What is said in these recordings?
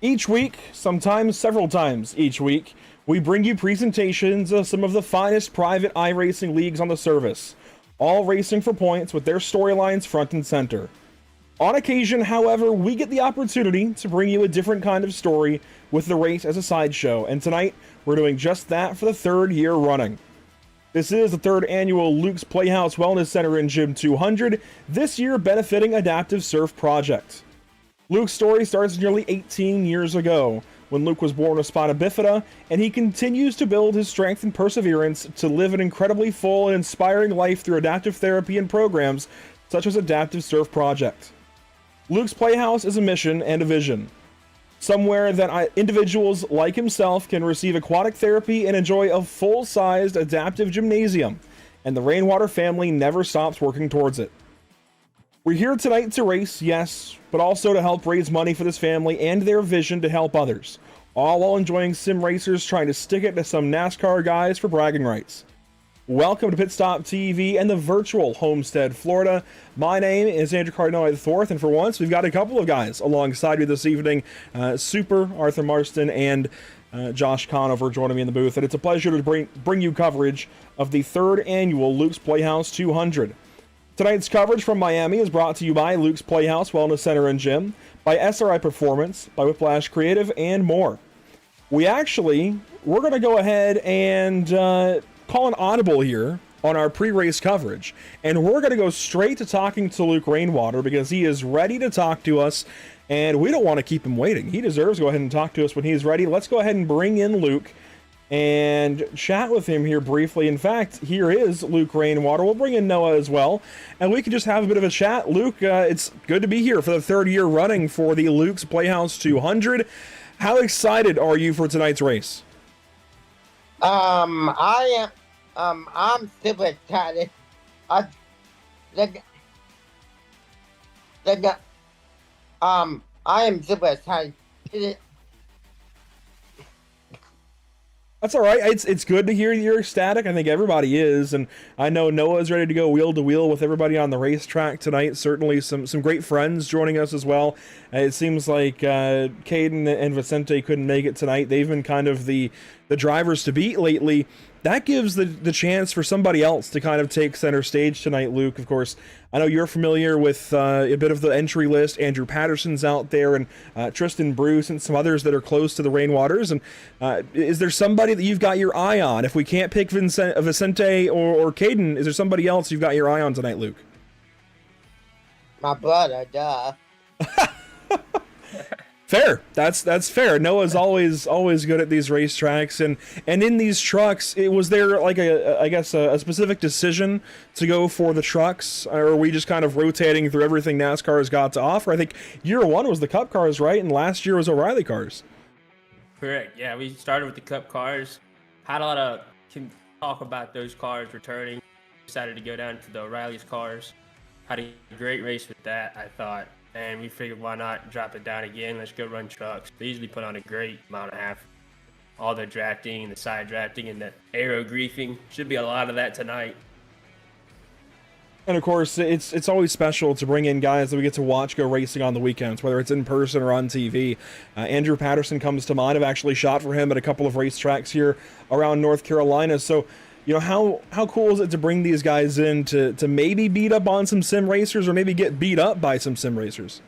Each week, sometimes several times each week, we bring you presentations of some of the finest private iRacing leagues on the service, all racing for points with their storylines front and center. On occasion, however, we get the opportunity to bring you a different kind of story with the race as a sideshow, and tonight we're doing just that for the third year running. This is the third annual Luke's Playhouse Wellness Center and Gym 200, this year benefiting Adaptive Surf Project. Luke's story starts nearly 18 years ago, when Luke was born with spina bifida, and he continues to build his strength and perseverance to live an incredibly full and inspiring life through adaptive therapy and programs such as Adaptive Surf Project. Luke's Playhouse is a mission and a vision. Somewhere that individuals like himself can receive aquatic therapy and enjoy a full-sized adaptive gymnasium, and the Rainwater family never stops working towards it. We're here tonight to race, yes, but also to help raise money for this family and their vision to help others, all while enjoying sim racers trying to stick it to some NASCAR guys for bragging rights. Welcome to Pit Stop TV and the virtual Homestead, Florida. My name is Andrew Cardinale IV, and for once, we've got a couple of guys alongside me this evening. Super Arthur Marston and Josh Conover joining me in the booth, and it's a pleasure to bring you coverage of the third annual Luke's Playhouse 200. Tonight's coverage from Miami is brought to you by Luke's Playhouse Wellness Center and Gym, by SRI Performance, by Whiplash Creative, and more. We're going to go ahead and call an audible here on our pre-race coverage, and we're going to go straight to talking to Luke Rainwater because he is ready to talk to us, and we don't want to keep him waiting. He deserves to go ahead and talk to us when he's ready. Let's go ahead and bring in Luke and chat with him here briefly. In fact, here is Luke Rainwater. We'll bring in Noah as well, and we can just have a bit of a chat. Luke, it's good to be here for the third year running for the Luke's Playhouse 200. How excited are you for tonight's race? I'm super excited. I am super excited. That's all right. It's good to hear you're ecstatic. I think everybody is, and I know Noah's ready to go wheel to wheel with everybody on the racetrack tonight. Certainly some great friends joining us as well. It seems like Caden and Vicente couldn't make it tonight. They've been kind of the drivers to beat lately. That gives the chance for somebody else to kind of take center stage tonight, Luke. Of course, I know you're familiar with a bit of the entry list. Andrew Patterson's out there, and Tristan Bruce, and some others that are close to the Rainwaters. And is there somebody that you've got your eye on? If we can't pick Vicente or Caden, is there somebody else you've got your eye on tonight, Luke? My brother, duh. Fair. That's fair. Noah's always good at these racetracks, and in these trucks, was there like a specific decision to go for the trucks, or are we just kind of rotating through everything NASCAR has got to offer? I think year one was the Cup cars, right, and last year was O'Reilly cars. Correct. Yeah, we started with the Cup cars. Had a lot of talk about those cars returning. Decided to go down to the O'Reilly's cars. Had a great race with that, I thought. And we figured, why not drop it down again? Let's go run trucks. They usually put on a great mile and a half. All the drafting and the side drafting and the aero griefing. Should be a lot of that tonight. And of course, it's always special to bring in guys that we get to watch go racing on the weekends, whether it's in person or on TV. Andrew Patterson comes to mind. I've actually shot for him at a couple of racetracks here around North Carolina. So, you know, how cool is it to bring these guys in to maybe beat up on some sim racers, or maybe get beat up by some sim racers?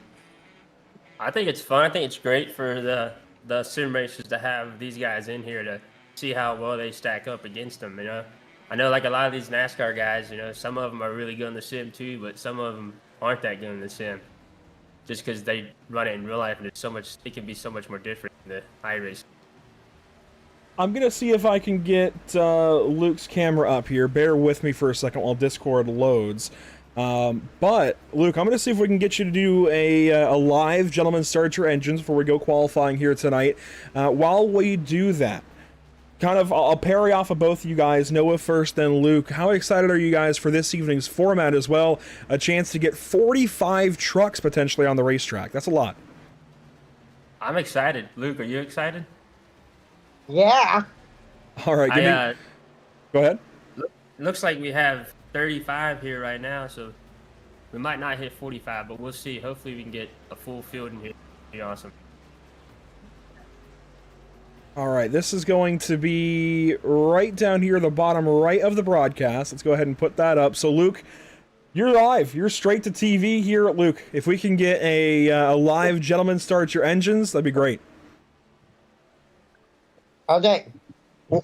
I think it's fun. I think it's great for the sim racers to have these guys in here to see how well they stack up against them, you know. I know, like, a lot of these NASCAR guys, you know, some of them are really good in the sim too, but some of them aren't that good in the sim. Just because they run it in real life, and it can be so much more different in the iRacing. I'm going to see if I can get Luke's camera up here. Bear with me for a second while Discord loads. But, Luke, I'm going to see if we can get you to do a live Gentlemen Start Your Engines before we go qualifying here tonight. While we do that, I'll parry off of both of you guys. Noah first, then Luke. How excited are you guys for this evening's format as well? A chance to get 45 trucks potentially on the racetrack. That's a lot. I'm excited. Luke, are you excited? Yeah. All right, go ahead. Looks like we have 35 here right now, so we might not hit 45, but we'll see. Hopefully we can get a full field in here. It'd be awesome. All right, this is going to be right down here, the bottom right of the broadcast. Let's go ahead and put that up. So, Luke, you're live. You're straight to TV here at Luke. If we can get a live gentleman start your engines, that'd be great. Okay. Well,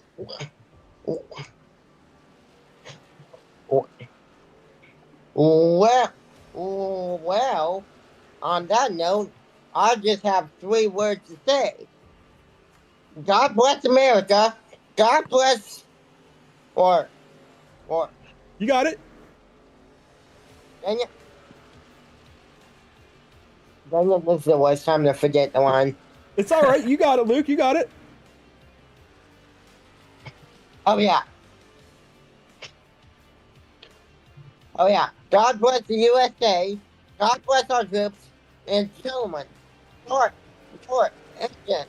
on that note, I just have 3 words to say. God bless America. God bless, or, You got it. dang it, this is the worst time to forget the line. It's all right. You got it, Luke. You got it. Oh yeah. Oh yeah. God bless the USA. God bless our troops. And gentlemen, short, engines.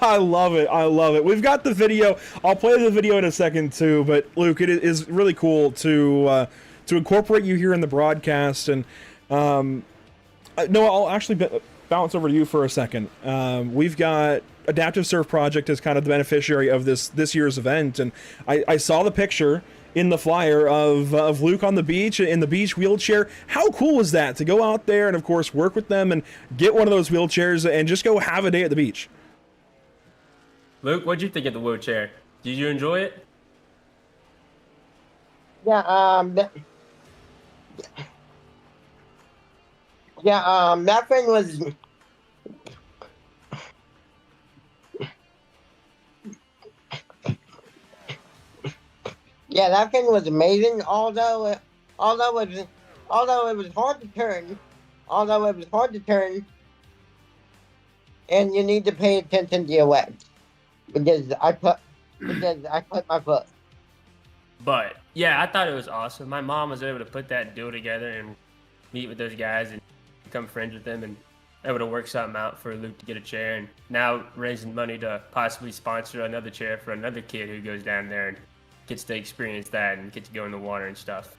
I love it. I love it. We've got the video. I'll play the video in a second too. But Luke, it is really cool to incorporate you here in the broadcast. And no, I'll actually bounce over to you for a second. We've got Adaptive Surf Project as kind of the beneficiary of this year's event, and I saw the picture in the flyer of Luke on the beach in the beach wheelchair. How cool was that to go out there and of course work with them and get one of those wheelchairs and just go have a day at the beach? Luke, what'd you think of the wheelchair? Did you enjoy it? Yeah, that thing was. Yeah, that thing was amazing. Although it was hard to turn, and you need to pay attention to your legs because I put my foot. But yeah, I thought it was awesome. My mom was able to put that deal together and meet with those guys and become friends with them and able to work something out for Luke to get a chair, and now raising money to possibly sponsor another chair for another kid who goes down there and gets to experience that and gets to go in the water and stuff.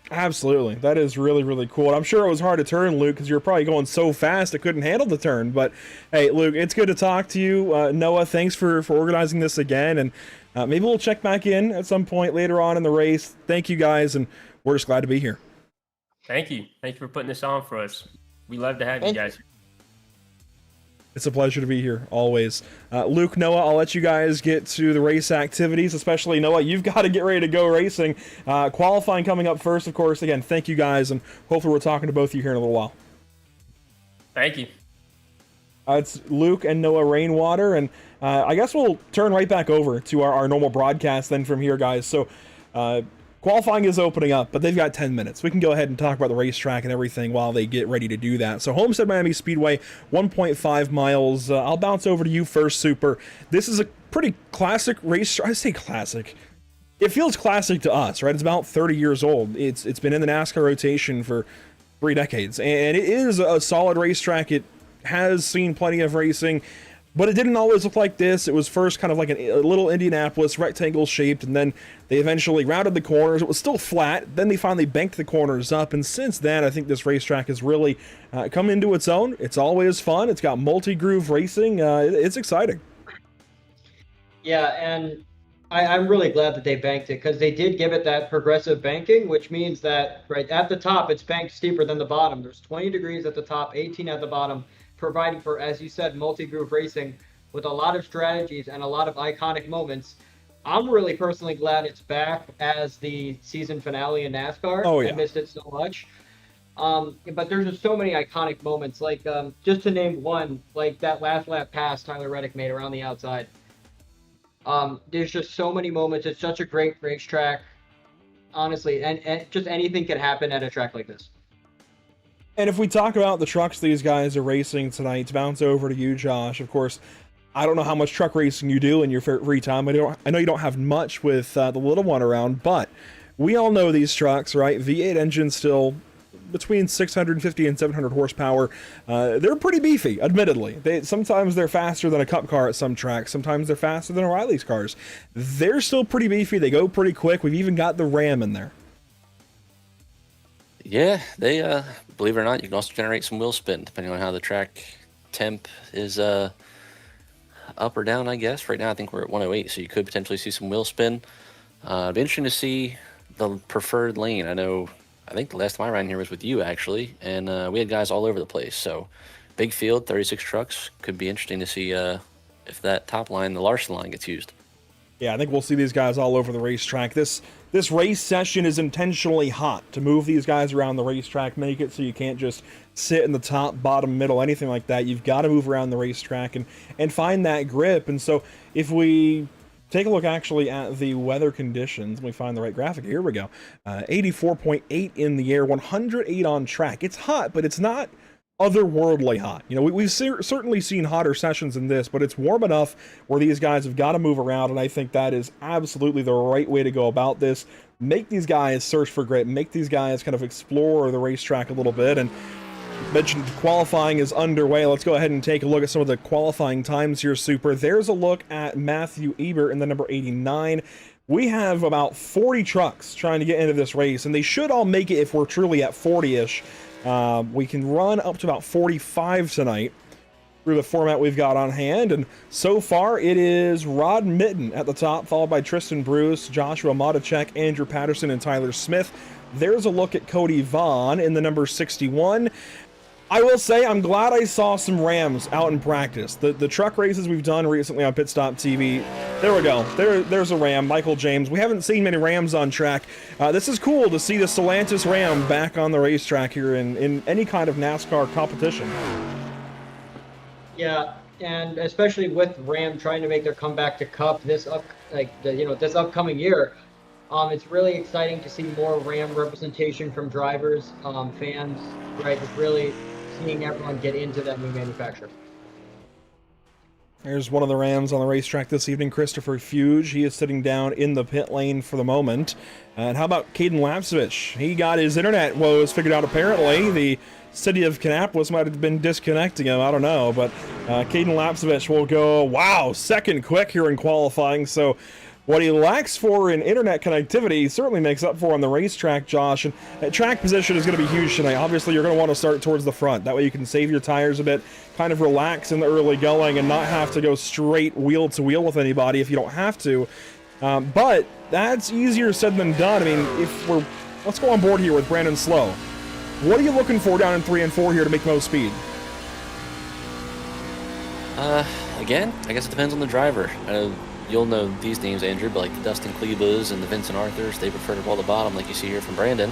Absolutely. That is really, really cool. And I'm sure it was hard to turn, Luke, because you were probably going so fast it couldn't handle the turn. But hey, Luke, it's good to talk to you. Noah, thanks for organizing this again. And maybe we'll check back in at some point later on in the race. Thank you guys, and we're just glad to be here. Thank you. Thank you for putting this on for us. We love to have you guys. It's a pleasure to be here, always. Luke, Noah, I'll let you guys get to the race activities, especially Noah. You've got to get ready to go racing. Qualifying coming up first, of course. Again, thank you guys, and hopefully we're talking to both of you here in a little while. Thank you. It's Luke and Noah Rainwater, and I guess we'll turn right back over to our normal broadcast then from here, guys. So, qualifying is opening up, but they've got 10 minutes. We can go ahead and talk about the racetrack and everything while they get ready to do that. So Homestead Miami Speedway, 1.5 miles. I'll bounce over to you first, Super. This is a pretty classic race. I say classic. It feels classic to us, right? It's about 30 years old. It's been in the NASCAR rotation for 3 decades, and it is a solid racetrack. It has seen plenty of racing, but it didn't always look like this. It was first kind of like a little Indianapolis, rectangle shaped, and then they eventually rounded the corners. It was still flat. Then they finally banked the corners up, and since then, I think this racetrack has really come into its own. It's always fun. It's got multi-groove racing. It's exciting. Yeah, and I'm really glad that they banked it, because they did give it that progressive banking, which means that right at the top, it's banked steeper than the bottom. There's 20 degrees at the top, 18 at the bottom, providing for, as you said, multi-groove racing with a lot of strategies and a lot of iconic moments. I'm really personally glad it's back as the season finale in NASCAR. Oh, yeah. I missed it so much. But there's just so many iconic moments, like just to name one, like that last lap pass Tyler Reddick made around the outside. There's just so many moments. It's such a great racetrack, honestly, and just anything can happen at a track like this. And if we talk about the trucks these guys are racing tonight, to bounce over to you, Josh, of course, I don't know how much truck racing you do in your free time. I know you don't have much with the little one around, but we all know these trucks, right? V8 engines still between 650 and 700 horsepower. They're pretty beefy, admittedly. Sometimes they're faster than a Cup car at some tracks. Sometimes they're faster than O'Reilly's cars. They're still pretty beefy. They go pretty quick. We've even got the Ram in there. Yeah, they believe it or not, you can also generate some wheel spin depending on how the track temp is up or down, I guess. Right now, I think we're at 108, so you could potentially see some wheel spin. It'd be interesting to see the preferred lane. I think the last time I ran here was with you, actually, and we had guys all over the place. So big field, 36 trucks. Could be interesting to see if that top line, the Larson line, gets used. Yeah, I think we'll see these guys all over the racetrack. This race session is intentionally hot to move these guys around the racetrack, make it so you can't just sit in the top, bottom, middle, anything like that. You've got to move around the racetrack and find that grip. And so if we take a look actually at the weather conditions, let me find the right graphic. Here we go. 84.8 in the air, 108 on track. It's hot, but it's not otherworldly hot. You know, we've certainly seen hotter sessions than this, but it's warm enough where these guys have got to move around, and I think that is absolutely the right way to go about this. Make these guys search for grip, make these guys kind of explore the racetrack a little bit, and mentioned qualifying is underway. Let's go ahead and take a look at some of the qualifying times here, Super. There's a look at Matthew Ebert in the number 89. We have about 40 trucks trying to get into this race, and they should all make it if we're truly at 40-ish. We can run up to about 45 tonight through the format we've got on hand, and so far it is Rod Mitten at the top, followed by Tristan Bruce, Joshua Motacek, Andrew Patterson, and Tyler Smith. There's a look at Cody Vaughn in the number 61. I will say I'm glad I saw some Rams out in practice. The truck races we've done recently on Pit Stop TV, there we go. There's a Ram, Michael James. We haven't seen many Rams on track. This is cool to see the Stellantis Ram back on the racetrack here in any kind of NASCAR competition. Yeah, and especially with Ram trying to make their comeback to Cup this upcoming year, it's really exciting to see more Ram representation from drivers, fans, right? Just really seeing everyone get into that new manufacturer. There's one of the Rams on the racetrack this evening, Christopher Fuge. He is sitting down in the pit lane for the moment. And how about Caden Lapsevich? He got his internet woes figured out apparently. The city of Kannapolis might have been disconnecting him. I don't know. But Caden Lapsevich will go, wow, second quick here in qualifying. So what he lacks for in internet connectivity certainly makes up for on the racetrack, Josh. And track position is going to be huge tonight. Obviously, you're going to want to start towards the front. That way you can save your tires a bit, kind of relax in the early going and not have to go straight wheel to wheel with anybody if you don't have to. But that's easier said than done. I mean, let's go on board here with Brandon Slow. What are you looking for down in 3 and 4 here to make most speed? Again, I guess it depends on the driver. You'll know these names, Andrew, but like the Dustin Klebas and the Vincent Arthurs, they prefer to roll the bottom like you see here from Brandon.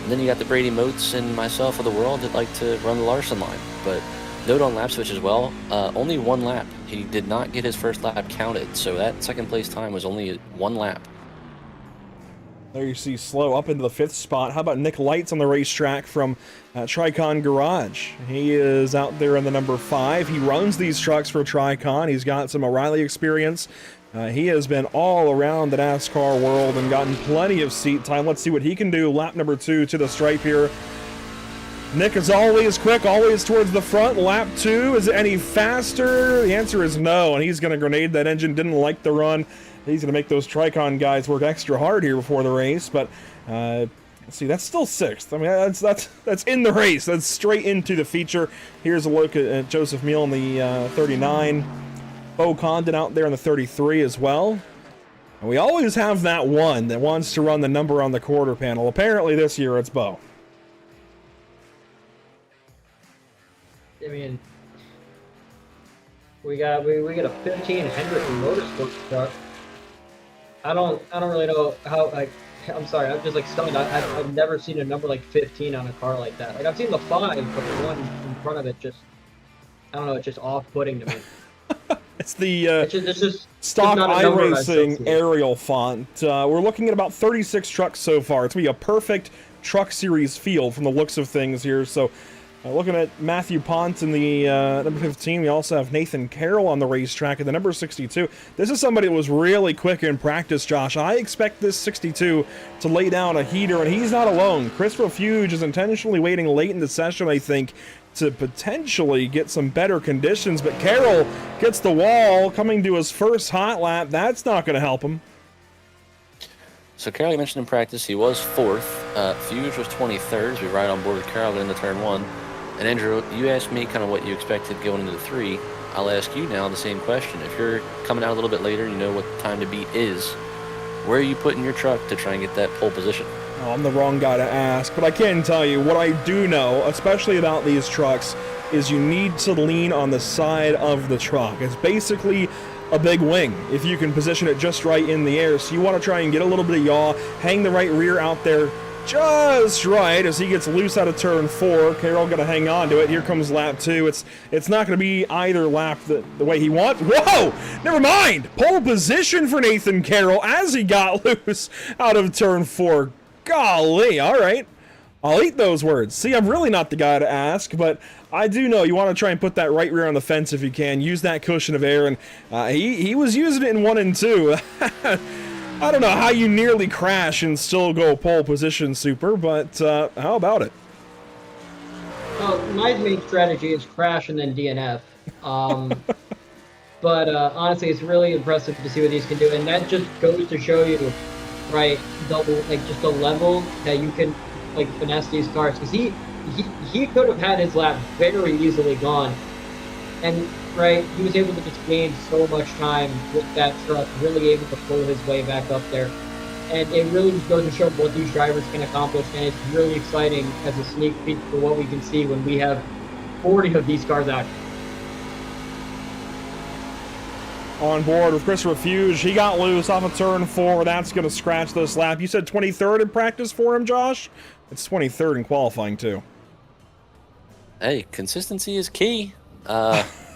And then you got the Brady Moats and myself of the world that like to run the Larson line. But note on lap switch as well, only one lap. He did not get his first lap counted, so that second place time was only one lap. There you see Slow up into the 5th spot. How about Nick Lights on the racetrack from Tricon Garage? He is out there in the number 5. He runs these trucks for Tricon. He's got some O'Reilly experience. He has been all around the NASCAR world and gotten plenty of seat time. Let's see what he can do. Lap number 2 to the stripe here. Nick is always quick, always towards the front. Lap 2, is it any faster? The answer is no, and he's going to grenade that engine. Didn't like the run. He's going to make those Tricon guys work extra hard here before the race, but let's see, that's still 6th. I mean, that's in the race. That's straight into the feature. Here's a look at Joseph Meal in the 39. Bo Condon out there in the 33 as well. And we always have that one that wants to run the number on the quarter panel. Apparently this year it's Bo. I mean, we got a 15 Hendrick Motorsports truck. I don't really know how. I'm sorry, I'm just like stunned. I've never seen a number like 15 on a car like that. Like I've seen the 5, but the one in front of it I don't know. It's just off-putting to me. It's the it's just stock not iRacing Arial font. We're looking at about 36 trucks so far. It's going to be a perfect truck series field from the looks of things here. So looking at Matthew Pont in the number 15, we also have Nathan Carroll on the racetrack at the number 62. This is somebody that was really quick in practice, Josh. I expect this 62 to lay down a heater, and he's not alone. Christopher Fuge is intentionally waiting late in the session, I think, to potentially get some better conditions, but Carroll gets the wall coming to his first hot lap. That's not going to help him. So Carroll, you mentioned in practice, he was 4th. Fuge was 23rd, as we ride on board with Carroll into turn 1. And Andrew, you asked me kind of what you expected going into the 3. I'll ask you now the same question. If you're coming out a little bit later and you know what the time to beat is, where are you putting your truck to try and get that pole position? Oh, I'm the wrong guy to ask, but I can tell you what I do know, especially about these trucks, is you need to lean on the side of the truck. It's basically a big wing if you can position it just right in the air. So you want to try and get a little bit of yaw, hang the right rear out there just right as he gets loose out of turn 4. Carroll gonna hang on to it. Here comes lap 2. It's not gonna be either lap the way he wants. Whoa! Never mind! Pole position for Nathan Carroll as he got loose out of turn 4. Golly, alright. I'll eat those words. See, I'm really not the guy to ask, but I do know you want to try and put that right rear on the fence if you can. Use that cushion of air, and he was using it in 1 and 2. I don't know how you nearly crash and still go pole position, Super, but how about it? Well, my main strategy is crash and then DNF. But honestly, it's really impressive to see what these can do, and that just goes to show you, right, just the level that you can finesse these cars. Because he could have had his lap very easily gone, and right, he was able to just gain so much time with that truck, really able to pull his way back up there. And it really just goes to show what these drivers can accomplish, and it's really exciting as a sneak peek for what we can see when we have 40 of these cars out. On board with Chris Refuge, he got loose off of turn 4. That's going to scratch this lap. You said 23rd in practice for him, Josh? It's 23rd in qualifying, too. Hey, consistency is key.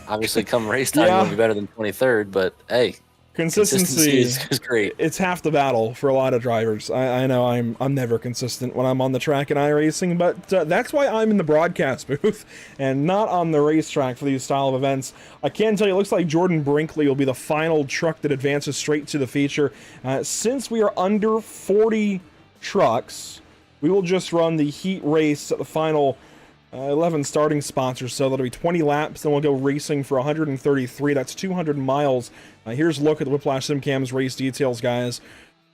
Obviously, come race time, you want to be better than 23rd, but hey, consistency is great. It's half the battle for a lot of drivers. I know I'm never consistent when I'm on the track in iRacing, but that's why I'm in the broadcast booth and not on the racetrack for these style of events. I can tell you, it looks like Jordan Brinkley will be the final truck that advances straight to the feature. Since we are under 40 trucks, we will just run the heat race at the final 11 starting spots or so. That'll be 20 laps, then we'll go racing for 133. That's 200 miles. Here's a look at the Whiplash SimCam's race details, guys.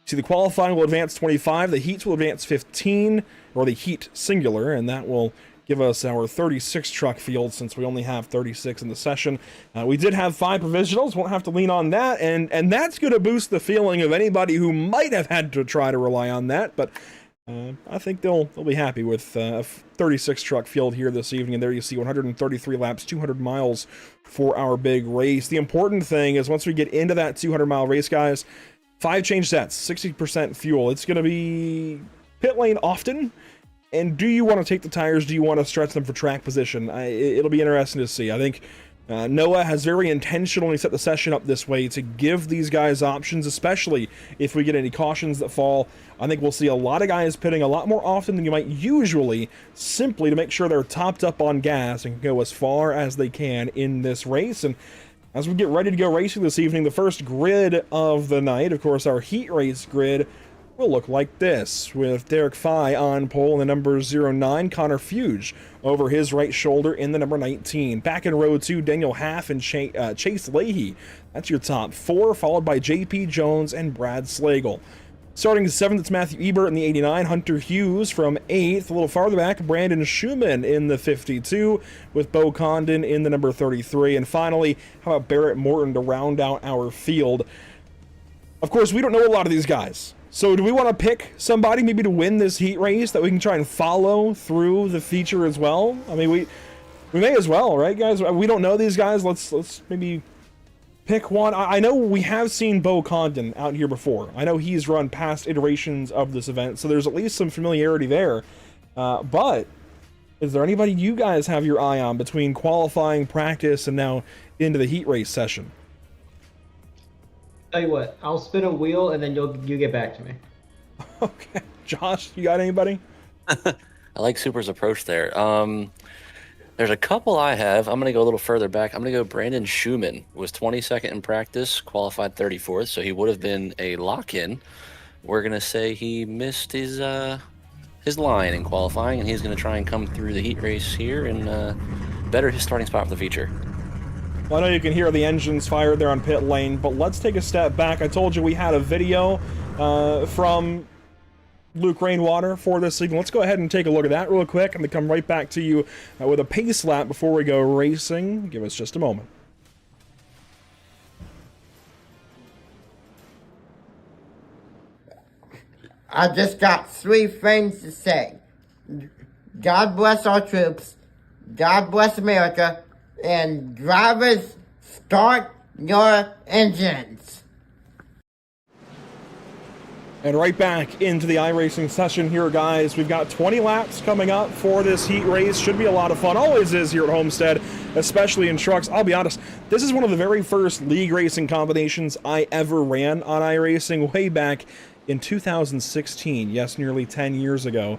See, the qualifying will advance 25, the heats will advance 15, or the heat singular, and that will give us our 36 truck field since we only have 36 in the session. We did have 5 provisionals, won't have to lean on that, and that's going to boost the feeling of anybody who might have had to try to rely on that, but I think they'll be happy with a 36 truck field here this evening. And there you see 133 laps, 200 miles for our big race. The important thing is once we get into that 200-mile race, guys, 5 change sets, 60% fuel. It's going to be pit lane often. And do you want to take the tires? Do you want to stretch them for track position? It'll be interesting to see. I think Noah has very intentionally set the session up this way to give these guys options, especially if we get any cautions that fall. I think we'll see a lot of guys pitting a lot more often than you might usually, simply to make sure they're topped up on gas and can go as far as they can in this race. And as we get ready to go racing this evening, the first grid of the night, of course, our heat race grid, will look like this, with Derek Fye on pole in the number 09, Connor Fuge over his right shoulder in the number 19. Back in row 2, Daniel Haff and Chase Leahy. That's your top 4, followed by JP Jones and Brad Slagle. Starting 7th, it's Matthew Ebert in the 89, Hunter Hughes from 8th. A little farther back, Brandon Schumann in the 52, with Bo Condon in the number 33. And finally, how about Barrett Morton to round out our field? Of course, we don't know a lot of these guys. So do we want to pick somebody maybe to win this heat race that we can try and follow through the feature as well? I mean, we may as well, right, guys? We don't know these guys. Let's maybe pick one. I know we have seen Bo Condon out here before. I know he's run past iterations of this event, so there's at least some familiarity there. But is there anybody you guys have your eye on between qualifying, practice, and now into the heat race session? Tell you what, I'll spin a wheel and then you get back to me. Okay, Josh, you got anybody? I like Super's approach there. There's a couple I have. I'm gonna go a little further back. I'm gonna go Brandon Schumann. Was 22nd in practice, qualified 34th, so he would have been a lock-in. We're gonna say he missed his line in qualifying, and he's gonna try and come through the heat race here and better his starting spot for the feature. Well, I know you can hear the engines fired there on pit lane, but let's take a step back. I told you we had a video from Luke Rainwater for this evening. Let's go ahead and take a look at that real quick and then come right back to you with a pace lap before we go racing. Give us just a moment. I just got 3 things to say. God bless our troops. God bless America. And drivers, start your engines. And right back into the iRacing session here, guys. We've got 20 laps coming up for this heat race. Should be a lot of fun. Always is here at Homestead, especially in trucks. I'll be honest, this is one of the very first league racing combinations I ever ran on iRacing way back in 2016. Yes, nearly 10 years ago.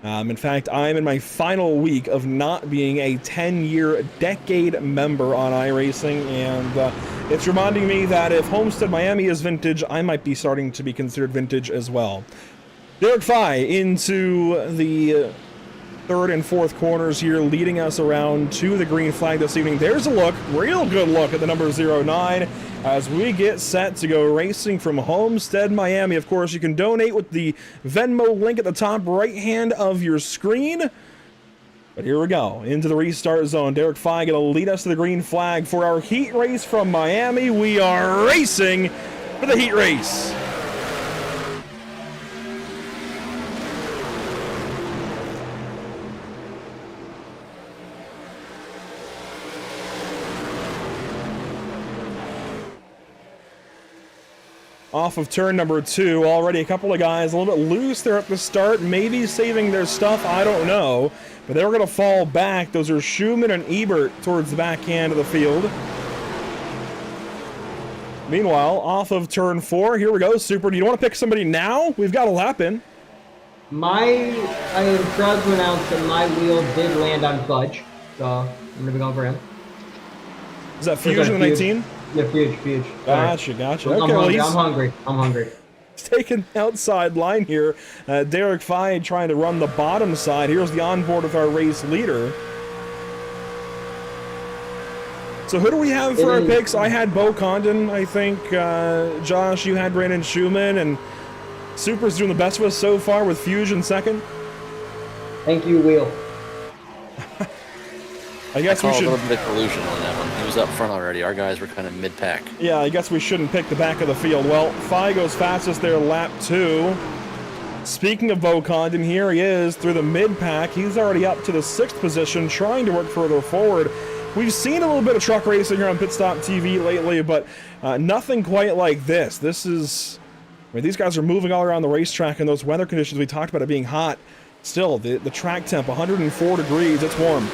In fact, I'm in my final week of not being a 10-year decade member on iRacing, and it's reminding me that if Homestead Miami is vintage, I might be starting to be considered vintage as well. Derek Fye into the third and fourth corners here, leading us around to the green flag this evening. There's a look, real good look at the number 09 as we get set to go racing from Homestead, Miami. Of course, you can donate with the Venmo link at the top right hand of your screen. But here we go, into the restart zone. Derek Fye going to lead us to the green flag for our heat race from Miami. We are racing for the heat race. Off of turn number 2, already a couple of guys a little bit loose there at the start, maybe saving their stuff, I don't know. But they were going to fall back. Those are Schumann and Ebert towards the back end of the field. Meanwhile, off of turn 4, here we go. Super, do you want to pick somebody now? We've got a lap in. I am proud to announce that my wheel did land on Fudge, so I'm going to be going for him. Is that Fusion 19? Yeah, Fuge. Gotcha. Okay, I'm hungry. He's taking the outside line here. Derek Fye trying to run the bottom side. Here's the onboard with our race leader. So who do we have for our picks? I had Bo Condon, I think. Josh, you had Brandon Schumann, and Super's doing the best of us so far with Fusion second. Thank you, Wheel. I guess we should. A little bit of collusion on that one. He was up front already. Our guys were kind of mid-pack. Yeah, I guess we shouldn't pick the back of the field. Well, Fye goes fastest there, lap 2. Speaking of Bo Condon, here he is through the mid-pack. He's already up to the 6th position, trying to work further forward. We've seen a little bit of truck racing here on Pit Stop TV lately, but nothing quite like this. This is, I mean, these guys are moving all around the racetrack in those weather conditions we talked about it being hot. Still, the track temp, 104 degrees, it's warm.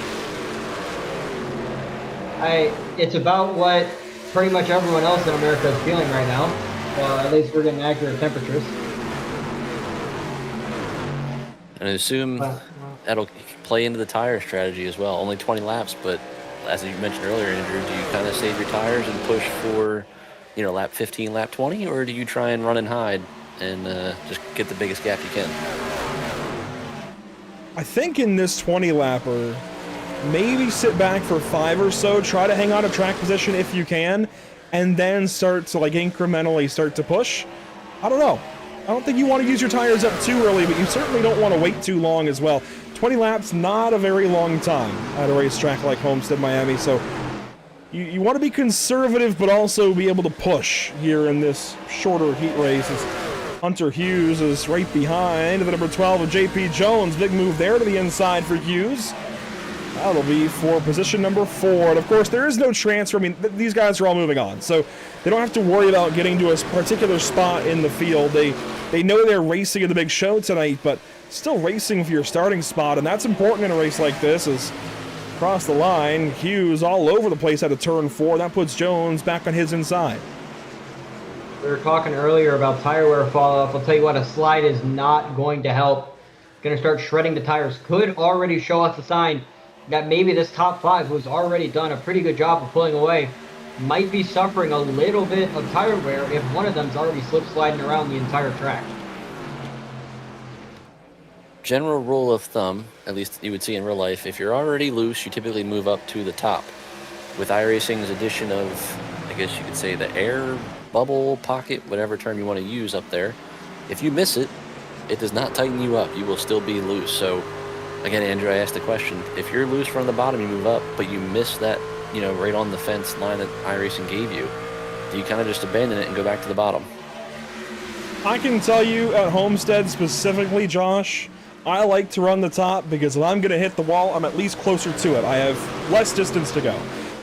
It's about what pretty much everyone else in America is feeling right now. At least we're getting accurate temperatures. And I assume that'll play into the tire strategy as well. Only 20 laps, but as you mentioned earlier, Andrew, do you kind of save your tires and push for, lap 15, lap 20, or do you try and run and hide and just get the biggest gap you can? I think in this 20-lapper, maybe sit back for 5 or so, try to hang on to track position if you can, and then start to incrementally start to push. I don't know. I don't think you want to use your tires up too early, but you certainly don't want to wait too long as well. 20 laps, not a very long time at a racetrack like Homestead, Miami, so you want to be conservative, but also be able to push here in this shorter heat race. As Hunter Hughes is right behind the number 12 of JP Jones. Big move there to the inside for Hughes. That'll be for position number 4. And of course, there is no transfer. I mean, these guys are all moving on, so they don't have to worry about getting to a particular spot in the field. They know they're racing in the big show tonight, but still racing for your starting spot, and that's important in a race like this. As across the line, Hughes all over the place out of turn 4. That puts Jones back on his inside. We were talking earlier about tire wear follow-up. I'll tell you what, a slide is not going to help. Going to start shredding the tires. Could already show us a sign that maybe this top 5, who's already done a pretty good job of pulling away, might be suffering a little bit of tire wear if one of them's already slip-sliding around the entire track. General rule of thumb, at least you would see in real life, if you're already loose, you typically move up to the top. With iRacing's addition of, I guess you could say, the air bubble, pocket, whatever term you want to use up there, if you miss it, it does not tighten you up. You will still be loose. So again, Andrew, I asked the question, if you're loose from the bottom, you move up, but you miss that, right on the fence line that iRacing gave you, do you kind of just abandon it and go back to the bottom? I can tell you at Homestead specifically, Josh, I like to run the top because if I'm going to hit the wall, I'm at least closer to it. I have less distance to go,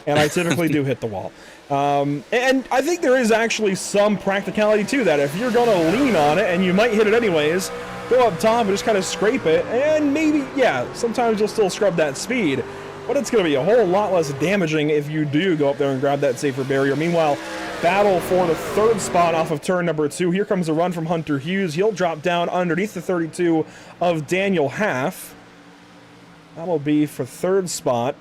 and I typically do hit the wall. And I think there is actually some practicality to that. If you're going to lean on it, and you might hit it anyways, go up top and just kind of scrape it, and maybe, yeah, sometimes you'll still scrub that speed, but it's going to be a whole lot less damaging if you do go up there and grab that safer barrier. Meanwhile, battle for the third spot off of turn number 2. Here comes a run from Hunter Hughes. He'll drop down underneath the 32 of Daniel Half. That'll be for third spot.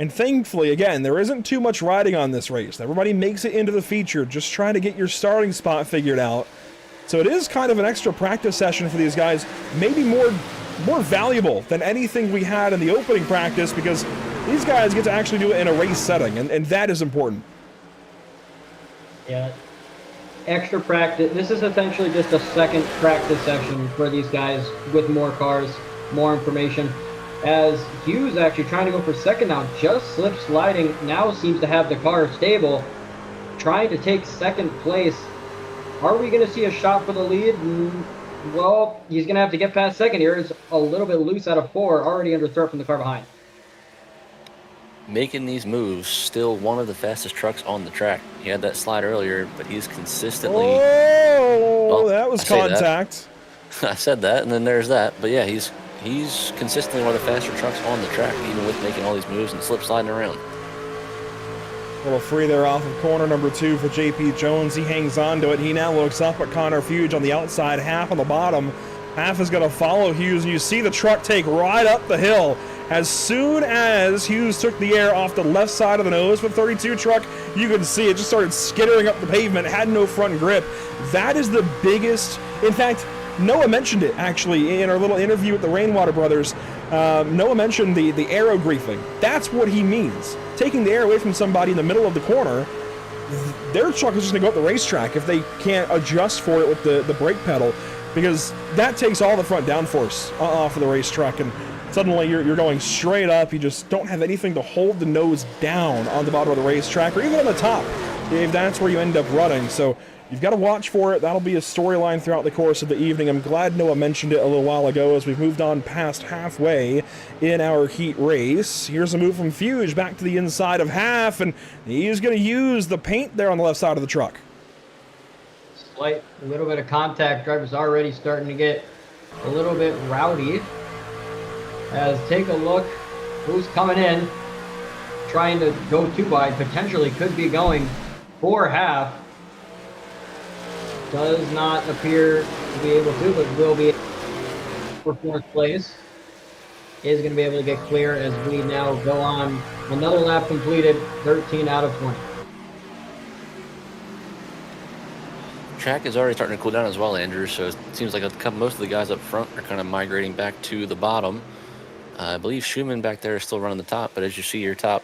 And thankfully, again, there isn't too much riding on this race. Everybody makes it into the feature, just trying to get your starting spot figured out. So it is kind of an extra practice session for these guys, maybe more valuable than anything we had in the opening practice, because these guys get to actually do it in a race setting, and that is important. Yeah, extra practice. This is essentially just a second practice session for these guys with more cars, more information. As Hughes actually trying to go for second now, just slip sliding, now seems to have the car stable, trying to take second place. Are we going to see a shot for the lead? Well, he's going to have to get past second here. It's a little bit loose out of 4, already under threat from the car behind. Making these moves, still one of the fastest trucks on the track. He had that slide earlier, but he's consistently... Oh, that was contact. I said that, and then there's that. But yeah, he's consistently one of the faster trucks on the track, even with making all these moves and slip sliding around. Little free there off of corner number 2 for JP Jones. He hangs on to it. He now looks up at Connor Fuge on the outside, Half on the bottom. Half is going to follow Hughes, and you see the truck take right up the hill. As soon as Hughes took the air off the left side of the nose for the 32 truck, you could see it just started skittering up the pavement, had no front grip. That is the biggest, in fact, Noah mentioned it actually in our little interview with the Rainwater Brothers. Noah mentioned the aero griefing. That's what he means. Taking the air away from somebody in the middle of the corner, their truck is just going to go up the racetrack if they can't adjust for it with the brake pedal, because that takes all the front downforce off of the racetrack, and suddenly you're going straight up. You just don't have anything to hold the nose down on the bottom of the racetrack, or even on the top, if that's where you end up running. So you've got to watch for it. That'll be a storyline throughout the course of the evening. I'm glad Noah mentioned it a little while ago as we've moved on past halfway in our heat race. Here's a move from Fuge back to the inside of Half, and he's going to use the paint there on the left side of the truck. Slight little bit of contact. Driver's already starting to get a little bit rowdy. As take a look who's coming in, trying to go too wide, potentially could be going for Half. Does not appear to be able to, but will be for fourth place. Is going to be able to get clear as we now go on another lap completed, 13 out of 20. Track is already starting to cool down as well, Andrew, so it seems like most of the guys up front are kind of migrating back to the bottom. I believe Schumann back there is still running the top, but as you see the top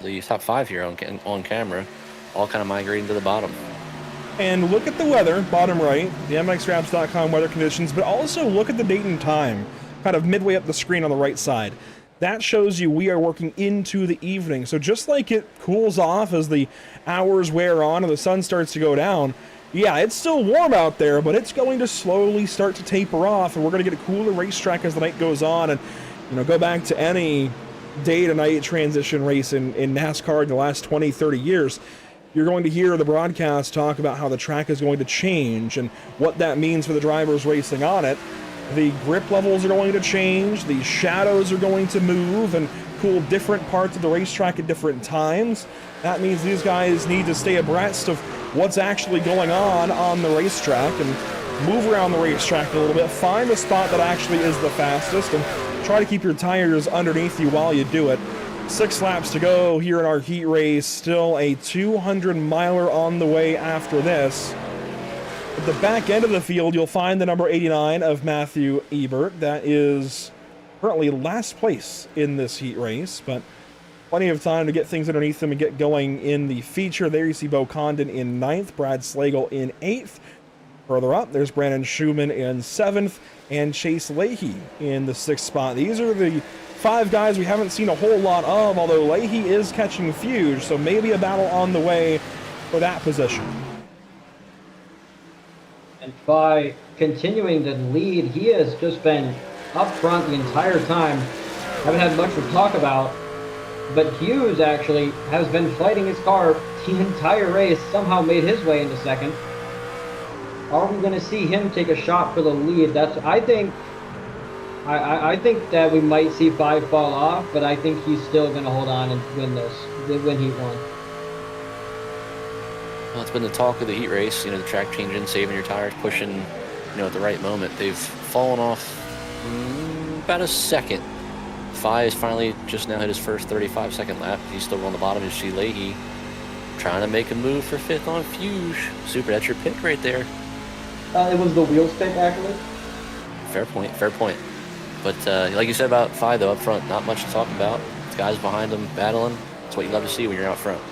5 here on camera, all kind of migrating to the bottom. And look at the weather, bottom right, the MXWraps.com weather conditions, but also look at the date and time, kind of midway up the screen on the right side. That shows you we are working into the evening. So just like it cools off as the hours wear on and the sun starts to go down, yeah, it's still warm out there, but it's going to slowly start to taper off, and we're going to get a cooler racetrack as the night goes on. And go back to any day-to-night transition race in NASCAR in the last 20, 30 years, you're going to hear the broadcast talk about how the track is going to change and what that means for the drivers racing on it. The grip levels are going to change, the shadows are going to move and cool different parts of the racetrack at different times. That means these guys need to stay abreast of what's actually going on the racetrack and move around the racetrack a little bit, find the spot that actually is the fastest, and try to keep your tires underneath you while you do it. 6 laps to go here in our heat race. Still a 200-miler on the way after this. At the back end of the field, you'll find the number 89 of Matthew Ebert. That is currently last place in this heat race, but plenty of time to get things underneath them and get going in the feature. There you see Bo Condon in 9th, Brad Slagle in 8th. Further up, there's Brandon Schumann in 7th, and Chase Leahy in the 6th spot. These are the 5 guys we haven't seen a whole lot of, although Leahy is catching Fuge, so maybe a battle on the way for that position. And by continuing to lead, he has just been up front the entire time. Haven't had much to talk about, but Hughes actually has been fighting his car the entire race, somehow made his way into second. Are we going to see him take a shot for the lead? I think that we might see 5 fall off, but I think he's still going to hold on and win Heat 1. Well, it's been the talk of the heat race, the track changing, saving your tires, pushing, at the right moment. They've fallen off about a second. Phi has finally just now hit his first 35-second lap. He's still on the bottom. You see Leahy trying to make a move for 5th on Fuge. Super, that's your pick right there. It was the wheels pick, actually. Fair point. But like you said about Phi, though, up front, not much to talk about. The guys behind him battling. That's what you love to see when you're out front.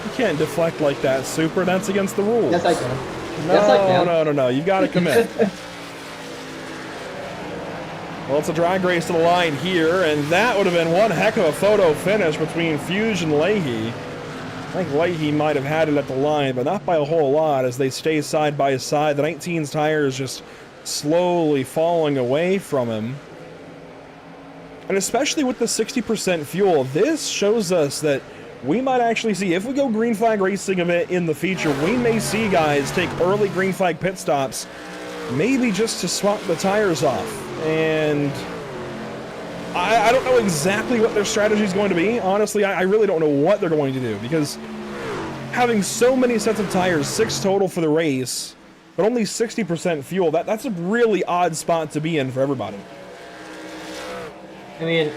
You can't deflect like that, Super. That's against the rules. Yes, I can. No. You got to commit. Well, it's a drag race to the line here, and that would have been one heck of a photo finish between Fuge and Leahy. I think Leahy might have had it at the line, but not by a whole lot as they stay side by side. The 19's tires just slowly falling away from him. And especially with the 60% fuel, this shows us that we might actually see, if we go green flag racing a bit in the feature, we may see guys take early green flag pit stops, maybe just to swap the tires off. And I don't know exactly what their strategy is going to be. Honestly, I really don't know what they're going to do, because having so many sets of tires, 6 total for the race, but only 60% fuel, that's a really odd spot to be in for everybody. I mean,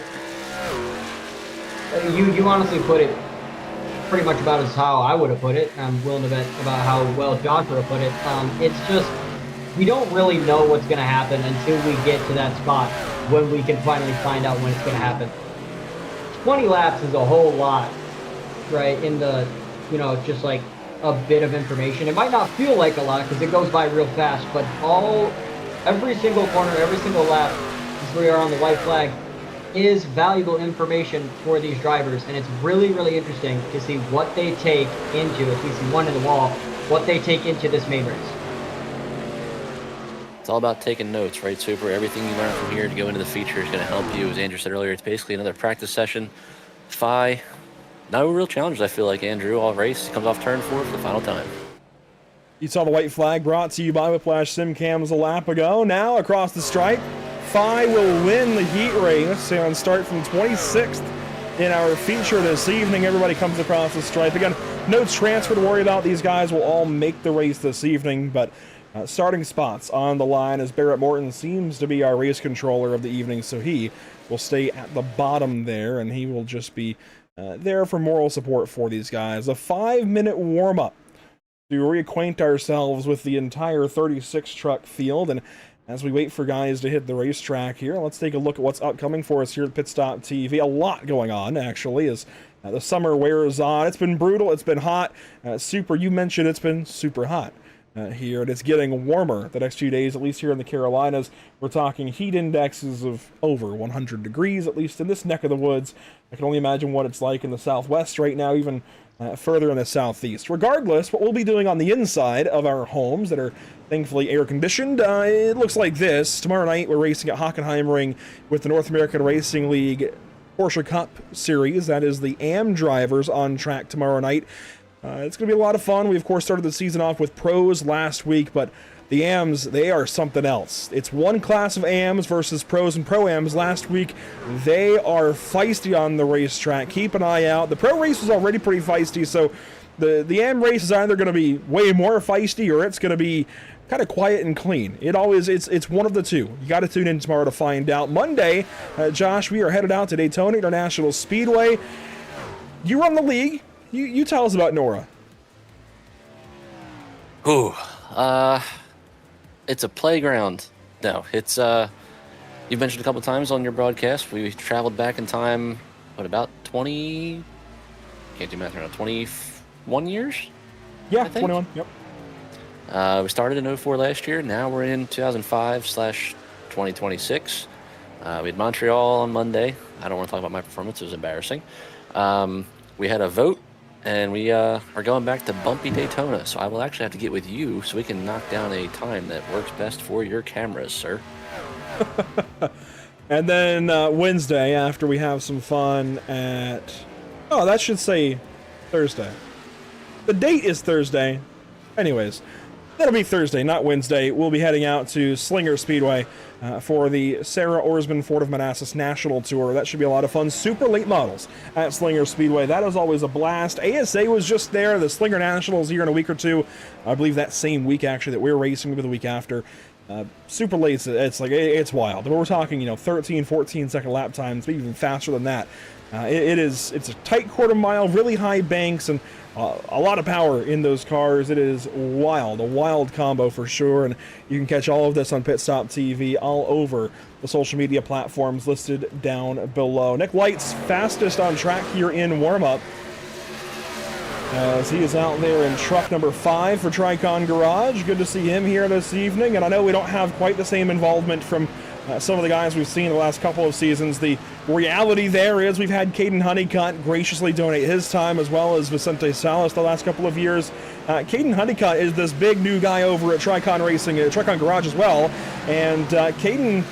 you honestly put it pretty much about as how I would have put it. I'm willing to bet about how well Josh would have put it. It's just, we don't really know what's going to happen until we get to that spot when we can finally find out when it's going to happen. 20 laps is a whole lot, right? In the, just like a bit of information. It might not feel like a lot because it goes by real fast, but every single corner, every single lap, as we are on the white flag, is valuable information for these drivers, and it's really, really interesting to see what they take into, if we see one in the wall, what they take into this main race. It's all about taking notes, right, Super? Everything you learn from here to go into the feature is going to help you. As Andrew said earlier, it's basically another practice session. Phi, no real challenges, I feel like, Andrew, all race. He comes off turn 4 for the final time. You saw the white flag brought to you by Whiplash Sim Cams a lap ago. Now, across the stripe, Phi will win the heat race and start from 26th in our feature this evening. Everybody comes across the stripe. Again, no transfer to worry about. These guys will all make the race this evening, but starting spots on the line as Barrett Morton seems to be our race controller of the evening, so he will stay at the bottom there, and he will just be there for moral support for these guys. A 5-minute warm-up to reacquaint ourselves with the entire 36 truck field, and as we wait for guys to hit the racetrack here, let's take a look at what's upcoming for us here at Pit Stop TV. A lot going on, actually, as the summer wears on. It's been brutal. It's been hot. Super, you mentioned it's been super hot here, and it's getting warmer the next few days, at least here in the Carolinas. We're talking heat indexes of over 100 degrees, at least in this neck of the woods. I can only imagine what it's like in the Southwest right now, even further in the Southeast. Regardless, what we'll be doing on the inside of our homes that are thankfully air-conditioned, it looks like this. Tomorrow night, we're racing at Hockenheimring with the North American Racing League Porsche Cup Series. That is the AM drivers on track tomorrow night. It's going to be a lot of fun. We, of course, started the season off with pros last week, but the AMs, they are something else. It's one class of AMs versus pros and pro-AMs. Last week, they are feisty on the racetrack. Keep an eye out. The pro race was already pretty feisty, so the AM race is either going to be way more feisty or it's going to be kind of quiet and clean. It's one of the two. You got to tune in tomorrow to find out. Monday, Josh, we are headed out to Daytona International Speedway. You run the league. You tell us about Nora. Ooh, it's a playground. No, it's you've mentioned a couple times on your broadcast. We traveled back in time, about 20? Can't do math right now. 21 years. Yeah, 21. Yep. We started in 04 last year. Now we're in 2005/2026. We had Montreal on Monday. I don't want to talk about my performance. It was embarrassing. We had a vote And we are going back to bumpy Daytona, so I will actually have to get with you so we can knock down a time that works best for your cameras, sir. And then Wednesday, after we have some fun at... Oh, that should say Thursday. The date is Thursday. Anyways, that'll be Thursday, not Wednesday. We'll be heading out to Slinger Speedway for the Sarah Orsman Ford of Manassas National Tour. That should be a lot of fun. Super late models at Slinger Speedway. That is always a blast. ASA was just there. The Slinger Nationals here in a week or two. I believe that same week, actually, that we're racing, maybe the week after. Super late. It's wild. We're talking, 13, 14 second lap times, maybe even faster than that. It's a tight quarter mile, really high banks, and a lot of power in those cars. It is wild, a wild combo for sure, and you can catch all of this on Pit Stop TV all over the social media platforms listed down below. Nick Light's fastest on track here in warm-up, as he is out there in truck number 5 for Tricon Garage. Good to see him here this evening, and I know we don't have quite the same involvement from some of the guys we've seen the last couple of seasons. The reality there is we've had Caden Honeycutt graciously donate his time, as well as Vicente Salas the last couple of years. Caden Honeycutt is this big new guy over at Tricon Racing, Tricon Garage as well, and Caden,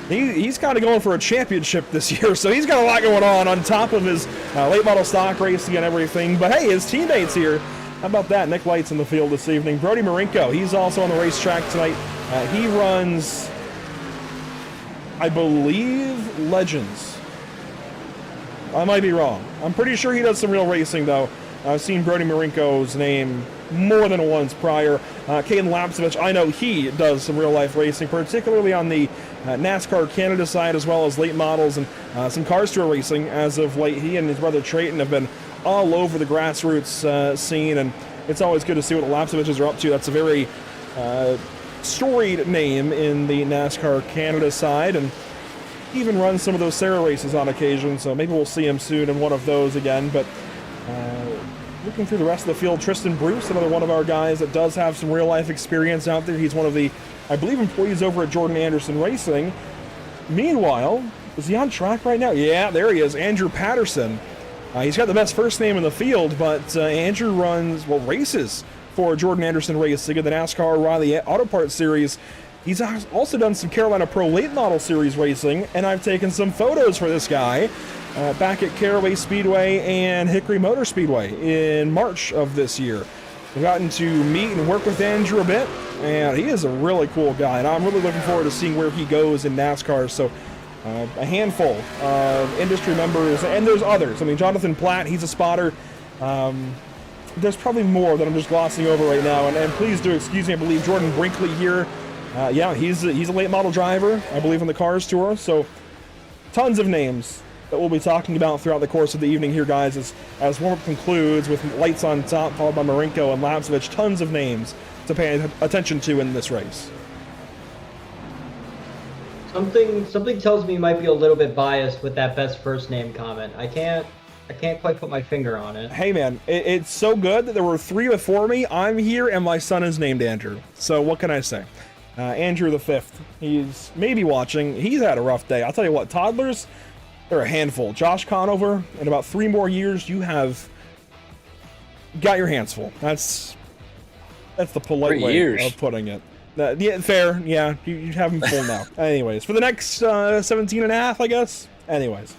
he's kind of going for a championship this year, so he's got a lot going on top of his late model stock racing and everything. But hey, his teammates here, how about that? Nick Light's in the field this evening. Brody Marinko, he's also on the racetrack tonight. He runs, I believe, Legends. I might be wrong. I'm pretty sure he does some real racing, though. I've seen Brody Marinko's name more than once prior. Caden Lapsevich, I know he does some real-life racing, particularly on the NASCAR Canada side, as well as late models and some Cars Tour racing as of late. He and his brother Trayton have been all over the grassroots scene, and it's always good to see what the Lapseviches are up to. That's a very storied name in the NASCAR Canada side, and even runs some of those Sarah races on occasion, so maybe we'll see him soon in one of those again. But looking through the rest of the field, Tristan Bruce, another one of our guys that does have some real-life experience out there. He's one of the, I believe, employees over at Jordan Anderson Racing. Meanwhile, is he on track right now? Yeah, there he is, Andrew Patterson. He's got the best first name in the field, but Andrew races for Jordan Anderson Racing in the NASCAR O'Reilly Auto Parts Series. He's also done some Carolina Pro Late Model Series racing, and I've taken some photos for this guy back at Caraway Speedway and Hickory Motor Speedway in March of this year. We've gotten to meet and work with Andrew a bit, and he is a really cool guy, and I'm really looking forward to seeing where he goes in NASCAR. So a handful of industry members, and there's others. I mean, Jonathan Platt, he's a spotter. There's probably more that I'm just glossing over right now, and please do excuse me. I believe Jordan Brinkley here. Yeah, he's a late model driver, I believe, on the Cars Tour. So tons of names that we'll be talking about throughout the course of the evening here, guys, as warm-up concludes with Lights on top, followed by Marinko and Lapsevich. Tons of names to pay attention to in this race. Something tells me you might be a little bit biased with that best first name comment. I can't quite put my finger on it. Hey man, it's so good that there were 3 before me. I'm here, and my son is named Andrew. So what can I say? Andrew the 5th. He's maybe watching. He's had a rough day. I'll tell you what, toddlers, they're a handful. Josh Conover, in about 3 more years, you have got your hands full. That's the polite way of putting it. Yeah, fair. Yeah, you have them full now. Anyways, for the next 17 and a half, I guess. Anyways,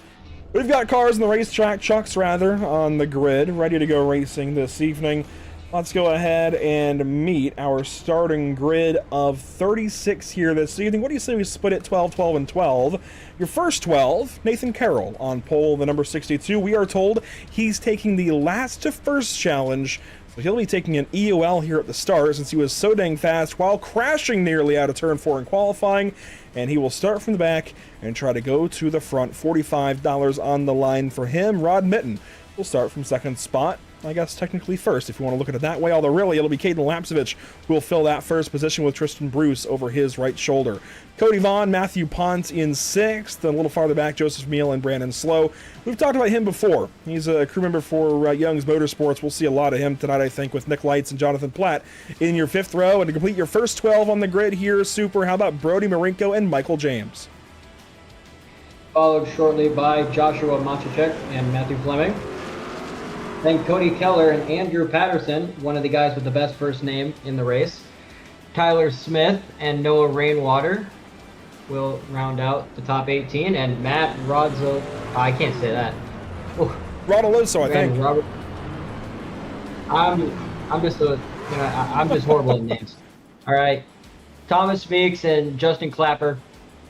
we've got cars on the racetrack, trucks rather, on the grid, ready to go racing this evening. Let's go ahead and meet our starting grid of 36 here this evening. What do you say we split it 12, 12, and 12? Your first 12, Nathan Carroll on pole, the number 62. We are told he's taking the last to first challenge, so he'll be taking an EOL here at the start since he was so dang fast while crashing nearly out of turn 4 in qualifying. And he will start from the back and try to go to the front. $45 on the line for him. Rod Mitten will start from second spot. I guess technically first, if you want to look at it that way, although really it'll be Caden Lapsevich who will fill that first position with Tristan Bruce over his right shoulder. Cody Vaughn, Matthew Pont in 6th, and a little farther back, Joseph Meal and Brandon Slow. We've talked about him before. He's a crew member for Young's Motorsports. We'll see a lot of him tonight, I think, with Nick Lights and Jonathan Platt in your 5th row. And to complete your first 12 on the grid here, Super, how about Brody Marinko and Michael James? Followed shortly by Joshua Machacek and Matthew Fleming. Then Cody Keller and Andrew Patterson, one of the guys with the best first name in the race. Tyler Smith and Noah Rainwater will round out the top 18, and Matt Rodzo. I can't say that. Rodoloso, I think. Robert. I'm just I'm just horrible at names. All right, Thomas Meeks and Justin Clapper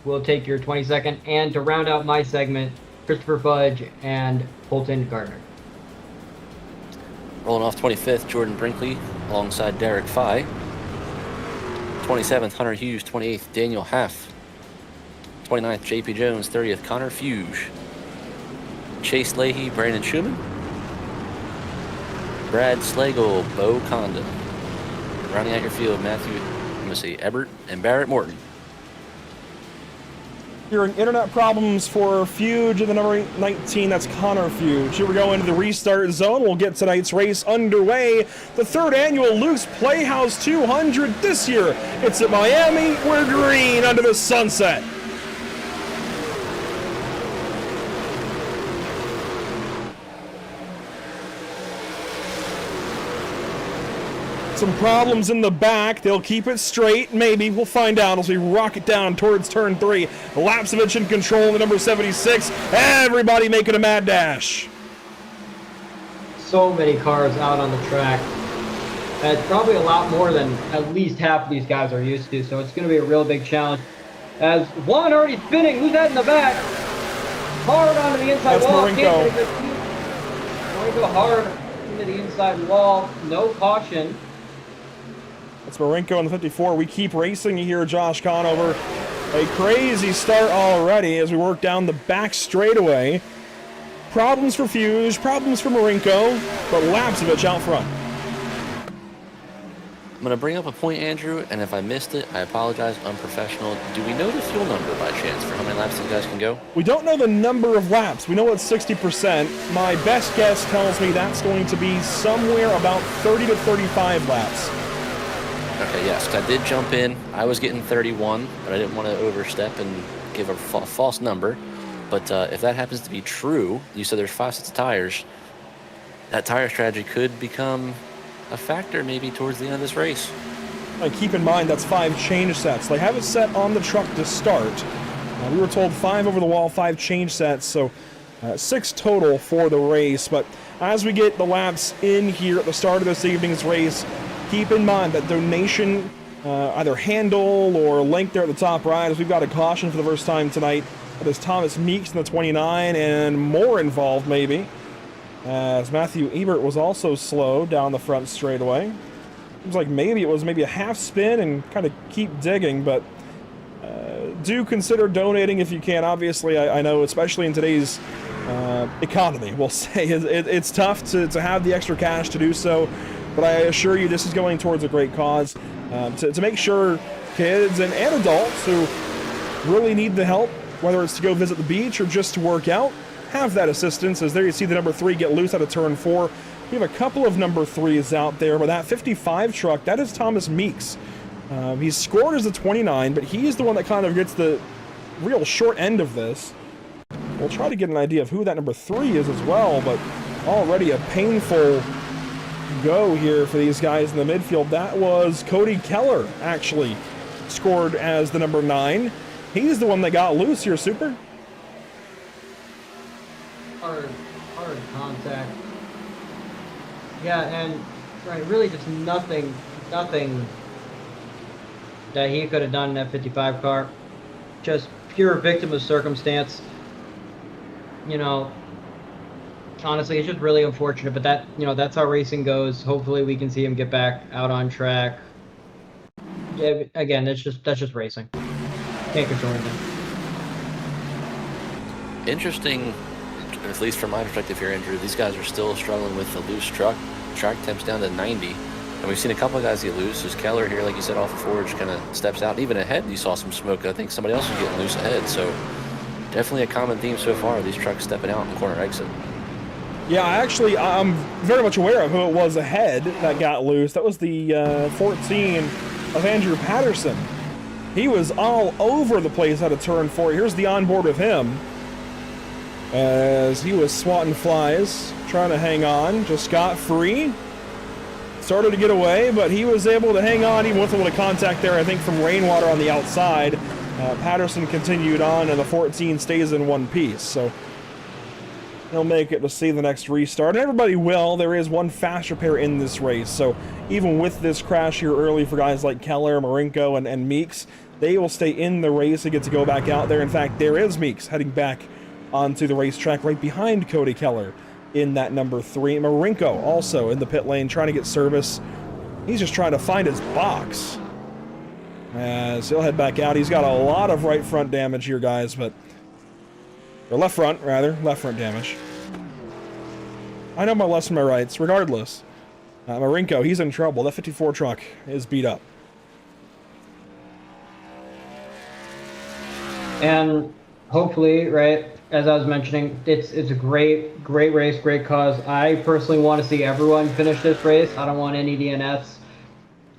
will take your 22nd, and to round out my segment, Christopher Fudge and Holton Gardner. Rolling off 25th, Jordan Brinkley alongside Derek Fye. 27th, Hunter Hughes. 28th, Daniel Haff. 29th, JP Jones. 30th, Connor Fuge. Chase Leahy, Brandon Schumann. Brad Slagle, Bo Condon. Rounding out your field, Matthew, Ebert and Barrett Morton. Hearing internet problems for Fuge and the number 19, that's Connor Fuge. Here we go into the restart zone. We'll get tonight's race underway. The third annual Luke's Playhouse 200 this year. It's at Miami. We're green under the sunset. Some problems in the back. They'll keep it straight. Maybe. We'll find out as we rock it down towards turn 3. Lapsevich in control, the number 76. Everybody making a mad dash. So many cars out on the track. It's probably a lot more than at least half of these guys are used to, so it's going to be a real big challenge. As one already spinning, who's that in the back? Hard onto the inside That's wall. Marinko. Marinko hard into the inside wall. No caution. That's Marinko on the 54. We keep racing here, Josh Conover. A crazy start already as we work down the back straightaway. Problems for Fuge, problems for Marinko, but Lapsevich out front. I'm going to bring up a point, Andrew, and if I missed it, I apologize. Unprofessional. Do we know the fuel number by chance for how many laps these guys can go? We don't know the number of laps. We know it's 60%. My best guess tells me that's going to be somewhere about 30 to 35 laps. Okay, yes, 'cause I did jump in. I was getting 31, but I didn't want to overstep and give a false number. But if that happens to be true, you said there's 5 sets of tires, that tire strategy could become a factor maybe towards the end of this race. Keep in mind that's 5 change sets. They have it set on the truck to start. We were told 5 over the wall, 5 change sets, so 6 total for the race. But as we get the laps in here at the start of this evening's race, keep in mind that donation, either handle or link there at the top right, as we've got a caution for the first time tonight. That is Thomas Meeks in the 29, and more involved maybe, as Matthew Ebert was also slow down the front straightaway. Seems like maybe it was a half spin and kind of keep digging, but do consider donating if you can. Obviously, I know, especially in today's economy, we'll say, it's tough to have the extra cash to do so. But I assure you this is going towards a great cause to make sure kids and adults who really need the help, whether it's to go visit the beach or just to work out, have that assistance. As there you see the number 3 get loose out of turn 4. We have a couple of number 3s out there, but that 55 truck, that is Thomas Meeks. He's scored as a 29, but he's the one that kind of gets the real short end of this. We'll try to get an idea of who that number 3 is as well, but already a painful go here for these guys in the midfield. That was Cody Keller, actually, scored as the number 9. He's the one that got loose here, Super. Hard contact. Yeah, and right, really just nothing that he could have done in that 55 car. Just pure victim of circumstance. You know, honestly, it's just really unfortunate, but that's how racing goes. Hopefully we can see him get back out on track. Yeah, again, that's just racing. Can't control anything. Interesting, at least from my perspective here, Andrew, these guys are still struggling with the loose truck. Track temps down to 90. And we've seen a couple of guys get loose. There's Keller here, like you said, off the forge, kind of steps out. Even ahead, you saw some smoke. I think somebody else was getting loose ahead. So definitely a common theme so far, these trucks stepping out in corner exit. Yeah, I'm very much aware of who it was ahead that got loose. That was the 14 of Andrew Patterson. He was all over the place out of turn 4. Here's the onboard of him. as he was swatting flies, trying to hang on, just got free. Started to get away, but he was able to hang on even with a little contact there, I think, from Rainwater on the outside. Patterson continued on, and the 14 stays in one piece, so he'll make it to see the next restart. And everybody will. There is one faster pair in this race, so even with this crash here early for guys like Keller, Marinko, and Meeks, they will stay in the race and get to go back out there. In fact, there is Meeks heading back onto the racetrack right behind Cody Keller in that number 3. Marinko also in the pit lane trying to get service. He's just trying to find his box as he'll head back out. He's got a lot of right front damage here, guys, or left front damage. I know my lefts and my rights. Regardless, Marinko, he's in trouble. That 54 truck is beat up. And hopefully, right, as I was mentioning, it's a great race, great cause. I personally want to see everyone finish this race. I don't want any DNFs.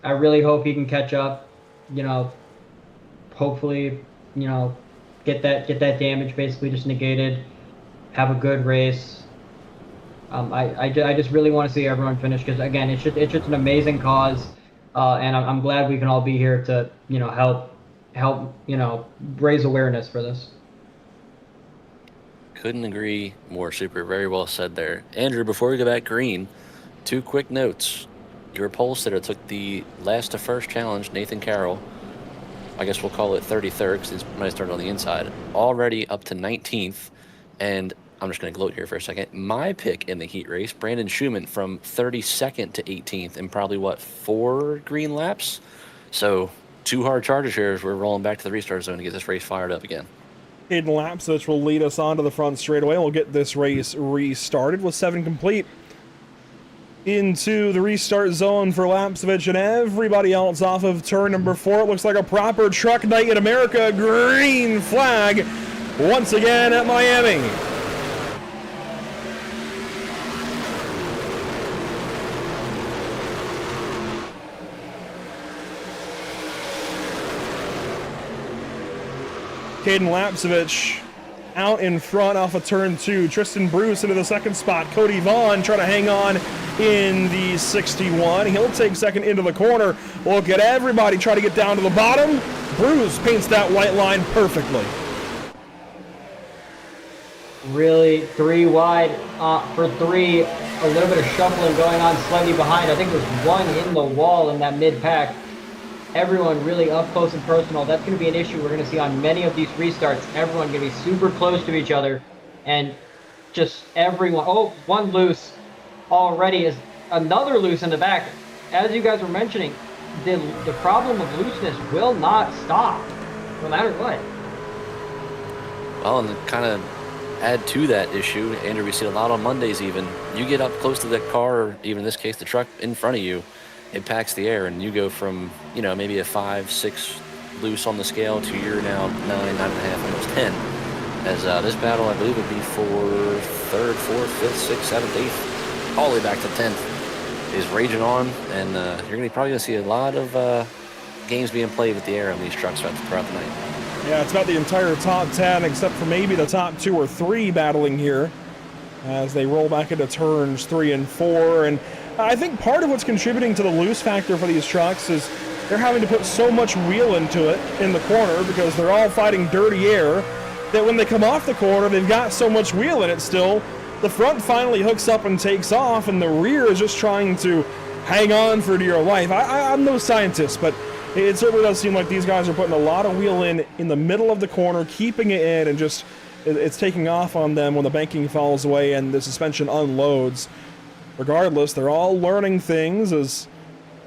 I really hope he can catch up. Hopefully, get that damage basically just negated. Have a good race. I just really want to see everyone finish because again, it's just an amazing cause, and I'm glad we can all be here to help raise awareness for this. Couldn't agree more, Super. Very well said there. Andrew, before we go back green, 2 quick notes. Your pole sitter took the last to first challenge, Nathan Carroll. I guess we'll call it 33rd because it might have started on the inside. Already up to 19th. And I'm just going to gloat here for a second. My pick in the heat race, Brandon Schumann, from 32nd to 18th in probably, 4 green laps? So 2 hard charges here as we're rolling back to the restart zone to get this race fired up again. Hayden Lapsich will lead us onto the front straightaway. We'll get this race restarted with 7 complete. Into the restart zone for Lapsevich and everybody else off of turn number 4. It looks like a proper truck night in America. Green flag once again at Miami. Caden Lapsevich out in front off of turn 2. Tristan Bruce into the second spot. Cody Vaughn trying to hang on in the 61. He'll take second into the corner. Look at everybody try to get down to the bottom. Bruce paints that white line perfectly. Really 3 wide for 3. A little bit of shuffling going on slightly behind. I think there's 1 in the wall in that mid-pack. Everyone really up close and personal. That's going to be an issue we're going to see on many of these restarts. Everyone going to be super close to each other, and just everyone. Oh, 1 loose already. Is another loose in the back. As you guys were mentioning, the problem of looseness will not stop, no matter what. Well, and to kind of add to that issue, Andrew, we see a lot on Mondays even. You get up close to the car, or even in this case, the truck in front of you, it packs the air, and you go from, maybe a 5, 6 loose on the scale to you're now 9, 9.5, almost 10. As this battle, I believe, would be for 3rd, 4th, 5th, 6th, 7th, 8th, all the way back to 10th, is raging on, and you're probably going to see a lot of games being played with the air on these trucks throughout the night. Yeah, it's about the entire top 10, except for maybe the top 2 or 3 battling here as they roll back into turns 3 and 4. And I think part of what's contributing to the loose factor for these trucks is they're having to put so much wheel into it in the corner because they're all fighting dirty air that when they come off the corner, they've got so much wheel in it still. The front finally hooks up and takes off, and the rear is just trying to hang on for dear life. I'm no scientist, but it certainly does seem like these guys are putting a lot of wheel in the middle of the corner, keeping it in, and just it's taking off on them when the banking falls away and the suspension unloads. Regardless, they're all learning things. As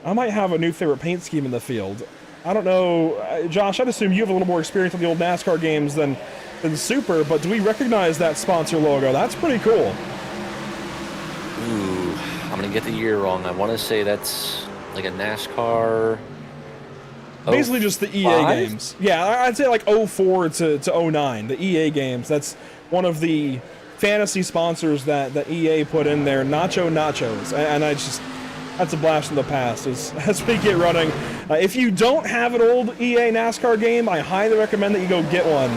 I might have a new favorite paint scheme in the field. I don't know, Josh, I'd assume you have a little more experience with the old NASCAR games than Super, but do we recognize that sponsor logo? That's pretty cool. Ooh, I'm going to get the year wrong. I want to say that's like a NASCAR... Basically just the EA games. Yeah, I'd say like 04 to 09, the EA games. That's one of the fantasy sponsors that EA put in there, Nachos. And that's a blast from the past as we get running. If you don't have an old EA NASCAR game, I highly recommend that you go get one.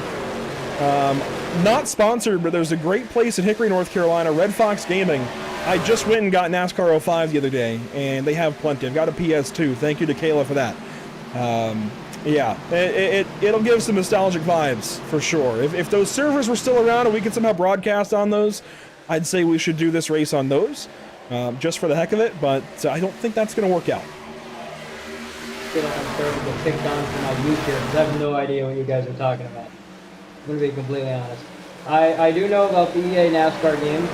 Not sponsored, but there's a great place in Hickory, North Carolina, Red Fox Gaming. I just went and got NASCAR 05 the other day, and they have plenty. I've got a PS2. Thank you to Kayla for that. Yeah, it'll give some nostalgic vibes for sure. If those servers were still around and we could somehow broadcast on those, I'd say we should do this race on those, just for the heck of it, but I don't think that's going to work out. I'm starting to get picked on for my youth here because I have no idea what you guys are talking about. I'm going to be completely honest. I do know about the EA NASCAR games.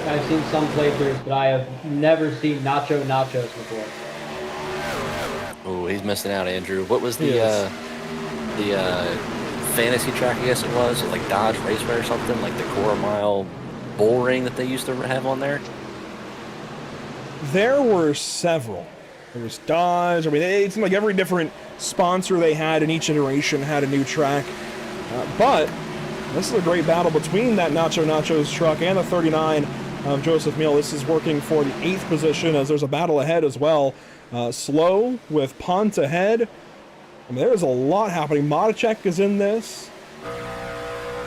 I've seen some playthroughs, but I have never seen nachos before. Oh, he's missing out, Andrew. What was the fantasy track, I guess it was? Like Dodge Raceway or something? Like the quarter mile bull ring that they used to have on there? There were several. There was Dodge. I mean, it seemed like every different sponsor they had in each iteration had a new track. But this is a great battle between that Nachos truck and the 39 of Joseph Meal. This is working for the 8th position as there's a battle ahead as well. Slow with Pont ahead. I mean, there's a lot happening. Modicek is in this.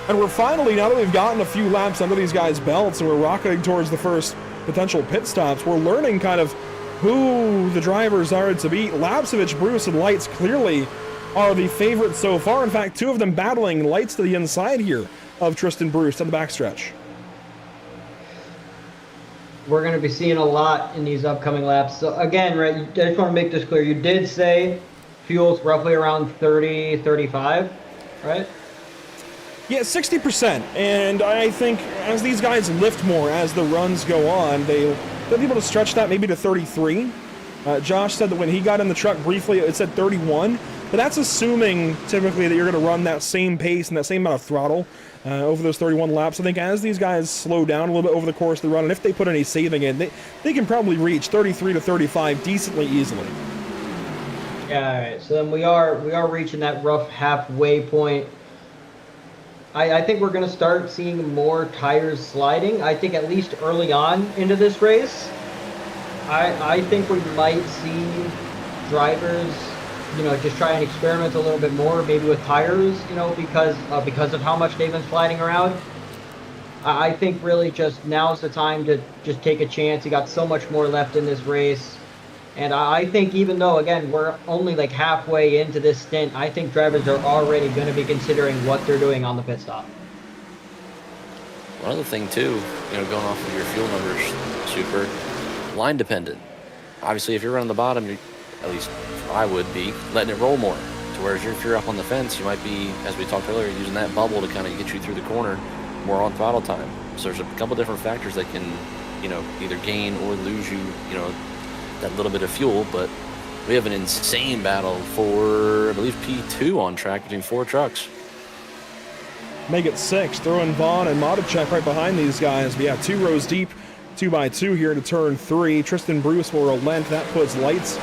And we're finally, now that we've gotten a few laps under these guys' belts and we're rocketing towards the first potential pit stops, we're learning kind of who the drivers are to beat. Lapsevich, Bruce, and Lights clearly are the favorites so far. In fact, 2 of them battling. Lights to the inside here of Tristan Bruce on the backstretch. We're going to be seeing a lot in these upcoming laps. So again, right, I just want to make this clear. You did say fuel's roughly around 30, 35, right? Yeah, 60%. And I think as these guys lift more as the runs go on, they'll be able to stretch that maybe to 33. Josh said that when he got in the truck briefly, it said 31. But that's assuming typically that you're going to run that same pace and that same amount of throttle over those 31 laps. I think as these guys slow down a little bit over the course of the run, and if they put any saving in, they can probably reach 33 to 35 decently easily. Yeah, all right. So then we are reaching that rough halfway point. I think we're going to start seeing more tires sliding. I think at least early on into this race, I think we might see drivers, just try and experiment a little bit more, maybe with tires, because of how much they've been sliding around. I think really just now's the time to just take a chance. You got so much more left in this race. And I think even though, again, we're only like halfway into this stint, I think drivers are already going to be considering what they're doing on the pit stop. One other thing, too, going off of your fuel numbers, Super, line dependent. Obviously, if you're running the bottom, at least I would be, letting it roll more. To whereas if you're up on the fence, you might be, as we talked earlier, using that bubble to kind of get you through the corner more on throttle time. So there's a couple different factors that can, either gain or lose you, that little bit of fuel. But we have an insane battle for, I believe, P2 on track between 4 trucks. Make it 6. Throw in Vaughn and Modicek right behind these guys. But yeah, 2 rows deep, 2x2 here to turn 3. Tristan Bruce will relent. That puts Lights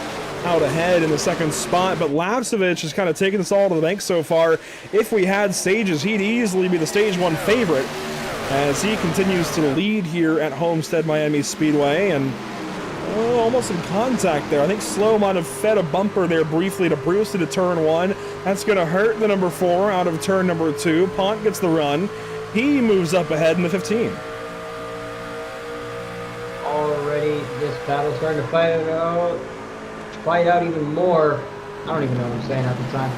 out ahead in the second spot, but Lapsevich has kind of taken this all to the bank so far. If we had stages, he'd easily be the stage 1 favorite as he continues to lead here at Homestead Miami Speedway, and almost in contact there. I think Slow might have fed a bumper there briefly to Bruce into turn 1. That's going to hurt the number 4 out of turn number 2. Pont gets the run. He moves up ahead in the 15. Already this battle's starting to fight out even more. I don't even know what I'm saying at the time.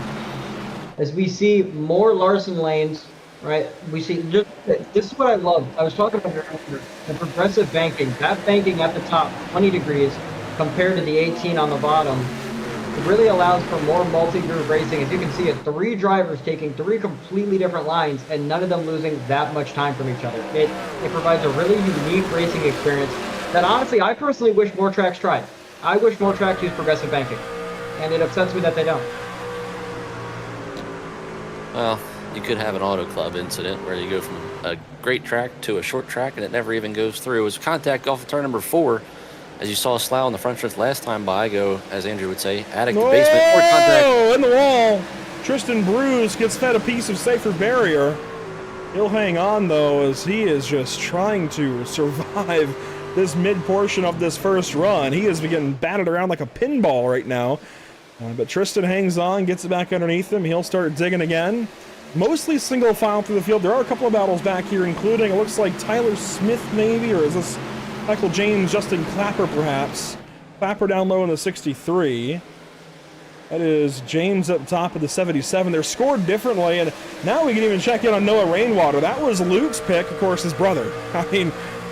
As we see more Larson lanes, right? We see, this is what I love. I was talking about the progressive banking. That banking at the top, 20 degrees, compared to the 18 on the bottom, it really allows for more multi-groove racing. As you can see, it's 3 drivers taking 3 completely different lines and none of them losing that much time from each other. It provides a really unique racing experience that honestly, I personally wish more tracks tried. I wish more tracks use progressive banking, and it upsets me that they don't. Well, you could have an auto club incident where you go from a great track to a short track and it never even goes through. It was contact off of turn number 4, as you saw Slough on the front stretch last time by go, as Andrew would say, attic to basement or contact. In the wall. Tristan Bruce gets fed a piece of safer barrier. He'll hang on though, as he is just trying to survive this mid-portion of this first run. He is getting batted around like a pinball right now. But Tristan hangs on, gets it back underneath him. He'll start digging again. mostly single file through the field. There are a couple of battles back here, including, it looks like Tyler Smith maybe, or is this Michael James, Justin Clapper perhaps? Clapper down low in the 63. That is James up top of the 77. They're scored differently, and now we can even check in on Noah Rainwater. That was Luke's pick, of course, his brother. I mean,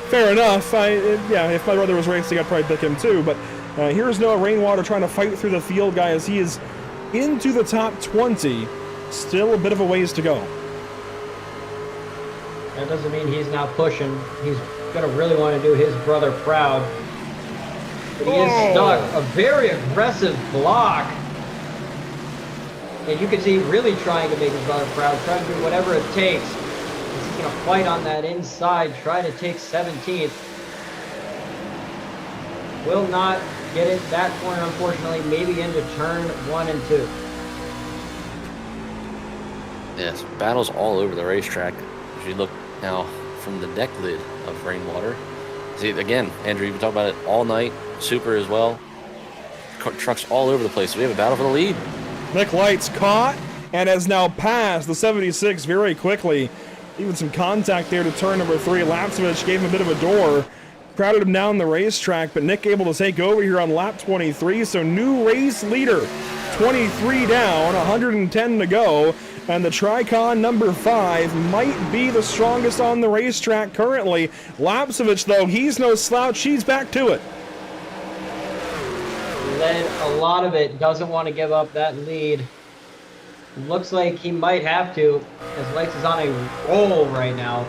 fair enough. Yeah, if my brother was racing, I'd probably pick him too. But here's Noah Rainwater trying to fight through the field, guys. He is into the top 20. Still a bit of a ways to go. That doesn't mean he's not pushing. He's going to really want to do his brother proud. But he is stuck. A very aggressive block. And you can see really trying to make his brother proud, trying to do whatever it takes. He's going to fight on that inside, try to take 17th. Will not get it that corner, unfortunately, maybe into turn 1 and 2. Yes, battles all over the racetrack. As you look now from the deck lid of Rainwater. See, again, Andrew, you've been talking about it all night. Super as well. Trucks all over the place. We have a battle for the lead. Nick Light's caught and has now passed the 76 very quickly. Even some contact there to turn number 3. Lapsevich gave him a bit of a door, crowded him down the racetrack, but Nick able to take over here on lap 23. So new race leader, 23 down, 110 to go. And the Tricon number 5 might be the strongest on the racetrack currently. Lapsevich, though, he's no slouch. He's back to it. Led a lot of it, doesn't want to give up that lead. Looks like he might have to, as Lex is on a roll right now.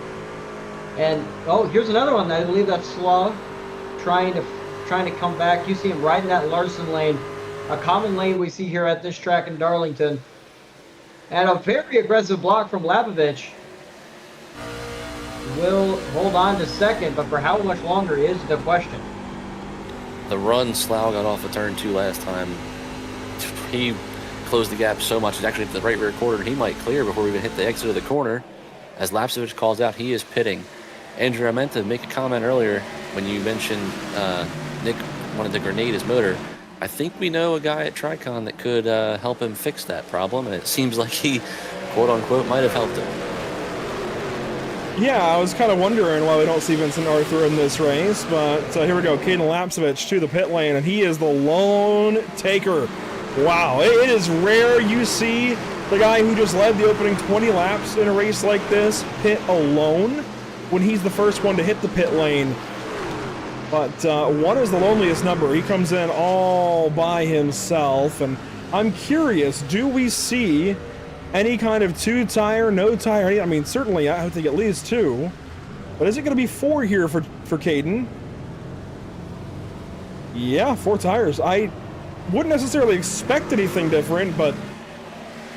And oh, here's another one. I believe that's Slaw trying to come back. You see him right in that Larson lane, a common lane we see here at this track in Darlington. And a very aggressive block from Lapovich. Will hold on to second, but for how much longer is the question. The run Slough got off of turn 2 last time, he closed the gap so much. It's actually at the right rear quarter. He might clear before we even hit the exit of the corner. As Lapsevich calls out, he is pitting. Andrew, I meant to make a comment earlier when you mentioned Nick wanted to grenade his motor. I think we know a guy at Tricon that could help him fix that problem, and it seems like he, quote-unquote, might have helped him. Yeah, I was kind of wondering why we don't see Vincent Arthur in this race, but here we go. Caden Lapsevich to the pit lane, and he is the lone taker. Wow, it is rare you see the guy who just led the opening 20 laps in a race like this pit alone when he's the first one to hit the pit lane. But 1 is the loneliest number. He comes in all by himself, and I'm curious, do we see any kind of 2-tire, no tire? I mean, certainly I would think at least 2. But is it going to be 4 here for Caden? Yeah, 4 tires. I wouldn't necessarily expect anything different, but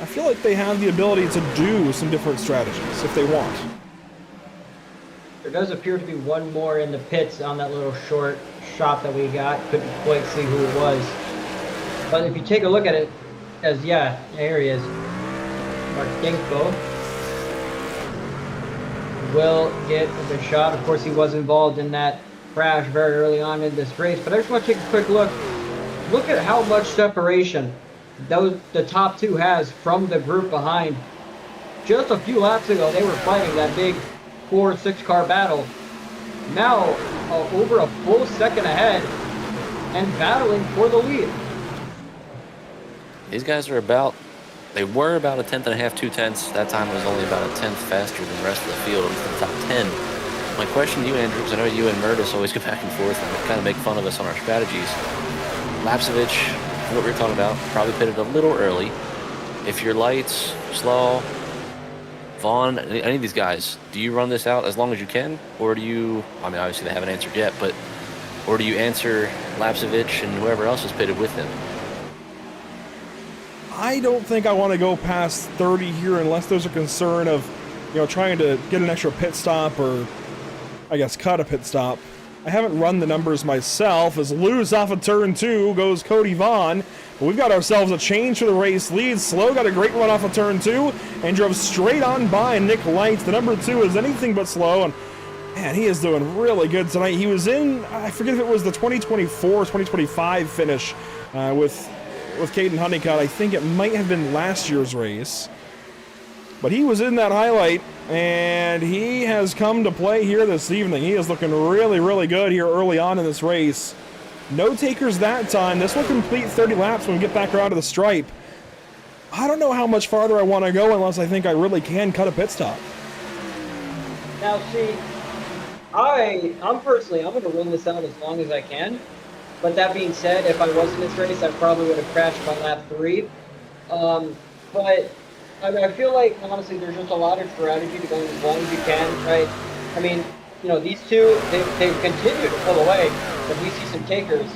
I feel like they have the ability to do some different strategies if they want. There does appear to be one more in the pits on that little short shot that we got. Couldn't quite see who it was. But if you take a look at it, yeah, here he is. Mark Dinkbo will get a good shot. Of course, he was involved in that crash very early on in this race. But I just want to take a quick look. Look at how much separation the top 2 has from the group behind. Just a few laps ago, they were fighting that big 4-6 car battle. Now, over a full second ahead and battling for the lead. These guys are they were about a 10th and a half, 2 tenths. That time was only about a 10th faster than the rest of the field into the top 10. My question to you, Andrew, because I know you and Murtis always go back and forth and kind of make fun of us on our strategies. Lapsevich, what we were talking about, probably pitted a little early. If your Lights, Slaw, Vaughn, any of these guys, do you run this out as long as you can? Or do you, I mean, obviously they haven't answered yet, but, or do you answer Lapsevich and whoever else is pitted with him? I don't think I want to go past 30 here unless there's a concern of, trying to get an extra pit stop or, I guess, cut a pit stop. I haven't run the numbers myself as loose off of turn 2 goes Cody Vaughn. But we've got ourselves a change for the race lead. Slow got a great run off of turn 2 and drove straight on by Nick Lights. The number 2 is anything but slow, and man, he is doing really good tonight. He was in, I forget if it was the 2024, 2025 finish with Caden Honeycutt. I think it might have been last year's race. but he was in that highlight, and he has come to play here this evening. He is looking really, really good here early on in this race. No takers that time. This will complete 30 laps when we get back around to the stripe. I don't know how much farther I want to go unless I think I really can cut a pit stop. Now, see, I'm personally, I'm going to run this out as long as I can. But that being said, if I was in this race, I probably would have crashed by lap 3. But I mean, I feel like, honestly, there's just a lot of strategy to going as long as you can, right? I mean, you know, these two, they've continued to pull away, but we see some takers.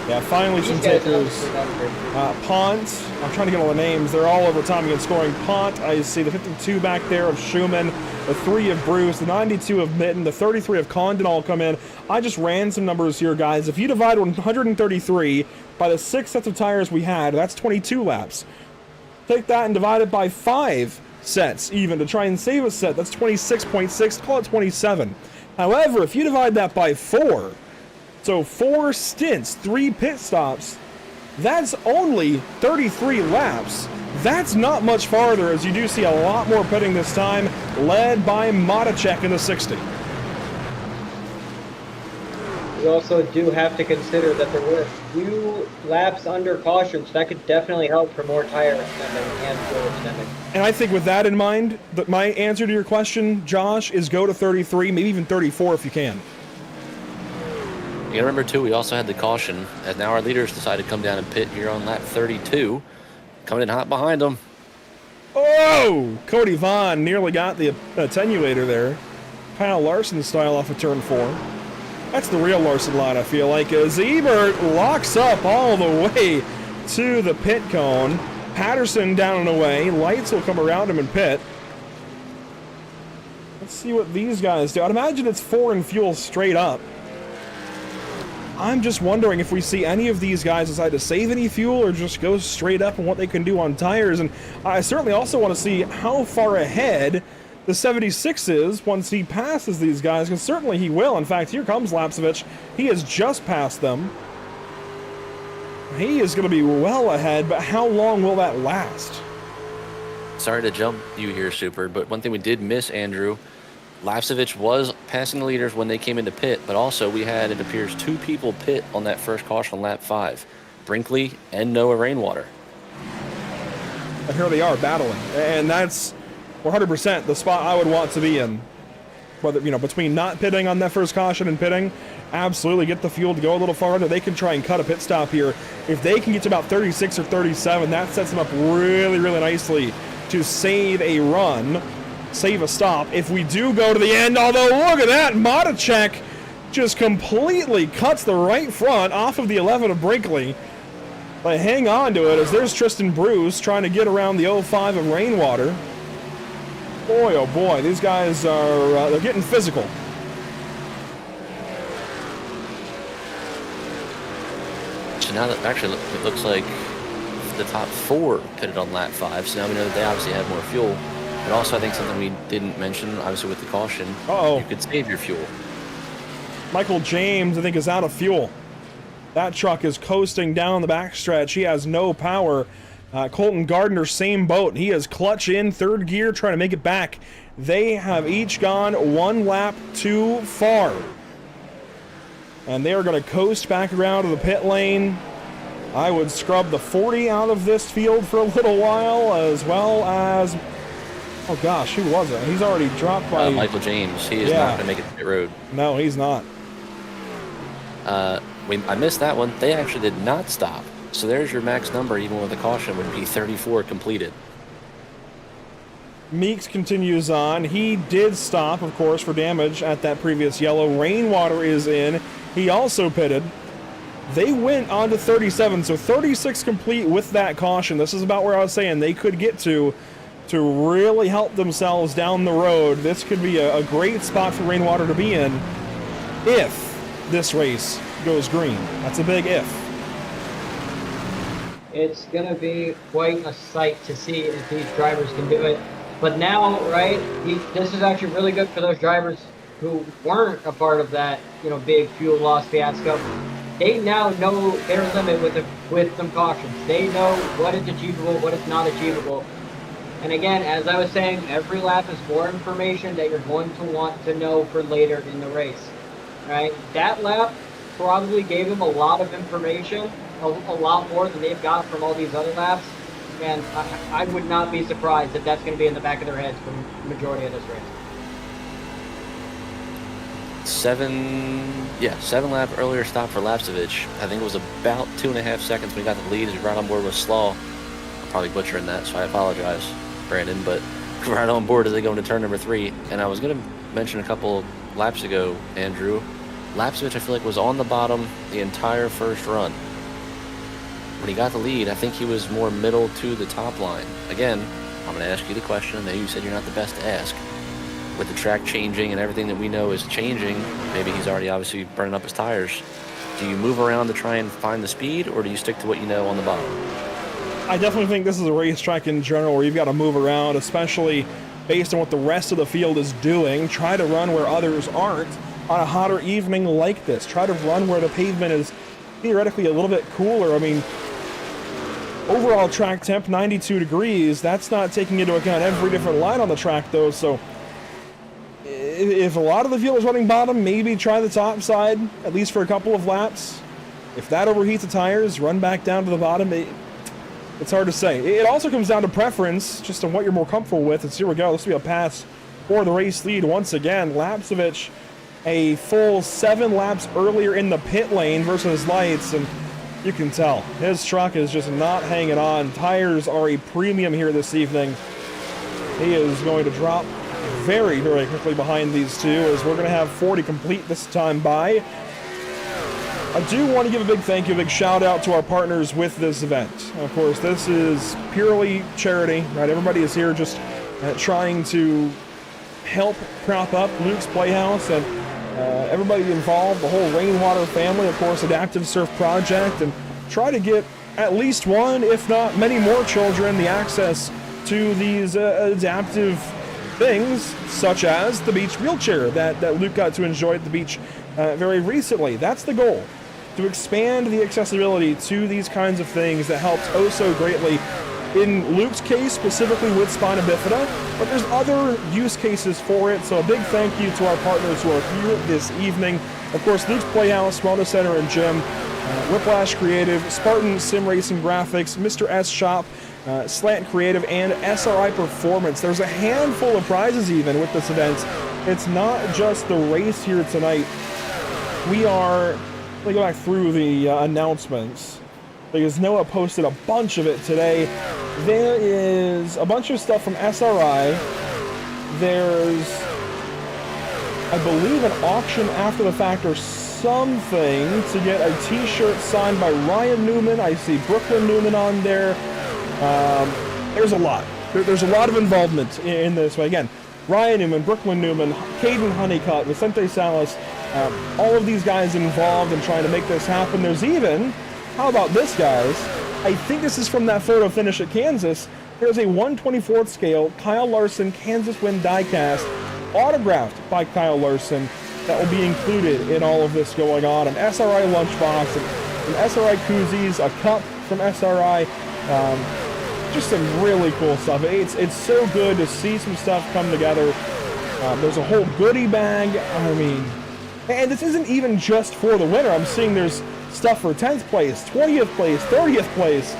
Yeah, finally some takers. Pont, I'm trying to get all the names. They're all over time again scoring. Pont, I see the 52 back there of Schumann, the 3 of Bruce, the 92 of Mitten, the 33 of Condon all come in. I just ran some numbers here, guys. If you divide 133 by the 6 sets of tires we had, that's 22 laps. Take that and divide it by 5 sets even to try and save a set. That's 26.6, call it 27. However, if you divide that by 4, so 4 stints, 3 pit stops, that's only 33 laps. That's not much farther, as you do see a lot more pitting this time, led by Matacek in the 60. You also do have to consider that there were a few laps under caution, so that could definitely help for more tire extending and fuel extending. And I think with that in mind, that my answer to your question, Josh, is go to 33, maybe even 34 if you can. You gotta remember too, we also had the caution, as now our leaders decided to come down and pit here on lap 32. Coming in hot behind them. Oh! Cody Vaughn nearly got the attenuator there. Kyle Larson style off of turn 4. That's the real Larson line, I feel like, as Ebert locks up all the way to the pit cone. Patterson down and away. Lights will come around him and pit. Let's see what these guys do. I'd imagine it's 4 in fuel straight up. I'm just wondering if we see any of these guys decide to save any fuel or just go straight up and what they can do on tires. And I certainly also want to see how far ahead the 76 is once he passes these guys, because certainly he will. In fact, here comes Lapsevich. He has just passed them. He is going to be well ahead, but how long will that last? Sorry to jump you here, Super, but one thing we did miss, Andrew, Lapsevich was passing the leaders when they came into pit, but also we had, it appears, 2 people pit on that first caution on lap 5. Brinkley and Noah Rainwater. And here they are battling, and that's 100% the spot I would want to be in. Whether, you know, between not pitting on that first caution and pitting, absolutely get the fuel to go a little farther. They can try and cut a pit stop here. If they can get to about 36 or 37, that sets them up really, really nicely to save a run, save a stop. If we do go to the end, although look at that, Matacek just completely cuts the right front off of the 11 of Brinkley. But hang on to it, as there's Tristan Bruce trying to get around the 05 of Rainwater. Boy, oh boy, these guys are, they're getting physical. So now that actually it looks like the top 4 pitted on lap 5, so now we know that they obviously have more fuel. But also I think something we didn't mention, obviously with the caution, you could save your fuel. Michael James, I think, is out of fuel. That truck is coasting down the backstretch. He has no power. Colton Gardner, same boat. He is clutch in, 3rd gear, trying to make it back. They have each gone 1 lap too far. And they are going to coast back around to the pit lane. I would scrub the 40 out of this field for a little while, as well as... Oh gosh, who was it? He's already dropped by... Michael James. He is not going to make it to pit road. No, he's not. I missed that one. They actually did not stop. So there's your max number, even with the caution, would be 34 completed. Meeks continues on. He did stop, of course, for damage at that previous yellow. Rainwater is in. He also pitted. They went on to 37, so 36 complete with that caution. This is about where I was saying they could get to really help themselves down the road. This could be a great spot for Rainwater to be in if this race goes green. That's a big if. It's going to be quite a sight to see if these drivers can do it. But now, right, this is actually really good for those drivers who weren't a part of that, you know, big fuel loss fiasco. They now know their limit with some cautions. They know what is achievable, what is not achievable. And again, as I was saying, every lap is more information that you're going to want to know for later in the race, right? That lap probably gave him a lot of information, a lot more than they've got from all these other laps. And I would not be surprised if that's going to be in the back of their heads for the majority of this race. 7 lap earlier stop for Lapsevich. I think it was about 2.5 seconds when he got the lead. He right on board with Slaw. I'm probably butchering that, so I apologize, Brandon, but right on board as they go into turn number 3. And I was going to mention a couple laps ago, Andrew, Lapsevich I feel like was on the bottom the entire first run. When he got the lead, I think he was more middle to the top line. Again, I'm going to ask you the question. I know you said you're not the best to ask. With the track changing and everything that we know is changing, maybe he's already obviously burning up his tires. Do you move around to try and find the speed, or do you stick to what you know on the bottom? I definitely think this is a racetrack in general where you've got to move around, especially based on what the rest of the field is doing. Try to run where others aren't on a hotter evening like this. Try to run where the pavement is theoretically a little bit cooler. I mean, overall track temp 92 degrees. That's not taking into account every different line on the track though, so if a lot of the field is running bottom, maybe try the top side, at least for a couple of laps. If that overheats the tires, run back down to the bottom. It's hard to say. It also comes down to preference, just on what you're more comfortable with. And here we go. This will be a pass for the race lead once again. Lapsevich a full 7 laps earlier in the pit lane versus lights, and you can tell his truck is just not hanging on. Tires are a premium here this evening. He is going to drop very, very quickly behind these two, as we're going to have 40 complete this time by. I do want to give a big thank you, a big shout out to our partners with this event. Of course, this is purely charity, right? Everybody is here just trying to help prop up Luke's Playhouse, and everybody involved, the whole Rainwater family, of course, Adaptive Surf Project, and try to get at least one, if not many more children the access to these adaptive things, such as the beach wheelchair that Luke got to enjoy at the beach very recently. That's the goal, to expand the accessibility to these kinds of things that helps oh so greatly. In Luke's case, specifically with spina bifida, but there's other use cases for it, so a big thank you to our partners who are here this evening. Of course, Luke's Playhouse, Wellness Center and Gym, Whiplash Creative, Spartan Sim Racing Graphics, Mr. S Shop, Slant Creative, and SRI Performance. There's a handful of prizes even with this event. It's not just the race here tonight. Let me go back through the announcements, because Noah posted a bunch of it today. There is a bunch of stuff from SRI. There's, I believe, an auction after the fact or something to get a t-shirt signed by Ryan Newman. I see Brooklyn Newman on there. There's a lot. There's a lot of involvement in this. But again, Ryan Newman, Brooklyn Newman, Caden Honeycutt, Vicente Salas, all of these guys involved in trying to make this happen. There's even, how about this, guys? I think this is from that photo finish at Kansas. There's a 1/24th scale Kyle Larson Kansas Win diecast autographed by Kyle Larson that will be included in all of this going on. An SRI lunchbox, an SRI koozies, a cup from SRI. Just some really cool stuff. It's so good to see some stuff come together. There's a whole goodie bag. I mean, and this isn't even just for the winner. I'm seeing there's stuff for 10th place, 20th place, 30th place.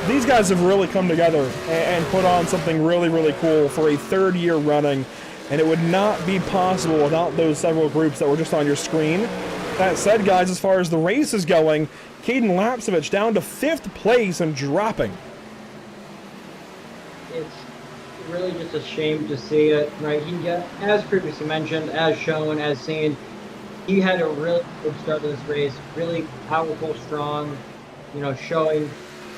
These guys have really come together and put on something really, really cool for a 3rd year running, and it would not be possible without those several groups that were just on your screen. That said, guys, as far as the race is going, Caden Lapsevich down to 5th place and dropping. It's really just a shame to see it, right? He, as previously mentioned, as shown, as seen, he had a really good start to this race, really powerful, strong, showing.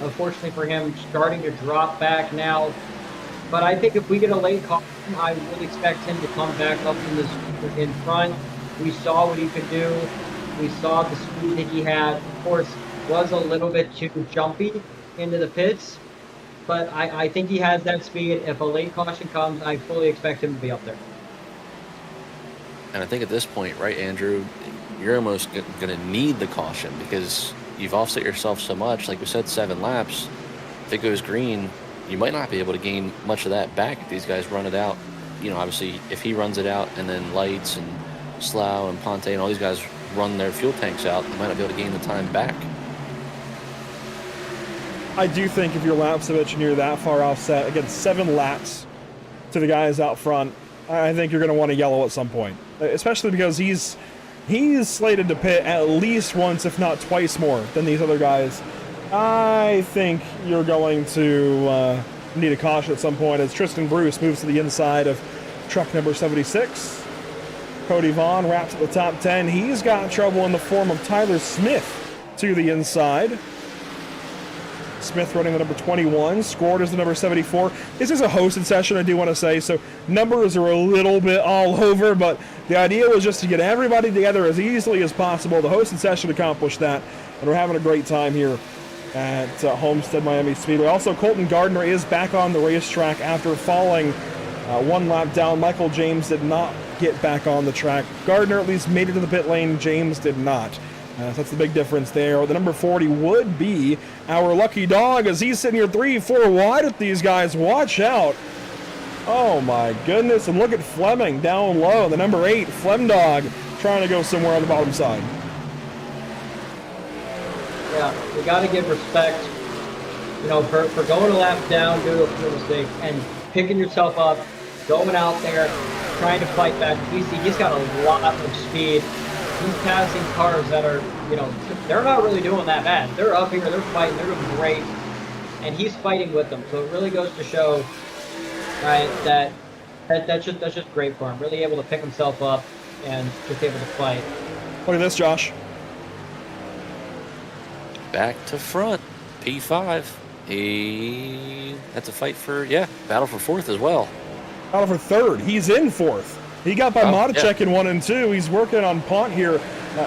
Unfortunately for him, starting to drop back now. But I think if we get a late call, I would expect him to come back up in front. We saw what he could do. We saw the speed that he had. Of course, was a little bit too jumpy into the pits. But I think he has that speed. If a late caution comes, I fully expect him to be up there. And I think at this point, right, Andrew, you're almost going to need the caution because you've offset yourself so much. Like we said, 7 laps. If it goes green, you might not be able to gain much of that back if these guys run it out. You know, obviously, if he runs it out and then Lights and Slough and Ponte and all these guys run their fuel tanks out, you might not be able to gain the time back. I do think if you're Lapsevich and you're that far offset, again, 7 laps to the guys out front, I think you're going to want to yellow at some point, especially because he's slated to pit at least once, if not twice more than these other guys. I think you're going to need a caution at some point as Tristan Bruce moves to the inside of truck number 76. Cody Vaughn wraps at the top 10. He's got trouble in the form of Tyler Smith to the inside. Smith running the number 21. Scored as the number 74. This is a hosted session, I do want to say, so numbers are a little bit all over, but the idea was just to get everybody together as easily as possible. The hosted session accomplished that, and we're having a great time here at Homestead Miami Speedway. Also, Colton Gardner is back on the racetrack after falling 1 lap down. Michael James did not get back on the track. Gardner at least made it to the pit lane. James did not. So that's the big difference there. The number 40 would be our lucky dog as he's sitting here 3-4 wide with these guys. Watch out. Oh my goodness. And look at Fleming down low. The number 8, Flemdog, trying to go somewhere on the bottom side. Yeah, we got to give respect, you know, for going a lap down due to a fuel mistake and picking yourself up, going out there, trying to fight back. He's got a lot of speed. He's passing cars that are, you know, they're not really doing that bad. They're up here, they're fighting, they're doing great, and he's fighting with them. So it really goes to show, right, that's just great for him. Really able to pick himself up and just able to fight. Look at this, Josh. Back to front, P5. That's a fight for, battle for 4th as well. Battle for 3rd. He's in 4th. He got by Modicek in 1 and 2. He's working on Pont here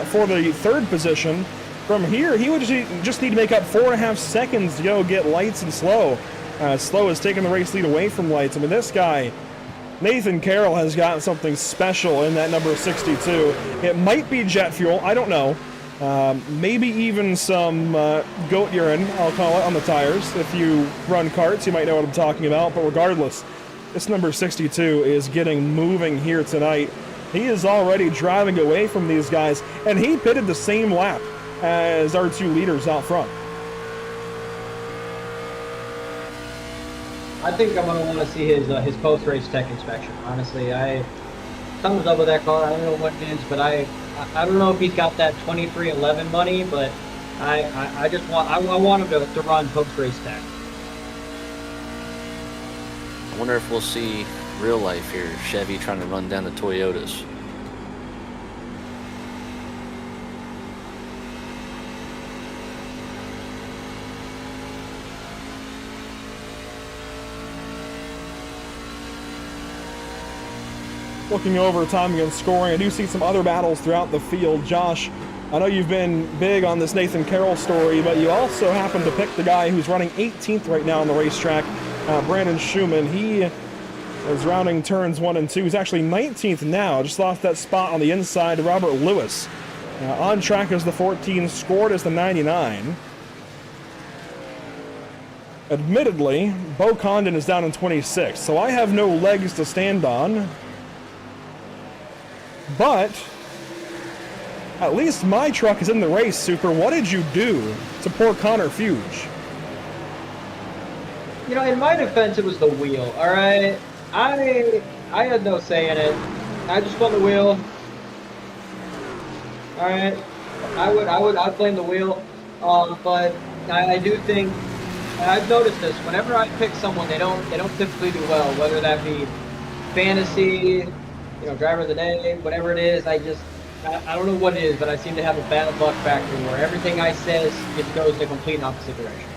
for the 3rd position. From here, he would just need to make up 4.5 seconds to go get Lights and Slow. Slow has taken the race lead away from Lights. I mean, this guy, Nathan Carroll, has got something special in that number 62. It might be jet fuel. I don't know. Maybe even some goat urine, I'll call it, on the tires. If you run karts, you might know what I'm talking about. But regardless, this number 62 is getting moving here tonight. He is already driving away from these guys, and he pitted the same lap as our 2 leaders out front. I think I'm going to want to see his post-race tech inspection. Honestly, something's up with that car. I don't know what it is, but I don't know if he's got that 2311 money, but I just want him to run post-race tech. I wonder if we'll see real life here, Chevy trying to run down the Toyotas. Looking over timing and scoring, I do see some other battles throughout the field. Josh, I know you've been big on this Nathan Carroll story, but you also happen to pick the guy who's running 18th right now on the racetrack, Brandon Schumann. He is rounding turns 1 and 2. He's actually 19th now. Just lost that spot on the inside to Robert Lewis. On track as the 14, scored as the 99. Admittedly, Bo Condon is down in 26, so I have no legs to stand on. But at least my truck is in the race, Super. What did you do to poor Connor Fuge? You know, in my defense, it was the wheel. All right, I had no say in it. I just spun the wheel. All right, I'd blame the wheel. But I do think, and I've noticed this. Whenever I pick someone, they don't typically do well. Whether that be fantasy, you know, driver of the day, whatever it is. I don't know what it is, but I seem to have a bad luck factor where everything I says just goes in a complete opposite direction.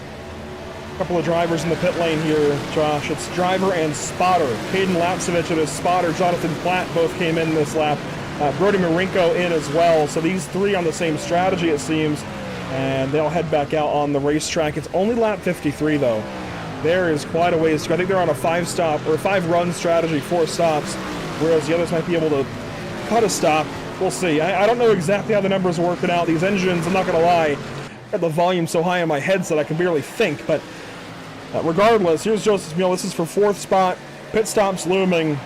A couple of drivers in the pit lane here, Josh. It's driver and spotter. Caden Lapsevich and his spotter, Jonathan Platt, both came in this lap. Brody Marinko in as well. So these 3 on the same strategy, it seems, and they'll head back out on the racetrack. It's only lap 53, though. There is quite a ways to go. I think they're on a 5-stop or 5-run strategy, 4 stops, whereas the others might be able to cut a stop. We'll see. I don't know exactly how the numbers are working out. These engines, I'm not going to lie, got the volume so high in my head that I can barely think, but Regardless, here's Joseph Meal. This is for 4th spot. Pit stops looming.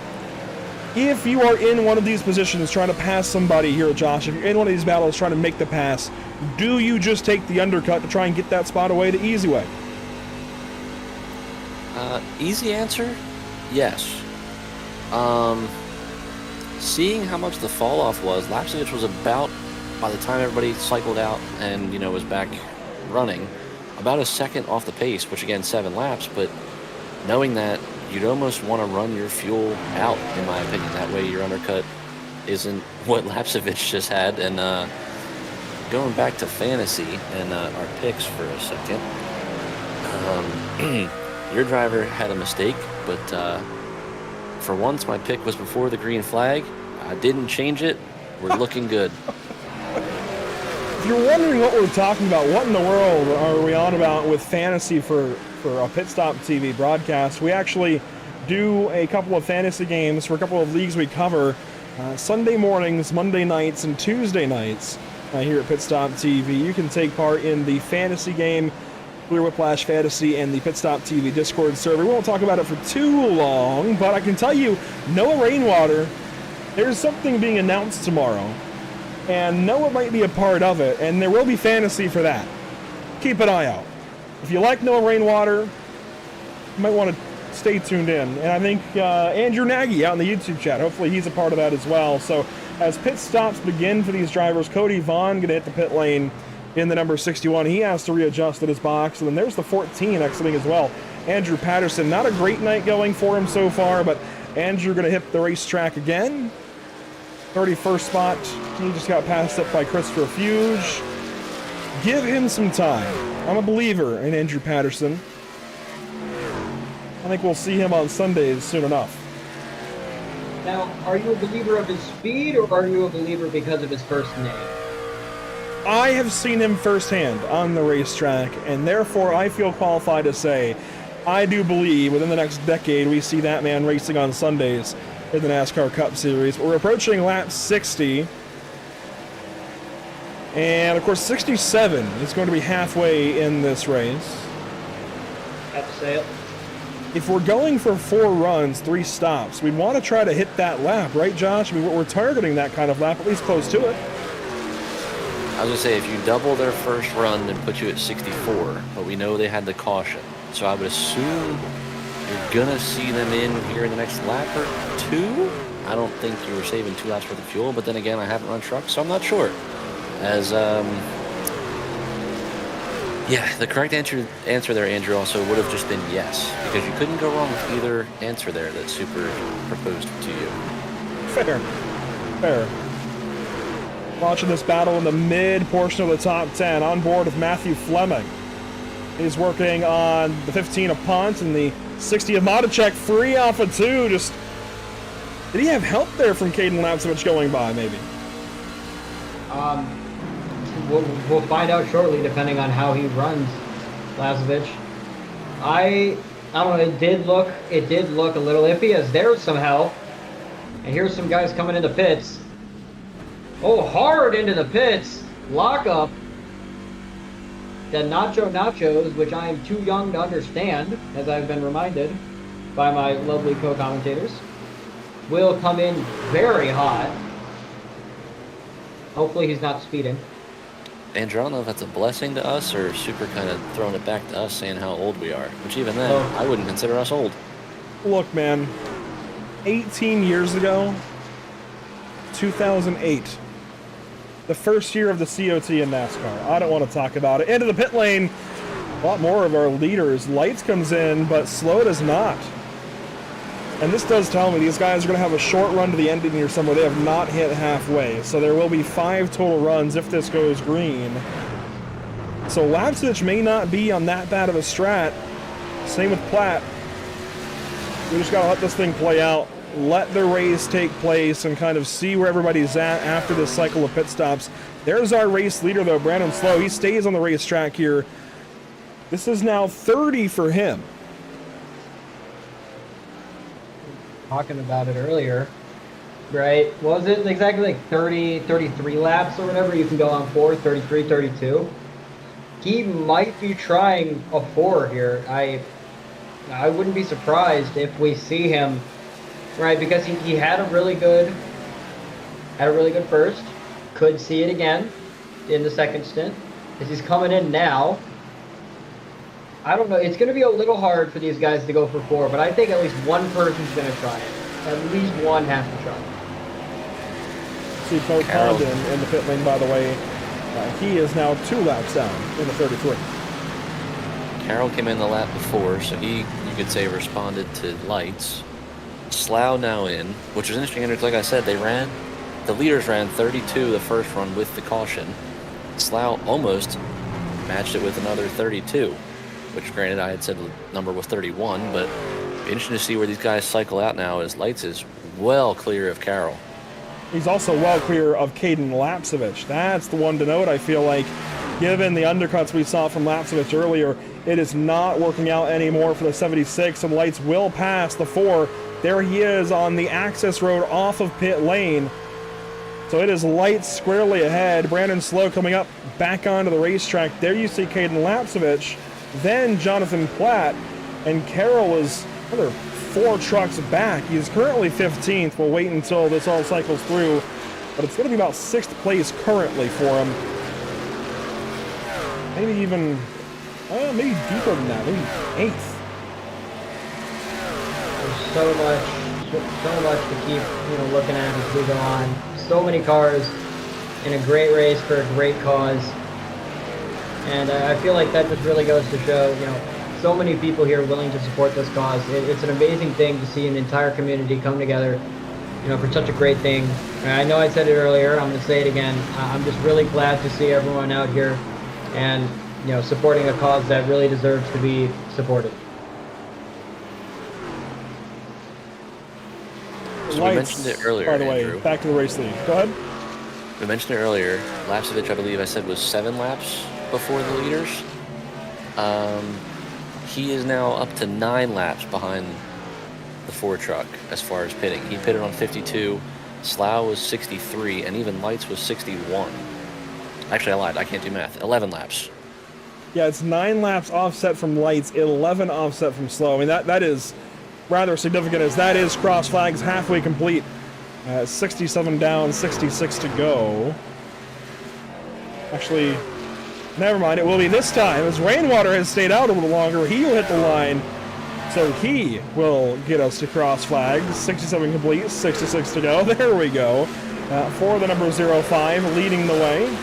If you are in one of these positions trying to pass somebody here, Josh, if you're in one of these battles trying to make the pass, do you just take the undercut to try and get that spot away the easy way? Easy answer, yes. Seeing how much the fall off was, Lapsevich was about, by the time everybody cycled out and, was back running, about a second off the pace, which again, 7 laps, but knowing that, you'd almost want to run your fuel out, in my opinion. That way your undercut isn't what Lapsevich just had. And going back to fantasy and our picks for a second, your driver had a mistake, but for once my pick was before the green flag. I didn't change it. We're looking good. If you're wondering what we're talking about, what in the world are we on about with fantasy for a Pit Stop TV broadcast, we actually do a couple of fantasy games for a couple of leagues we cover Sunday mornings, Monday nights, and Tuesday nights here at Pit Stop TV. You can take part in the fantasy game, Clear Whiplash Fantasy, and the Pit Stop TV Discord server. We won't talk about it for too long, but I can tell you, Noah Rainwater, there's something being announced tomorrow, and Noah might be a part of it, and there will be fantasy for that. Keep an eye out. If you like Noah Rainwater, you might want to stay tuned in. And I think Andrew Nagy out in the YouTube chat, hopefully he's a part of that as well. So as pit stops begin for these drivers, Cody Vaughn going to hit the pit lane in the number 61. He has to readjust at his box. And then there's the 14 exiting as well. Andrew Patterson, not a great night going for him so far, but Andrew going to hit the racetrack again. 31st spot. He just got passed up by Christopher Fuge. Give him some time. I'm a believer in Andrew Patterson. I think we'll see him on Sundays soon enough. Now, are you a believer of his speed, or are you a believer because of his first name? I have seen him firsthand on the racetrack, and therefore I feel qualified to say I do believe within the next decade we see that man racing on Sundays in the NASCAR Cup Series. We're approaching lap 60. And, of course, 67 is going to be halfway in this race. Have to say it. If we're going for 4 runs, 3 stops, we'd want to try to hit that lap, right, Josh? I mean, we're targeting that kind of lap, at least close to it. I was going to say, if you double their first run, then put you at 64, but we know they had the caution. So I would assume you're going to see them in here in the next lap or 2. I don't think you were saving 2 laps worth of fuel, but then again, I haven't run trucks, so I'm not sure. As, yeah, the correct answer there, Andrew, also would have just been yes, because you couldn't go wrong with either answer there that Super proposed to you. Fair. Watching this battle in the mid portion of the top 10, on board with Matthew Fleming. He's working on the 15 of Punt and the 60 of Matichek, 3 off of 2. Just, did he have help there from Caden Lapsevich going by, maybe? We'll find out shortly, depending on how he runs, Lapsevich. I don't know. It did look a little iffy, as there's some help, and here's some guys coming into pits. Oh, hard into the pits, lockup. The nachos, which I am too young to understand, as I've been reminded by my lovely co-commentators, will come in very hot. Hopefully he's not speeding. Andrew, I don't know if that's a blessing to us or Super kind of throwing it back to us saying how old we are, which even then, I wouldn't consider us old. Look, man, 18 years ago, 2008, the first year of the COT in NASCAR. I don't want to talk about it. Into the pit lane, a lot more of our leaders. Lights comes in, but Slow does not. And this does tell me these guys are going to have a short run to the ending here somewhere. They have not hit halfway. So there will be 5 total runs if this goes green. So Lapsevich may not be on that bad of a strat. Same with Platt. We just got to let this thing play out. Let the race take place and kind of see where everybody's at after this cycle of pit stops. There's our race leader, though, Brandon Slow. He stays on the racetrack here. This is now 30 for him. Talking about it earlier, right? Was it exactly like 33 laps or whatever you can go on for? 33, 32. He might be trying a 4 here. I wouldn't be surprised if we see him, right? Because he had a really good first. Could see it again in the second stint. As he's coming in now, I don't know. It's going to be a little hard for these guys to go for 4, but I think at least one person's going to try it. At least one has to try it. See Coach Condon in the pit lane, by the way. He is now 2 laps down in the 33. Carroll came in the lap before, so he, you could say, responded to lights. Slough now in, which was interesting, because like I said, the leaders ran 32 the first run with the caution. Slough almost matched it with another 32, which granted I had said the number was 31, but interesting to see where these guys cycle out now as Lights is well clear of Carroll. He's also well clear of Caden Lapsevich. That's the one to note, I feel like. Given the undercuts we saw from Lapsevich earlier, it is not working out anymore for the 76, and Lights will pass the 4. There he is on the access road off of pit lane. So it is Lights squarely ahead. Brandon Slow coming up back onto the racetrack. There you see Caden Lapsevich, then Jonathan Platt, and Carroll is another 4 trucks back. He's currently 15th. We'll wait until this all cycles through, but it's going to be about 6th place currently for him. Maybe even, maybe deeper than that, maybe 8th. There's so much to keep, looking at as we go on. So many cars in a great race for a great cause. And I feel like that just really goes to show, so many people here willing to support this cause. It's an amazing thing to see an entire community come together, for such a great thing. I know I said it earlier, I'm going to say it again. I'm just really glad to see everyone out here and, supporting a cause that really deserves to be supported. So we mentioned it earlier, by the way, Andrew. back to the race lead. Go ahead. We mentioned it earlier. Lapsevich, I believe I said, was 7 laps before the leaders. He is now up to 9 laps behind the 4 truck as far as pitting. He pitted on 52. Slough was 63, and even Lights was 61. Actually, I lied. I can't do math. 11 laps. Yeah, it's 9 laps offset from Lights, 11 offset from Slow. I mean, that is rather significant, as that is cross flags halfway complete. 67 down, 66 to go. Actually, never mind. It will be this time, as Rainwater has stayed out a little longer. He will hit the line, so he will get us to cross flags. 67 complete, 66 to go. There we go. For the number 05, leading the way.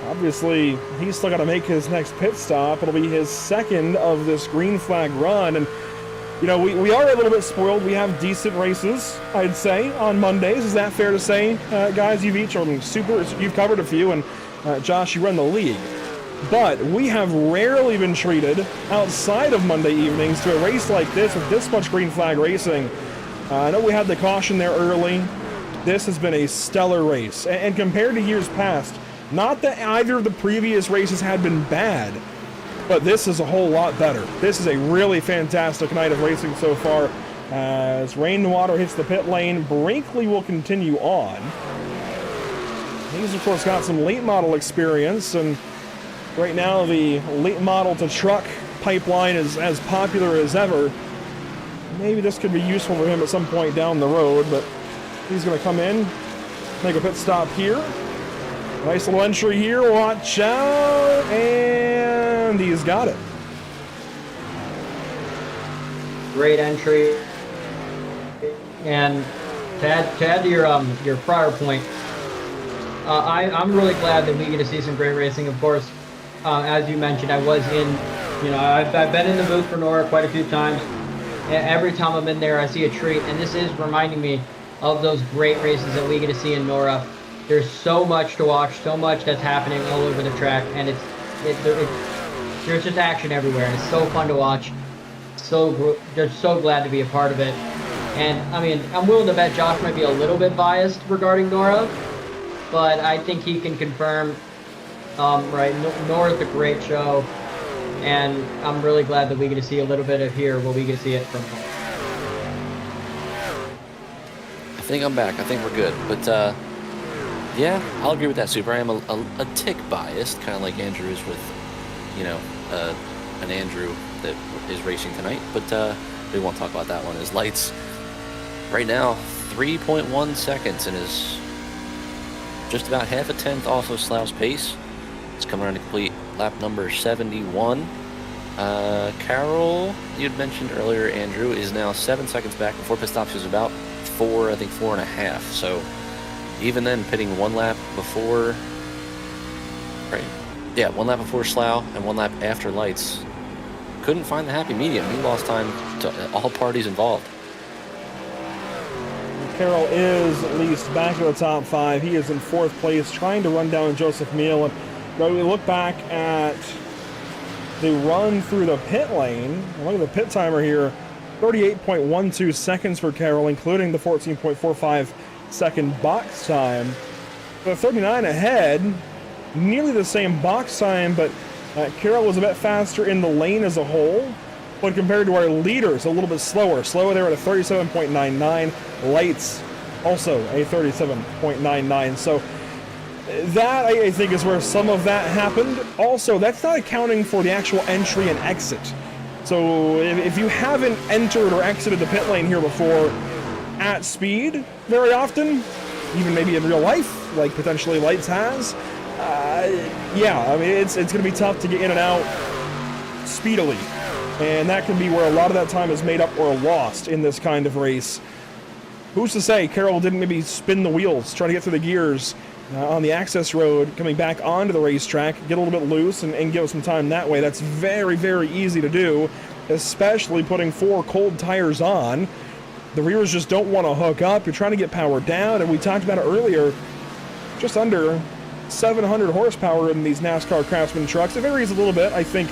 Obviously, he's still got to make his next pit stop. It'll be his second of this green flag run, and we are a little bit spoiled. We have decent races, I'd say, on Mondays. Is that fair to say, guys? You've covered a few, and Josh, you run the league. But we have rarely been treated outside of Monday evenings to a race like this with this much green flag racing. I know we had the caution there early. This has been a stellar race, and compared to years past, not that either of the previous races had been bad, but this is a whole lot better. This is a really fantastic night of racing so far. As Rainwater hits the pit lane, Brinkley will continue on. He's, of course, got some late model experience, and right now the late model to truck pipeline is as popular as ever. Maybe this could be useful for him at some point down the road, but he's going to come in, make a pit stop here. Nice little entry here, watch out, and he's got it. Great entry. And to add to your prior point, I'm really glad that we get to see some great racing. Of course, as you mentioned, I was in, I've been in the booth for Nora quite a few times. Every time I'm in there, I see a treat, and this is reminding me of those great races that we get to see in Nora. There's so much to watch, so much that's happening all over the track, and there's just action everywhere, and it's so fun to watch. Just so glad to be a part of it. And I mean, I'm willing to bet Josh might be a little bit biased regarding Nora, but I think he can confirm, right, Nora's a great show, and I'm really glad that we get to see a little bit of here where we get to see it from home. I think I'm back. I think we're good. But, yeah, I'll agree with that, Super. I am a tick biased, kind of like Andrew is with, an Andrew that is racing tonight, but we won't talk about that one. His lights right now 3.1 seconds and is just about half a tenth off of Slough's pace. It's coming around to complete lap number 71. Carroll, you had mentioned earlier, Andrew, is now 7 seconds back. Before pit stops, he was about 4.5. So even then, pitting 1 lap before, right? Yeah, 1 lap before Slough and 1 lap after lights. Couldn't find the happy medium. He lost time to all parties involved. Carroll is at least back to the top 5. He is in 4th place, trying to run down Joseph Meehl. And when we look back at the run through the pit lane, look at the pit timer here, 38.12 seconds for Carroll, including the 14.45 second box time. The 39 ahead, nearly the same box time, but Carroll was a bit faster in the lane as a whole. When compared to our leaders, a little bit slower. Slower there at a 37.99. Lights also a 37.99. So that, I think, is where some of that happened. Also, that's not accounting for the actual entry and exit. So if you haven't entered or exited the pit lane here before at speed very often, even maybe in real life, like potentially Lights has, yeah, I mean, it's going to be tough to get in and out speedily. And that can be where a lot of that time is made up or lost in this kind of race. Who's to say Carroll didn't maybe spin the wheels, try to get through the gears on the access road, coming back onto the racetrack, get a little bit loose and give us some time that way. That's very, very easy to do, especially putting 4 cold tires on. The rears just don't want to hook up. You're trying to get power down, and we talked about it earlier, just under 700 horsepower in these NASCAR Craftsman trucks. It varies a little bit, I think,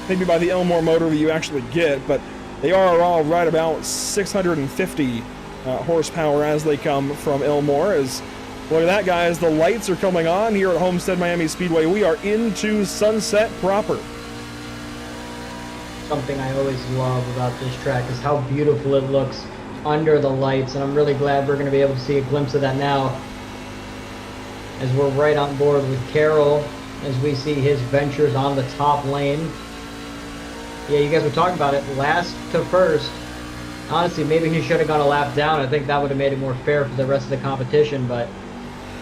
maybe by the Elmore motor that you actually get, but they are all right about 650 horsepower as they come from Elmore. As look at that, guys, the lights are coming on here at Homestead Miami Speedway. We are into sunset proper. Something I always love about this track is how beautiful it looks under the lights, and I'm really glad we're going to be able to see a glimpse of that now as we're right on board with Carroll as we see his ventures on the top lane. Yeah, you guys were talking about it, last to first. Honestly, maybe he should have gone a lap down. I think that would have made it more fair for the rest of the competition, but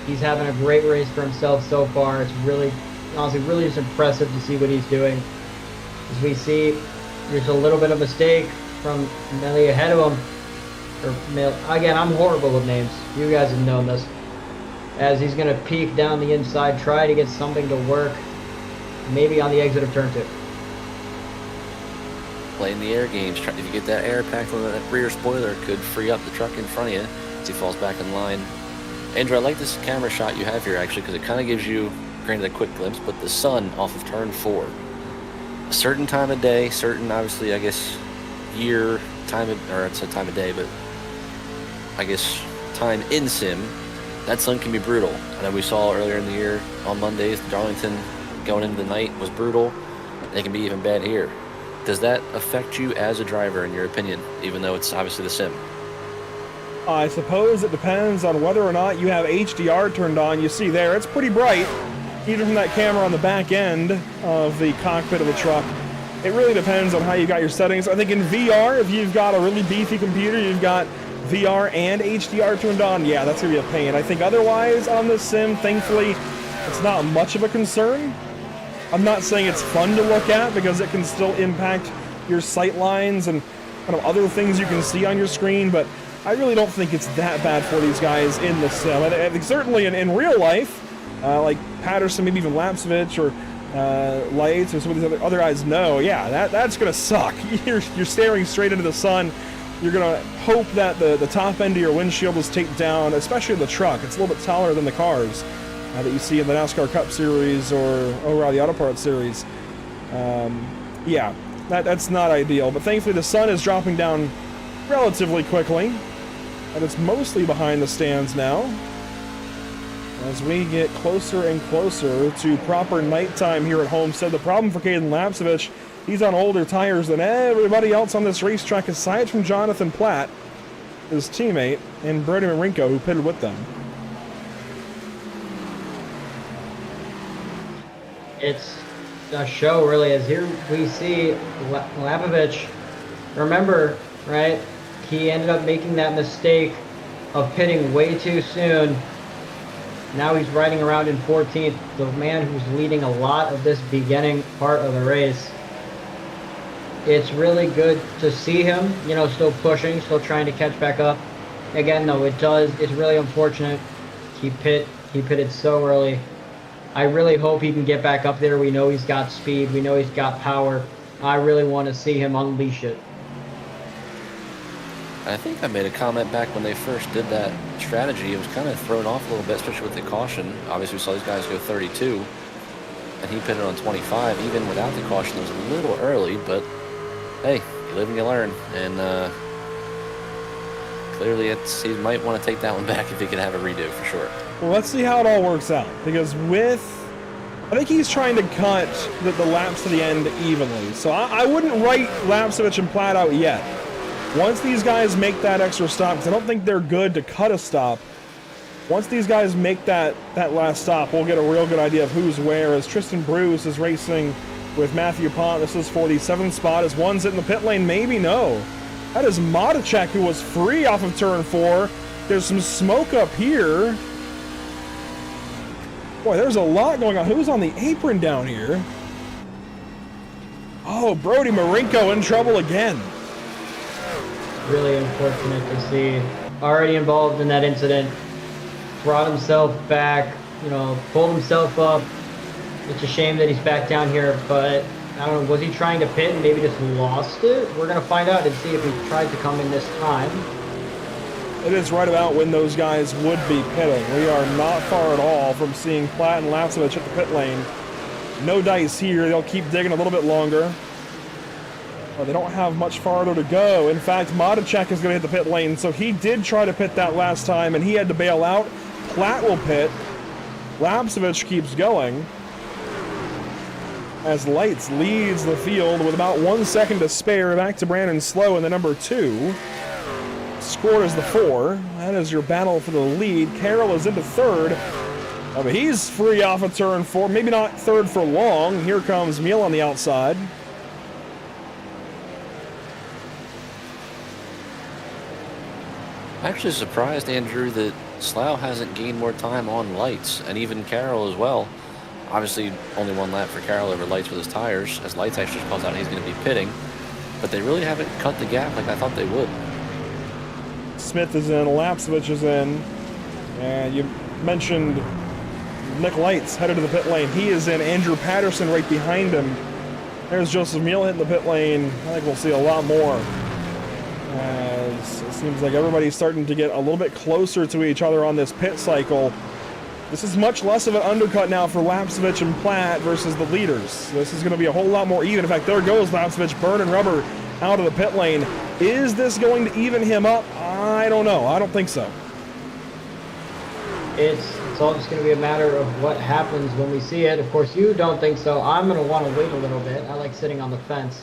he's having a great race for himself so far. It's really, honestly, really just impressive to see what he's doing. As we see, there's a little bit of mistake from Melly ahead of him. Again, I'm horrible with names. You guys have known this. As he's going to peek down the inside, try to get something to work. Maybe on the exit of turn 2. Playing the air games. If you get that air pack from that rear spoiler, it could free up the truck in front of you as he falls back in line. Andrew, I like this camera shot you have here, actually, because it kind of gives you, granted, a quick glimpse, but the sun off of turn 4. A certain time of day, certain, obviously, I guess, year, time of, or it's a time of day, but I guess time in sim, that sun can be brutal. I know we saw earlier in the year on Mondays, Darlington going into the night was brutal. It can be even bad here. Does that affect you as a driver, in your opinion, even though it's obviously the sim? I suppose it depends on whether or not you have HDR turned on. You see there, it's pretty bright, even from that camera on the back end of the cockpit of the truck. It really depends on how you got your settings. I think in VR, if you've got a really beefy computer, you've got VR and HDR turned on, yeah, that's going to be a pain. I think otherwise on the sim, thankfully, it's not much of a concern. I'm not saying it's fun to look at because it can still impact your sight lines and kind of other things you can see on your screen, but I really don't think it's that bad for these guys in the sim. I think certainly in real life, like Patterson, maybe even Lapsevich or Lights or some of these other guys know, yeah, that's going to suck. You're staring straight into the sun. You're going to hope that the top end of your windshield is taped down, especially the truck. It's a little bit taller than the cars that you see in the NASCAR Cup Series or over the Auto Parts Series. Yeah, that's not ideal. But thankfully the sun is dropping down relatively quickly, and it's mostly behind the stands now. As we get closer and closer to proper nighttime here at Homestead, the problem for Caden Lapsevich, he's on older tires than everybody else on this racetrack aside from Jonathan Platt, his teammate, and Brody Marinko, who pitted with them. It's show, really, as here we see Lapovich. Remember, right? He ended up making that mistake of pitting way too soon. Now he's riding around in 14th, the man who's leading a lot of this beginning part of the race. It's really good to see him, you know, still pushing, still trying to catch back up. Again, though, it's really unfortunate. He pitted so early. I really hope he can get back up there. We know he's got speed. We know he's got power. I really want to see him unleash it. I think I made a comment back when they first did that strategy. It was kind of thrown off a little bit, especially with the caution. Obviously, we saw these guys go 32, and he pitted on 25. Even without the caution, it was a little early, but hey, you live and you learn. And clearly, he might want to take that one back if he could have a redo for sure. Well, let's see how it all works out. Because I think he's trying to cut the laps to the end evenly. So I wouldn't write Lapsevich and Platt out yet. Once these guys make that extra stop, because I don't think they're good to cut a stop. Once these guys make that last stop, we'll get a real good idea of who's where. As Tristan Bruce is racing with Matthew Pont. This is for the 7th spot. Is one's in the pit lane? Maybe no. That is Modicek, who was free off of turn 4. There's some smoke up here. Boy, there's a lot going on. Who's on the apron down here? Oh, Brody Marinko in trouble again. Really unfortunate to see. Already involved in that incident. Brought himself back, you know, pulled himself up. It's a shame that he's back down here, but I don't know, was he trying to pit and maybe just lost it? We're going to find out and see if he tried to come in this time. It is right about when those guys would be pitting. We are not far at all from seeing Platt and Lapsevich at the pit lane. No dice here. They'll keep digging a little bit longer. Well, they don't have much farther to go. In fact, Modicek is going to hit the pit lane, so he did try to pit that last time, and he had to bail out. Platt will pit. Lapsevich keeps going. As Lights leads the field with about 1 second to spare. Back to Brandon Slow in the number 2. Scored is the 4. That is your battle for the lead. Carroll is into 3rd. But he's free off of turn 4. Maybe not 3rd for long. Here comes Meal on the outside. I'm actually surprised, Andrew, that Slough hasn't gained more time on Lights, and even Carroll as well. Obviously, only 1 lap for Carroll over Lights with his tires, as Lights actually calls out he's going to be pitting. But they really haven't cut the gap like I thought they would. Smith is in, Lapsevich is in, and you mentioned Nick Lights headed to the pit lane. He is in. Andrew Patterson right behind him. There's Joseph Meal hitting the pit lane. I think we'll see a lot more, as it seems like everybody's starting to get a little bit closer to each other on this pit cycle. This is much less of an undercut now for Lapsevich and Platt versus the leaders. This is going to be a whole lot more even. In fact, there goes Lapsevich burning rubber out of the pit lane. Is this going to even him up? I don't know. I don't think so. It's all just going to be a matter of what happens when we see it. Of course, you don't think so. I'm going to want to wait a little bit. I like sitting on the fence.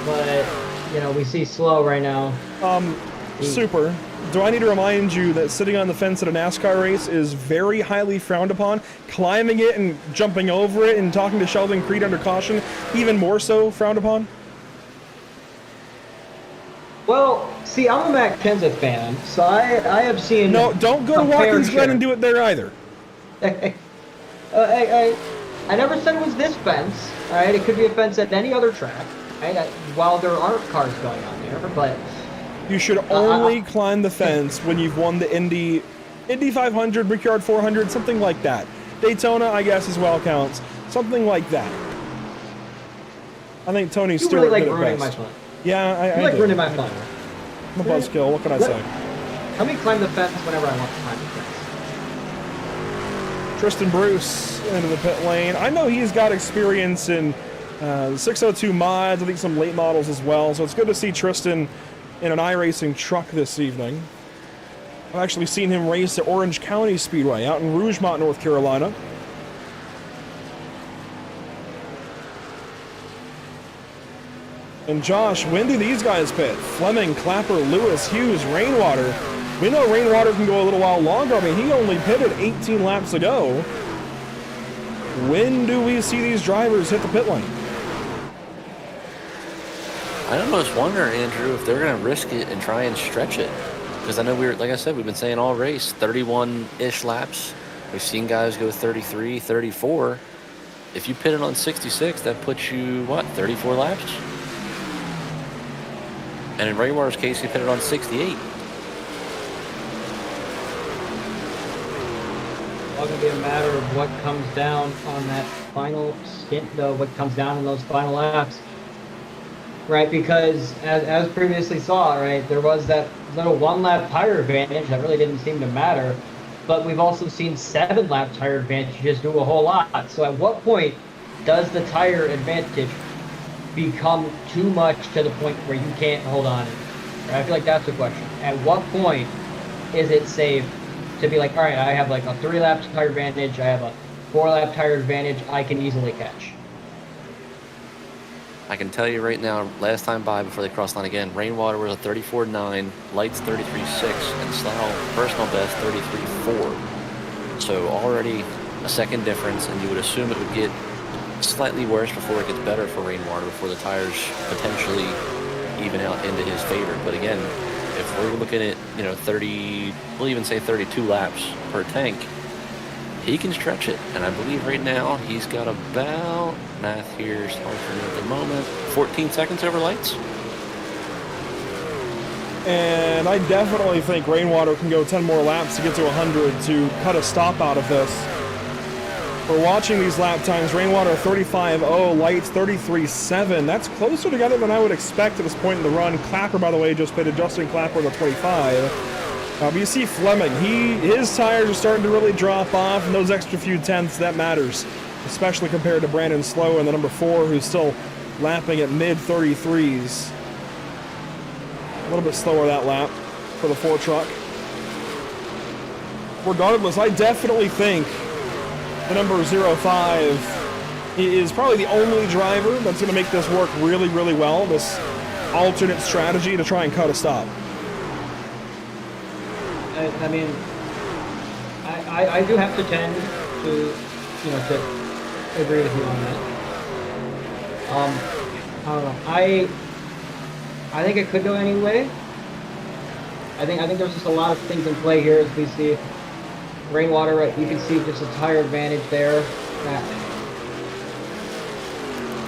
But, you know, we see Slow right now. Super. Do I need to remind you that sitting on the fence at a NASCAR race is very highly frowned upon? Climbing it and jumping over it and talking to Sheldon Creed under caution, even more so frowned upon? Well, see, I'm a Matt Kenseth fan, so I have seen... No, don't go to Watkins Glen and do it there either. I never said it was this fence, all right? It could be a fence at any other track, right? While there aren't cars going on there, but... You should only climb the fence when you've won the Indy 500, Brickyard 400, something like that. Daytona, I guess, as well counts. Something like that. I think Tony Stewart really like did it ruining best. my fun. Yeah, I like do. ruining my fun. I'm a buzzkill. What can I say? Let me climb the fence whenever I want to climb the fence. Tristan Bruce into the pit lane. I know he's got experience in 602 mods, I think some late models as well, so it's good to see Tristan in an iRacing truck this evening. I've actually seen him race at Orange County Speedway out in Rougemont, North Carolina. And Josh, when do these guys pit? Fleming, Clapper, Lewis, Hughes, Rainwater. We know Rainwater can go a little while longer. I mean, he only pitted 18 laps ago. when do we see these drivers hit the pit lane? I almost wonder, Andrew, if they're going to risk it and try and stretch it. Because I know like I said, we've been saying all race, 31-ish laps. We've seen guys go 33, 34. If you pit it on 66, that puts you, 34 laps? And in Rainwater's case, he pitted on 68. All going to be a matter of what comes down on that final stint, though, what comes down in those final laps. Right, because as previously saw, right, there was that little 1-lap tire advantage that really didn't seem to matter. But we've also seen 7-lap tire advantages do a whole lot. So at what point does the tire advantage become too much to the point where you can't hold on to it? Right? I feel like that's the question. At what point is it safe to be like, all right, I have like a 3-lap tire advantage, I have a 4-lap tire advantage, I can easily catch? I can tell you right now, last time by before they crossed line again, Rainwater was a 34.9, Lights 33.6, and Slough personal best 33.4. So already a second difference, and you would assume it would get slightly worse before it gets better for Rainwater, before the tires potentially even out into his favor. But again, if we're looking at 30, we'll even say 32 laps per tank, he can stretch it. And I believe right now he's got about, math here is hard for me at the moment, 14 seconds over Lights. And I definitely think Rainwater can go 10 more laps to get to 100 to cut a stop out of this. We're watching these lap times. Rainwater 35.0, Lights 33.7. That's closer together than I would expect at this point in the run. Clapper, by the way, just pitted. Justin Clapper the 25. But you see Fleming, his tires are starting to really drop off, and those extra few tenths, that matters, especially compared to Brandon Slow and the number 4, who's still lapping at mid-33s. A little bit slower that lap for the 4 truck. Regardless, I definitely think the number 05 is probably the only driver that's going to make this work really, really well, this alternate strategy to try and cut a stop. I mean, I do have to tend to, to agree with you on that. I don't know. I think it could go any way. I think there's just a lot of things in play here as we see Rainwater. Right, you can see just a tire advantage there.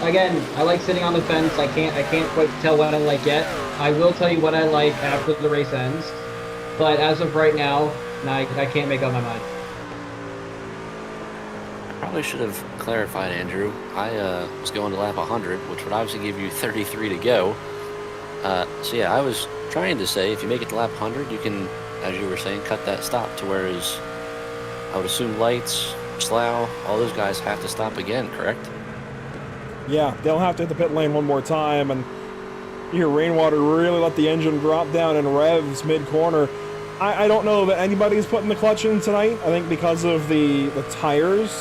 Again, I like sitting on the fence. I can't quite tell what I like yet. I will tell you what I like after the race ends. But as of right now, I can't make up my mind. I probably should have clarified, Andrew. I was going to lap 100, which would obviously give you 33 to go. So yeah, I was trying to say if you make it to lap 100, you can, as you were saying, cut that stop to whereas I would assume Lights, Slough, all those guys have to stop again, correct? Yeah, they'll have to hit the pit lane one more time, and you hear Rainwater really let the engine drop down in revs mid-corner. I don't know that anybody's putting the clutch in tonight. I think because of the tires.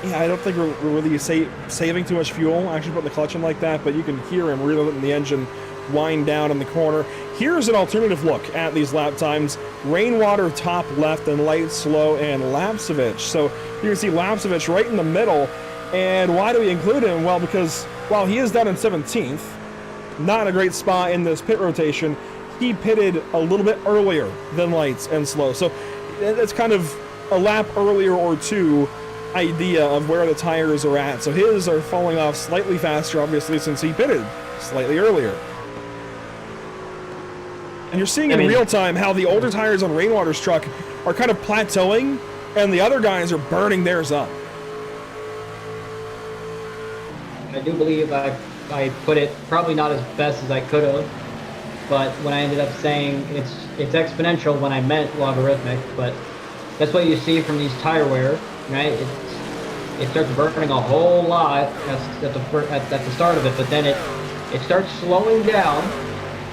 Yeah, I don't think we're really saving too much fuel actually putting the clutch in like that, but you can hear him really letting the engine wind down in the corner. Here's an alternative look at these lap times. Rainwater top left and Light slow and Lapsevich. So you can see Lapsevich right in the middle. And why do we include him? Well, because while he is down in 17th, not in a great spot in this pit rotation, he pitted a little bit earlier than Lights and Slow. So it's kind of a lap earlier or two idea of where the tires are at. So his are falling off slightly faster, obviously, since he pitted slightly earlier. And you're seeing in real time how the older tires on Rainwater's truck are kind of plateauing, and the other guys are burning theirs up. I do believe I put it probably not as best as I could have, but when I ended up saying it's exponential when I meant logarithmic, but that's what you see from these tire wear, right? It starts burning a whole lot at the start of it, but then it starts slowing down,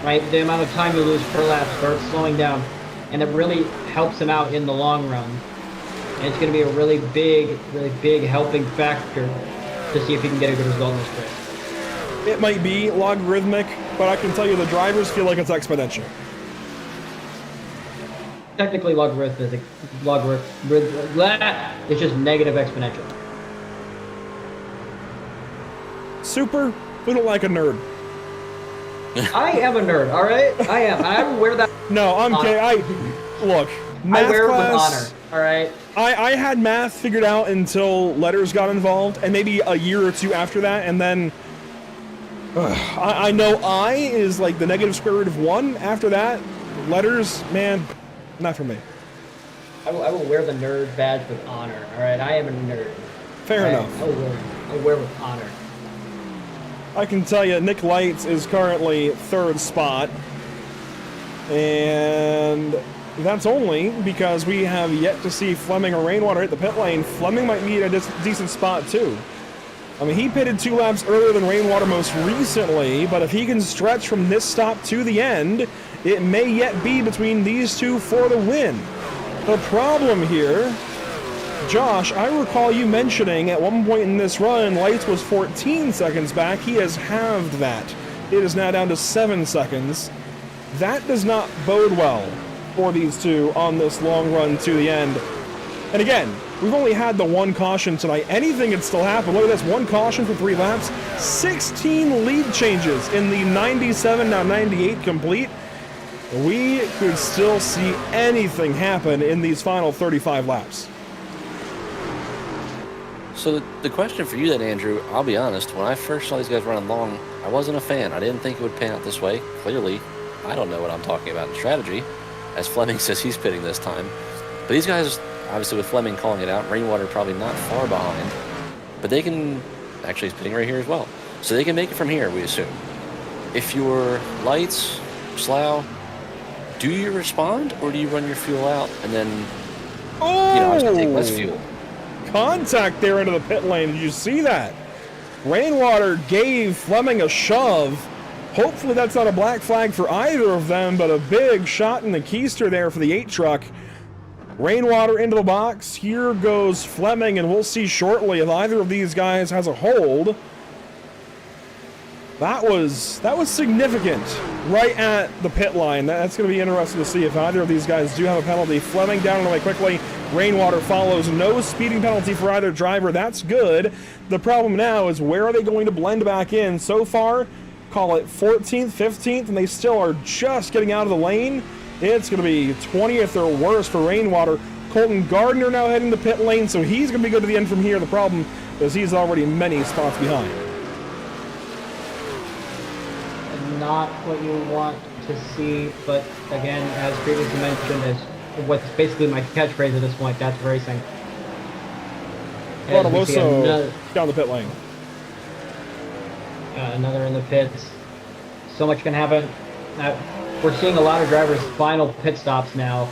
right? The amount of time you lose per lap starts slowing down, and it really helps him out in the long run. And it's going to be a really big helping factor to see if he can get a good result in this race. It might be logarithmic, but I can tell you the drivers feel like it's exponential. technically logarithmic. It's just negative exponential. Super little like a nerd. I am a nerd, all right? I am. I wear that. No, I'm kidding. Look, math I wear it with class. honor, all right? I had math figured out until letters got involved, and maybe a year or two after that, and then I know I is like the negative square root of 1. After that, letters, man, not for me. I will wear the nerd badge with honor, all right? I am a nerd. Fair All right? enough. I will wear with honor. I can tell you, Nick Lights is currently 3rd spot, and that's only because we have yet to see Fleming or Rainwater hit the pit lane. Fleming might be at a decent spot too. I mean, he pitted 2 laps earlier than Rainwater most recently, but if he can stretch from this stop to the end, it may yet be between these two for the win. The problem here, Josh, I recall you mentioning at one point in this run, Lights was 14 seconds back. He has halved that. It is now down to 7 seconds. That does not bode well for these two on this long run to the end. And again, we've only had the 1 caution tonight. Anything could still happen. Look at this, 1 caution for 3 laps. 16 lead changes in the 97, now 98 complete. We could still see anything happen in these final 35 laps. So the question for you then, Andrew, I'll be honest, when I first saw these guys running long, I wasn't a fan. I didn't think it would pan out this way. Clearly, I don't know what I'm talking about in strategy, as Fleming says he's pitting this time. But these guys, obviously with Fleming calling it out, Rainwater probably not far behind, but they can, actually he's pitting right here as well. So they can make it from here, we assume. If you're Lights, Slough, do you respond or do you run your fuel out and then, obviously take less fuel? Contact there into the pit lane. Did you see that? Rainwater gave Fleming a shove. Hopefully that's not a black flag for either of them, but a big shot in the keister there for the 8 truck. Rainwater into the box. Here goes Fleming, and we'll see shortly if either of these guys has a hold. That was significant right at the pit line. That's going to be interesting to see if either of these guys do have a penalty. Fleming down and away quickly. Rainwater follows. No speeding penalty for either driver. That's good. The problem now is where are they going to blend back in? So far, call it 14th, 15th, and they still are just getting out of the lane. It's going to be 20th or worse for Rainwater. Colton Gardner now heading the pit lane, so he's going to be good to the end from here. The problem is he's already many spots behind. Not what you want to see, but again, as previously mentioned, is what's basically my catchphrase at this point. That's racing. Guadaluso down the pit lane. Another in the pits. So much can happen. We're seeing a lot of drivers' final pit stops now.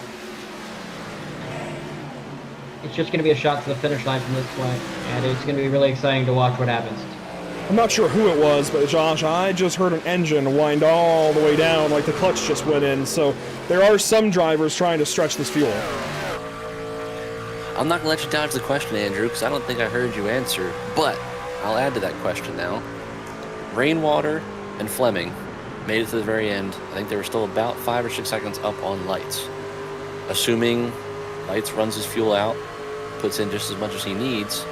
It's just going to be a shot to the finish line from this point, and it's going to be really exciting to watch what happens. I'm not sure who it was, but Josh, I just heard an engine wind all the way down like the clutch just went in, so there are some drivers trying to stretch this fuel. I'm not going to let you dodge the question, Andrew, because I don't think I heard you answer, but I'll add to that question now. Rainwater and Fleming made it to the very end. I think they were still about 5 or 6 seconds up on Lights. Assuming Lights runs his fuel out, puts in just as much as he needs,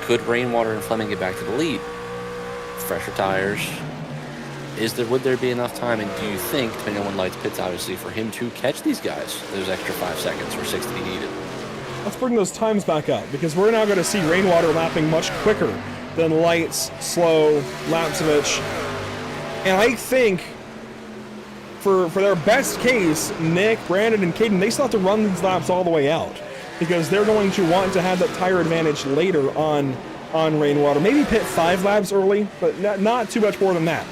could Rainwater and Fleming get back to the lead? Fresher tires. Would there be enough time, and do you think, depending on when Lights pits, obviously, for him to catch these guys, those extra 5 seconds or 6 that he needed? Let's bring those times back up, because we're now going to see Rainwater lapping much quicker than Lights, Slow, Lapsevich. And I think for their best case, Nick, Brandon, and Caden, they still have to run these laps all the way out, because they're going to want to have that tire advantage later on Rainwater. Maybe pit 5 laps early, but not too much more than that,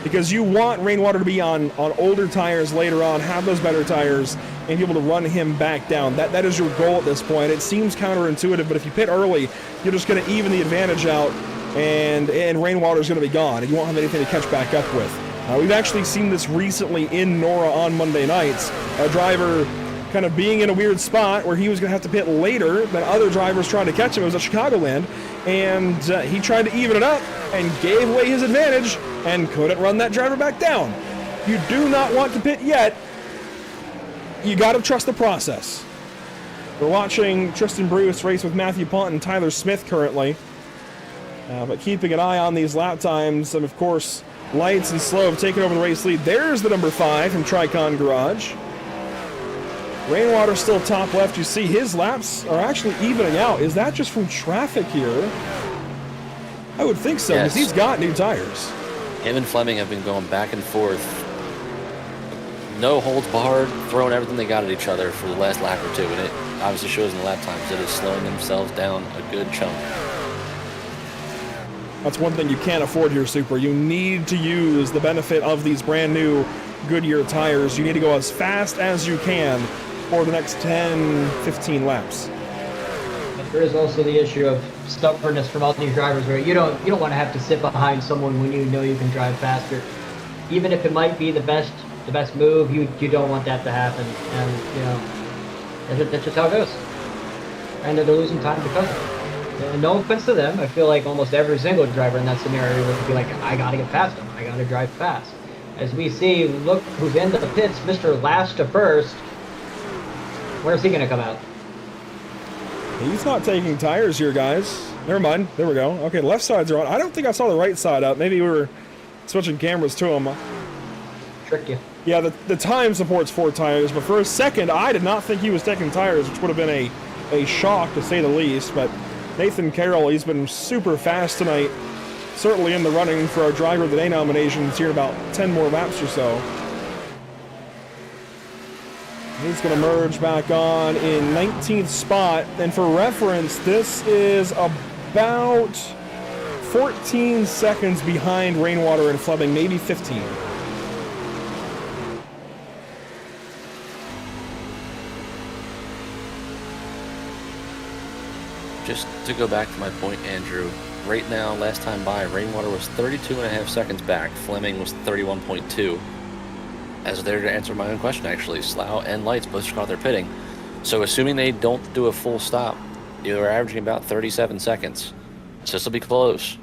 because you want Rainwater to be on older tires later on, have those better tires, and be able to run him back down. That is your goal at this point. It seems counterintuitive, but if you pit early, you're just going to even the advantage out, and Rainwater's going to be gone, and you won't have anything to catch back up with. We've actually seen this recently in Nora on Monday nights. A driver kind of being in a weird spot where he was going to have to pit later than other drivers trying to catch him. It was at Chicagoland, and he tried to even it up and gave away his advantage and couldn't run that driver back down. You do not want to pit yet you got to trust the process. We're watching Tristan Bruce race with Matthew Punt and Tyler Smith currently. But keeping an eye on these lap times, and of course, Lights and Slow have taken over the race lead. There's the number 5 from Tricon Garage. Rainwater still top left. You see his laps are actually evening out. Is that just from traffic here? I would think so, because he's got new tires. Him and Fleming have been going back and forth. No holds barred, throwing everything they got at each other for the last lap or two. And it obviously shows in the lap times. It is slowing themselves down a good chunk. That's one thing you can't afford here, Super. You need to use the benefit of these brand new Goodyear tires. You need to go as fast as you can for the next 10, 15 laps. There is also the issue of stubbornness from all these drivers, where you don't want to have to sit behind someone when you know you can drive faster. Even if it might be the best move, you don't want that to happen. And that's just how it goes. And they're losing time because of it. And no offense to them, I feel like almost every single driver in that scenario would be like, I gotta get past him, I gotta drive fast. As we see, look who's in the pits, Mr. Last to First. Where's he gonna come out? He's not taking tires here, guys. Never mind. There we go. Okay, left sides are on. I don't think I saw the right side up. Maybe we were switching cameras to him. Trick you. Yeah, the time supports 4 tires, but for a second, I did not think he was taking tires, which would have been a shock to say the least. But Nathan Carroll, he's been super fast tonight. Certainly in the running for our Driver of the Day nominations here in about 10 more laps or so. He's going to merge back on in 19th spot. And for reference, this is about 14 seconds behind Rainwater and Fleming, maybe 15. Just to go back to my point, Andrew, right now, last time by, Rainwater was 32.5 seconds back. Fleming was 31.2. As there to answer my own question, actually, Slough and Lights both just caught their pitting. So assuming they don't do a full stop, they're averaging about 37 seconds. So this will be close.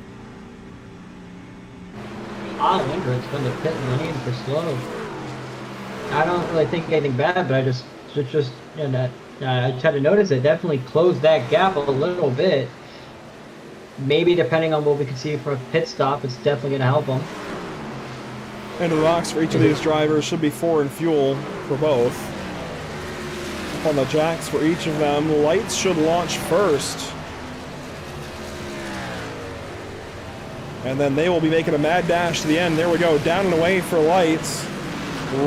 Odd entrance from the pit lane for Slow. I don't really think anything bad, but I just I tried to notice it. Definitely closed that gap a little bit. Maybe depending on what we can see for a pit stop, it's definitely going to help them. Into the box for each of these drivers should be 4 in fuel for both. Up on the jacks for each of them. Lights should launch first. And then they will be making a mad dash to the end. There we go, down and away for Lights.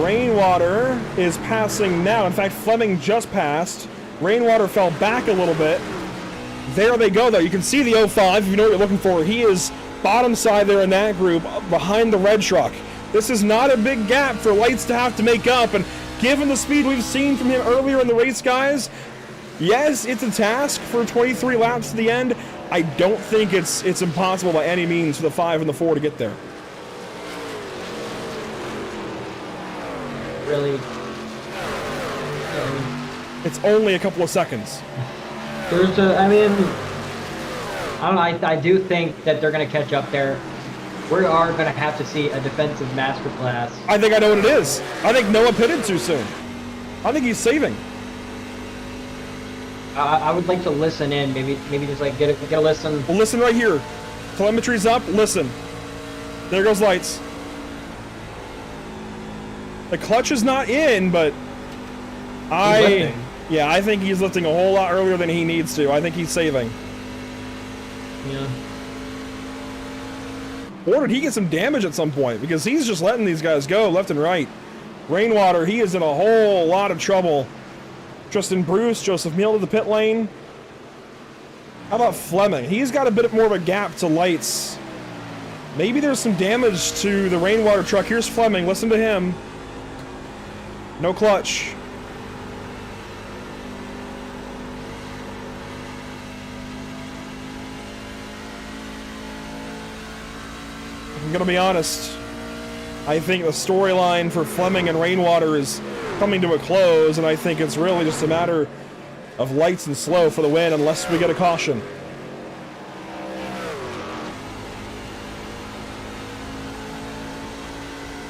Rainwater is passing now. In fact, Fleming just passed. Rainwater fell back a little bit. There they go, though. You can see the 05, if you know what you're looking for. He is bottom side there in that group, behind the red truck. This is not a big gap for Lights to have to make up, and given the speed we've seen from him earlier in the race, guys, yes, it's a task for 23 laps to the end. I don't think it's impossible by any means for the 5 and the 4 to get there. Really, it's only a couple of seconds. I do think that they're going to catch up there. We are going to have to see a defensive masterclass. I think I know what it is. I think Noah pitted too soon. I think he's saving. I would like to listen in, maybe just like get a listen. Well, listen right here. Telemetry's up. Listen. There goes Lights. The clutch is not in, but I think he's lifting a whole lot earlier than he needs to. I think he's saving. Yeah. Or did he get some damage at some point? Because he's just letting these guys go left and right. Rainwater, he is in a whole lot of trouble. Tristan Bruce, Joseph Meal to the pit lane. How about Fleming? He's got a bit more of a gap to Lights. Maybe there's some damage to the Rainwater truck. Here's Fleming. Listen to him. No clutch. I'm gonna be honest. I think the storyline for Fleming and Rainwater is coming to a close, and I think it's really just a matter of Lights and Slow for the win, unless we get a caution.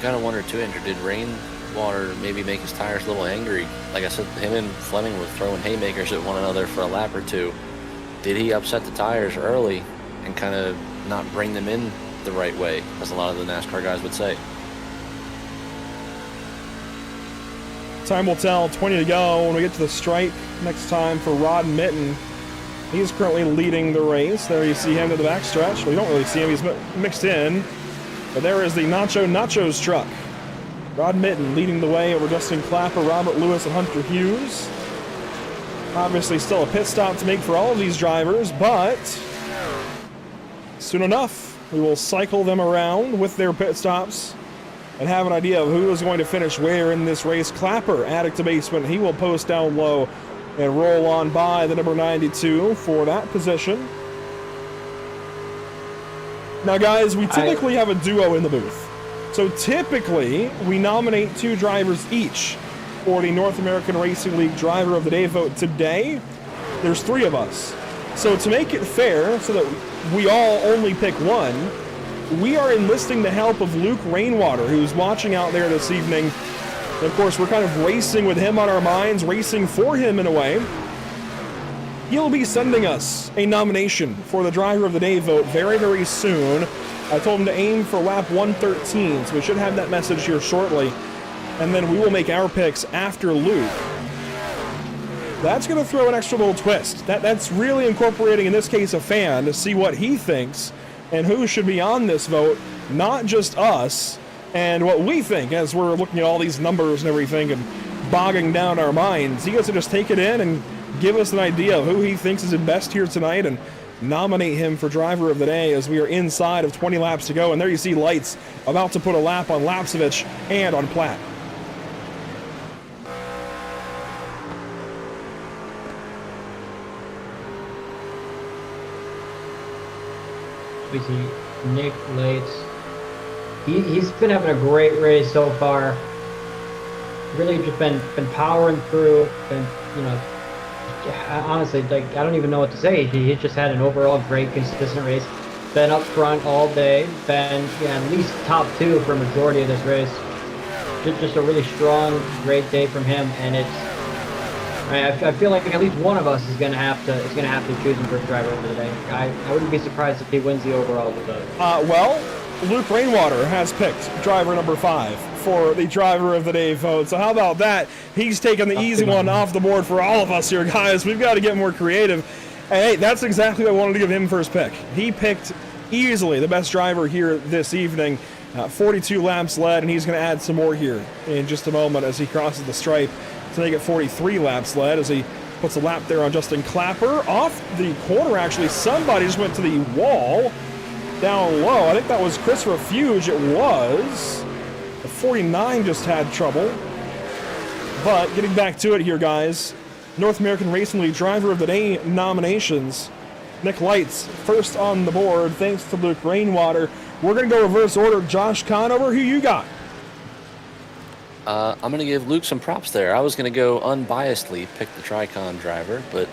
Gotta wonder too, Andrew, did Rain Rainwater maybe make his tires a little angry? Like I said, him and Fleming were throwing haymakers at one another for a lap or two. Did he upset the tires early and kind of not bring them in the right way, as a lot of the NASCAR guys would say? Time will tell. 20 to go when we get to the stripe next time for Rod Mitten. He's currently leading the race. There you see him to the backstretch. Well, you don't really see him. He's mixed in. But there is the Nachos truck. Rod Mitten leading the way over Justin Clapper, Robert Lewis, and Hunter Hughes. Obviously still a pit stop to make for all of these drivers, but soon enough, we will cycle them around with their pit stops and have an idea of who is going to finish where in this race. Clapper, addict to basement, he will post down low and roll on by the number 92 for that position. Now, guys, we typically have a duo in the booth. So typically, we nominate 2 drivers each for the North American Racing League Driver of the Day vote. Today, there's 3 of us. So to make it fair, so that we all only pick one, we are enlisting the help of Luke Rainwater, who's watching out there this evening. And of course, we're kind of racing with him on our minds, racing for him in a way. He'll be sending us a nomination for the Driver of the Day vote very, very soon. I told him to aim for lap 113, so we should have that message here shortly. And then we will make our picks after Luke. That's going to throw an extra little twist. That's really incorporating, in this case, a fan to see what he thinks and who should be on this vote, not just us, and what we think as we're looking at all these numbers and everything and bogging down our minds. He gets to just take it in and give us an idea of who he thinks is in best here tonight and nominate him for Driver of the Day as we are inside of 20 laps to go. And there you see Lights about to put a lap on Lapsevich and on Platt. We see Nick Lates. He's been having a great race so far. Really just been powering through. Been, you know, honestly, like, I don't even know what to say. He just had an overall great, consistent race. Been up front all day. Been at least top 2 for a majority of this race. Just a really strong, great day from him, and I feel like at least one of us is gonna have to choose him for Driver of the Day. I wouldn't be surprised if he wins the overall vote. Well, Luke Rainwater has picked driver number 5 for the Driver of the Day vote. So how about that? He's taking the easy one off the board for all of us here, guys. We've got to get more creative. And hey, that's exactly what I wanted to give him first pick. He picked easily the best driver here this evening. 42 laps led, and he's going to add some more here in just a moment as he crosses the stripe to make it 43 laps led as he puts a lap there on Justin Clapper. Off the corner, actually, somebody just went to the wall down low. I think that was Chris Refuge. It was. The 49 just had trouble. But getting back to it here, guys. North American Racing League Driver of the Day nominations. Nick Lights first on the board, thanks to Luke Rainwater. We're going to go reverse order. Josh Conover, who you got? I'm going to give Luke some props there. I was going to go unbiasedly pick the Tricon driver, but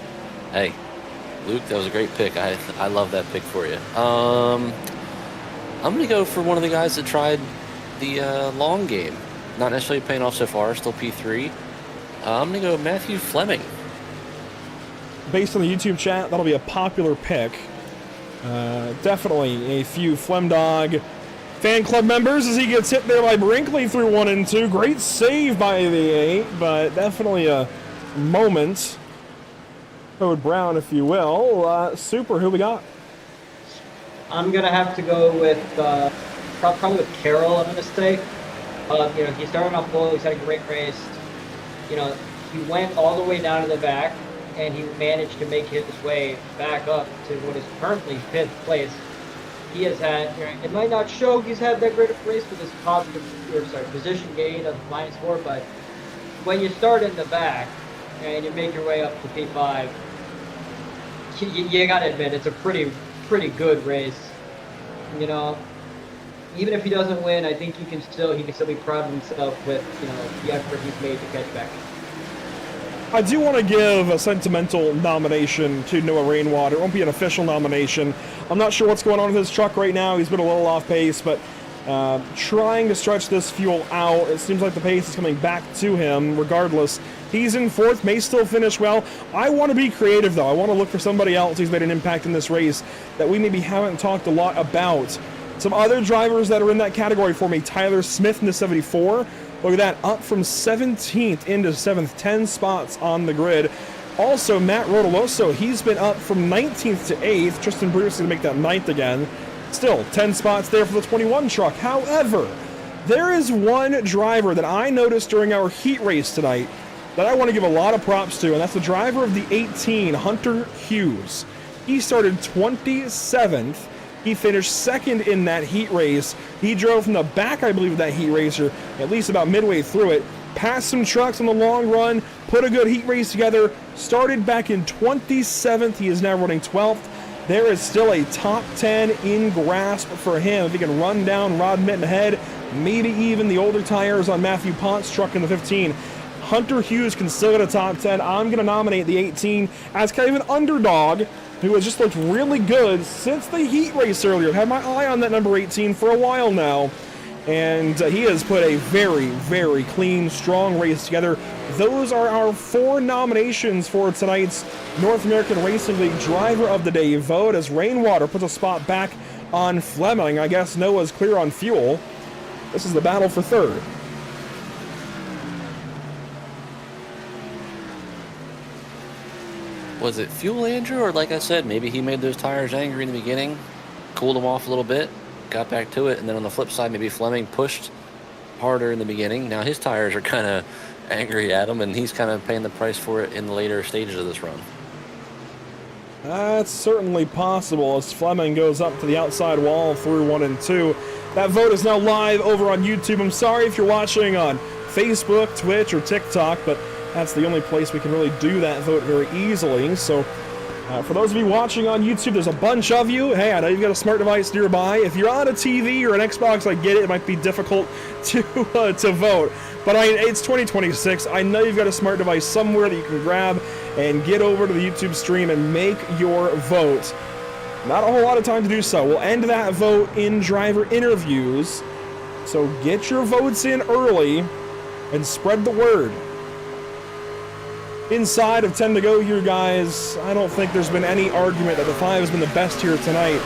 hey, Luke, that was a great pick. I love that pick for you. I'm going to go for one of the guys that tried the long game. Not necessarily paying off so far, still P3. I'm going to go Matthew Fleming. Based on the YouTube chat, that'll be a popular pick. Definitely a few Flemdog fan club members as he gets hit there by Brinkley through 1 and 2. Great save by the 8, but definitely a moment. Code Brown, if you will. Super, who we got? I'm gonna have to go with probably with Carroll. I'm gonna say. He started off well. He's had a great race. He went all the way down to the back, and he managed to make his way back up to what is currently 5th place. He has had, it might not show he's had that great of a race with this position gain of -4, but when you start in the back and you make your way up to P5, you gotta admit it's a pretty good race. Even if he doesn't win, I think he can still be proud of himself with the effort he's made to catch back. I do want to give a sentimental nomination to Noah Rainwater. It won't be an official nomination. I'm not sure what's going on with his truck right now. He's been a little off pace, but trying to stretch this fuel out. It seems like the pace is coming back to him regardless. He's in fourth, may still finish well. I want to be creative, though. I want to look for somebody else who's made an impact in this race that we maybe haven't talked a lot about. Some other drivers that are in that category for me, Tyler Smith in the 74. Look at that, up from 17th into 7th, 10 spots on the grid. Also, Matt Rodoloso, he's been up from 19th to 8th. Tristan Bruce is going to make that 9th again. Still, 10 spots there for the 21 truck. However, there is one driver that I noticed during our heat race tonight that I want to give a lot of props to, and that's the driver of the 18, Hunter Hughes. He started 27th. He finished second in that heat race. He drove from the back, I believe, of that heat racer, at least about midway through it, passed some trucks on the long run, put a good heat race together, started back in 27th. He is now running 12th. There is still a top 10 in grasp for him. If he can run down Rod Mitten ahead, maybe even the older tires on Matthew Pont's truck in the 15, Hunter Hughes can still get a top 10. I'm going to nominate the 18 as kind of an underdog who has just looked really good since the heat race earlier. I've had my eye on that number 18 for a while now, and he has put a very, very clean, strong race together. Those are our 4 nominations for tonight's North American Racing League Driver of the Day vote, as Rainwater puts a spot back on Fleming. I guess Noah's clear on fuel. This is the battle for third. Was it fuel, Andrew, or like I said, maybe he made those tires angry in the beginning, cooled them off a little bit, got back to it, and then on the flip side, maybe Fleming pushed harder in the beginning. Now his tires are kind of angry at him, and he's kind of paying the price for it in the later stages of this run. That's certainly possible as Fleming goes up to the outside wall through 1 and 2. That vote is now live over on YouTube. I'm sorry if you're watching on Facebook, Twitch, or TikTok, but that's the only place we can really do that vote very easily. So for those of you watching on YouTube, there's a bunch of you. Hey, I know you've got a smart device nearby. If you're on a TV or an Xbox, I get it. It might be difficult to vote. But it's 2026. I know you've got a smart device somewhere that you can grab and get over to the YouTube stream and make your vote. Not a whole lot of time to do so. We'll end that vote in driver interviews. So get your votes in early and spread the word. Inside of 10 to go here, guys, I don't think there's been any argument that the 5 has been the best here tonight.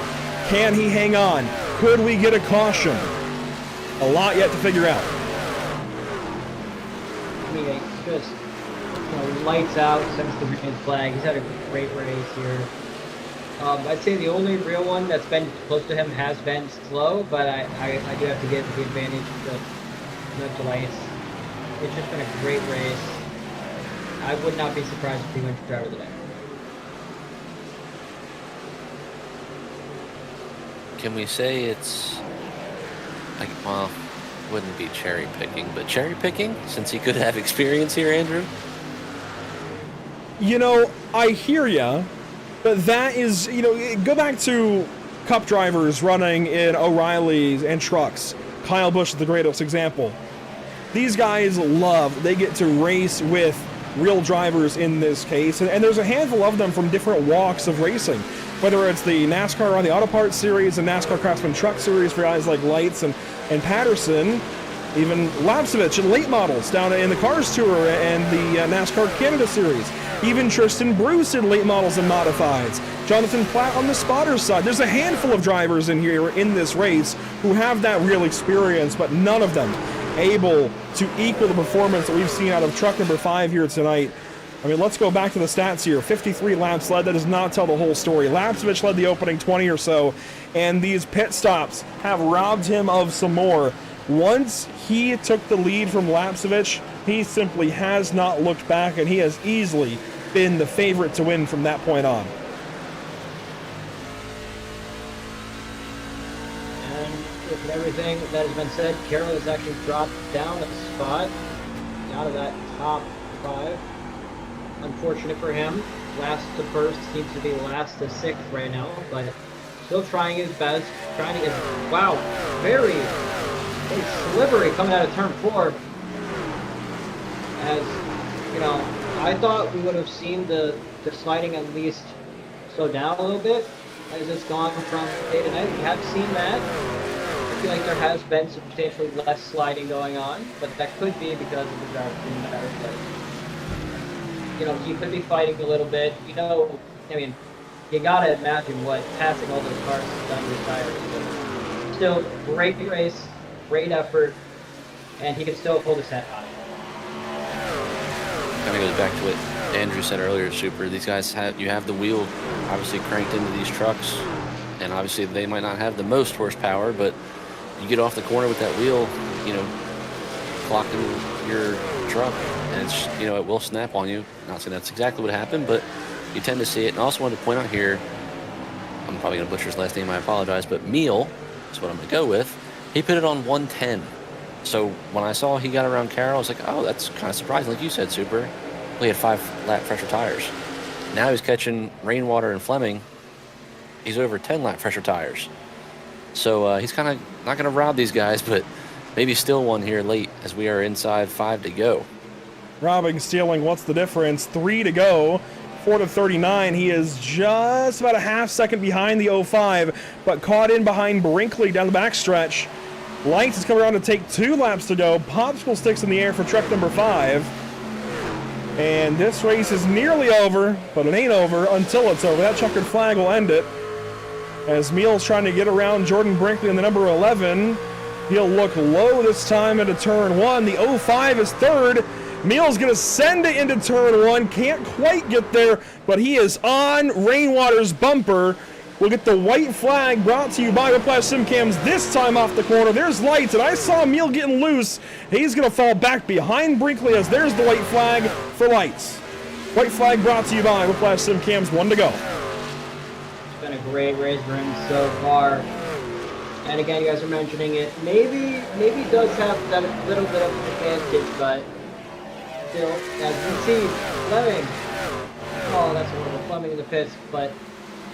Can he hang on? Could we get a caution? A lot yet to figure out. I mean, it's just, lights out since the green flag. He's had a great race here. I'd say the only real one that's been close to him has been slow, but I do have to give the advantage to lights. It's just been a great race. I would not be surprised if he went to driver of the day. Can we say it's, well, wouldn't be cherry picking, but cherry picking since he could have experience here, Andrew? I hear ya, but that is, go back to Cup drivers running in O'Reilly's and trucks. Kyle Busch is the greatest example. These guys they get to race with real drivers in this case, and there's a handful of them from different walks of racing, whether it's the NASCAR on the Auto Parts Series and NASCAR Craftsman Truck Series for guys like Lights and Patterson, even Lapsevich and late models down in the Cars Tour and the NASCAR Canada Series, even Tristan Bruce in late models and modifieds, Jonathan Platt on the spotter side. There's a handful of drivers in here in this race who have that real experience, but none of them able to equal the performance that we've seen out of truck number 5 here tonight. I mean, let's go back to the stats here. 53 laps led. That does not tell the whole story. Lapsevich led the opening 20 or so, and these pit stops have robbed him of some more. Once he took the lead from Lapsevich, he simply has not looked back, and he has easily been the favorite to win from that point on. With everything that has been said, Carroll has actually dropped down a spot out of that top 5. Unfortunate for him. Last to first seems to be last to 6th right now, but still trying his best. Trying to get, wow, very slippery coming out of turn 4. As I thought we would have seen the sliding at least slow down a little bit as it's gone from day to night. We have seen that. feel like there has been substantially less sliding going on, but that could be because of the driver being better. But, you know, he could be fighting a little bit. You know, I mean, you gotta imagine what passing all those cars has done to his tires. But still, great race, great effort, and he can still hold his head high. Kind of goes back to what Andrew said earlier, Super. These guys you have the wheel obviously cranked into these trucks, and obviously they might not have the most horsepower, but you get off the corner with that wheel, you know, clocked in your truck, and it's, you know, it will snap on you. Not saying that's exactly what happened, but you tend to see it. And I also wanted to point out here, I'm probably going to butcher his last name, I apologize, but Meal is what I'm going to go with. He put it on 110. So when I saw he got around Carroll, I was like, oh, that's kind of surprising. Like you said, Super. He had 5 lap pressure tires. Now he's catching Rainwater and Fleming. He's over 10 lap pressure tires. So he's kind of not going to rob these guys, but maybe still one here late as we are inside 5 to go. Robbing, stealing, what's the difference? 3 to go. 4 to 39. He is just about a half second behind the 05, but caught in behind Brinkley down the backstretch. Lights is coming around to take 2 laps to go. Popsicle sticks in the air for truck number 5. And this race is nearly over, but it ain't over until it's over. That checkered flag will end it. As Meal's trying to get around Jordan Brinkley in the number 11. He'll look low this time into turn 1. The 05 is third. Meal's going to send it into turn 1. Can't quite get there, but he is on Rainwater's bumper. We'll get the white flag brought to you by Whiplash Sim Cams this time off the corner. There's Lights, and I saw Meal getting loose. He's going to fall back behind Brinkley as there's the white flag for Lights. White flag brought to you by Whiplash Sim Cams. 1 to go. It's been a great race for him so far. And again, you guys are mentioning it. Maybe does have that little bit of advantage, but still, as we see, Fleming. Oh, that's a little Fleming in the pits, but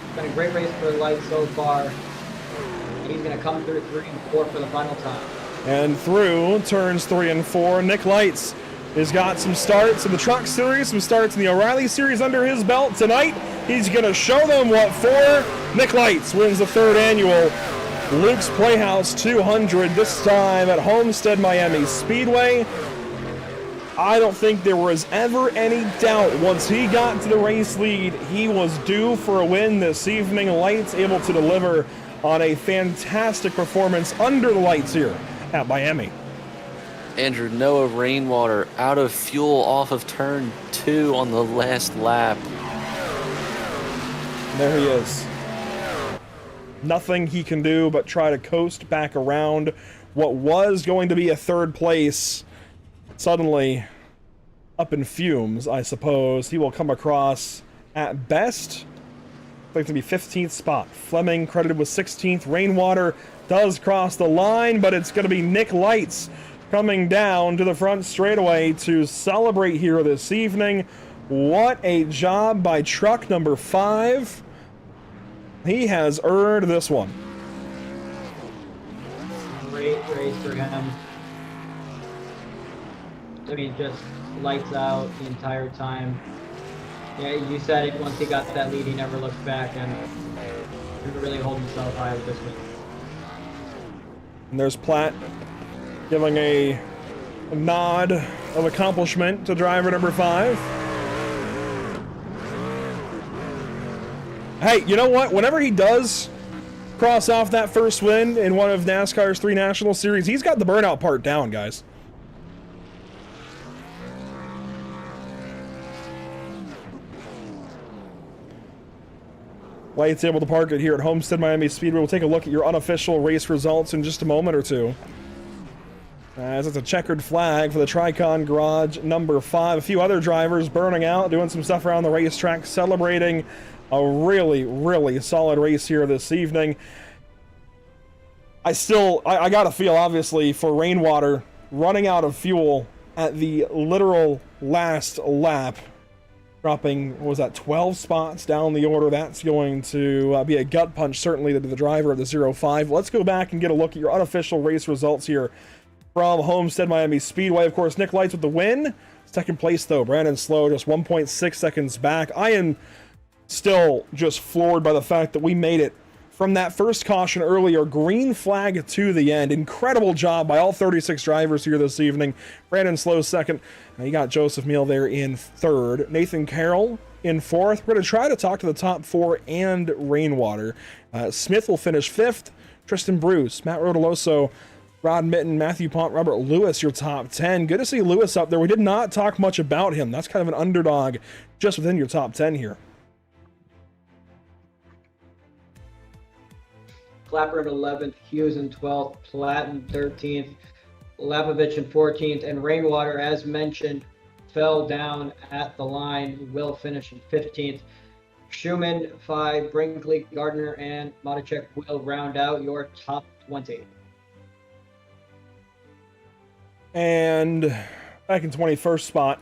it's been a great race for Lights so far. And he's going to come through 3 and 4 for the final time. And through turns 3 and 4, Nick Lights has got some starts in the Truck Series, some starts in the O'Reilly Series under his belt. Tonight, he's going to show them what for. Nick Lights wins the 3rd annual Luke's Playhouse 200, this time at Homestead Miami Speedway. I don't think there was ever any doubt once he got to the race lead, he was due for a win this evening. Lights able to deliver on a fantastic performance under the lights here at Miami. Andrew, Noah Rainwater out of fuel off of turn 2 on the last lap. There he is. Nothing he can do but try to coast back around what was going to be a 3rd place. Suddenly up in fumes, I suppose. He will come across at best, I think, to be 15th spot. Fleming credited with 16th. Rainwater does cross the line, but it's going to be Nick Lights coming down to the front straightaway to celebrate here this evening. What a job by truck number 5. He has earned this one. Great race for him. I mean, just lights out the entire time. Yeah, you said it, once he got that lead, he never looked back, and he really hold himself high with this one. And there's Platt giving a nod of accomplishment to driver number 5. Hey, you know what? Whenever he does cross off that first win in one of NASCAR's 3 National Series, he's got the burnout part down, guys. Lights able to park it here at Homestead Miami Speedway. We'll take a look at your unofficial race results in just a moment or two. As it's a checkered flag for the Tricon Garage number 5. A few other drivers burning out, doing some stuff around the racetrack, celebrating a really, really solid race here this evening. I gotta feel, obviously, for Rainwater running out of fuel at the literal last lap, dropping, what was that, 12 spots down the order. That's going to be a gut punch, certainly, to the driver of the 05. Let's go back and get a look at your unofficial race results here from Homestead Miami Speedway. Of course, Nick Lights with the win. 2nd place, though, Brandon Slow, just 1.6 seconds back. I am still just floored by the fact that we made it from that first caution earlier. Green flag to the end. Incredible job by all 36 drivers here this evening. Brandon Slow second. You got Joseph Meal there in third. Nathan Carroll in fourth. We're going to try to talk to the top four and Rainwater. Smith will finish fifth. Tristan Bruce, Matt Rodoloso, Rod Mitten, Matthew Pont, Robert Lewis, your top 10. Good to see Lewis up there. We did not talk much about him. That's kind of an underdog just within your top 10 here. Clapper in 11th, Hughes in 12th, Platt in 13th, Labovich in 14th, and Rainwater, as mentioned, fell down at the line, will finish in 15th. Schumann, 5, Brinkley, Gardner, and Matichek will round out your top 20. And back in 21st spot,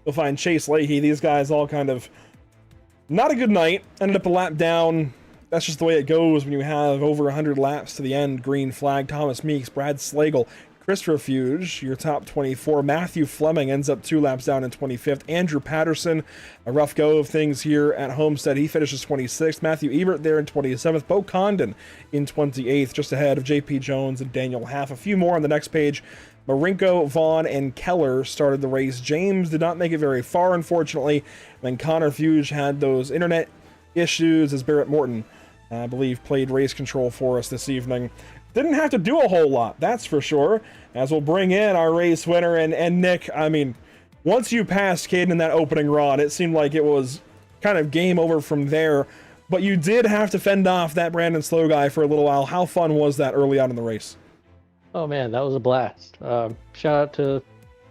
you'll find Chase Leahy. These guys all kind of not a good night. Ended up a lap down. That's just the way it goes when you have over 100 laps to the end. Green flag. Thomas Meeks, Brad Slagle, Chris Refuge, your top 24. Matthew Fleming ends up 2 laps down in 25th. Andrew Patterson, a rough go of things here at Homestead. He finishes 26th. Matthew Ebert there in 27th. Bo Condon in 28th, just ahead of JP Jones and Daniel Half. A few more on the next page. Marinko, Vaughn, and Keller started the race. James did not make it very far, unfortunately. And then Connor Fuge had those internet issues as Barrett Morton, I believe, played race control for us this evening. Didn't have to do a whole lot, that's for sure, as we'll bring in our race winner. And Nick, I mean, once you passed Caden in that opening run, it seemed like it was kind of game over from there. But you did have to fend off that Brandon Slow guy for a little while. How fun was that early on in the race? Oh man, that was a blast. Shout out to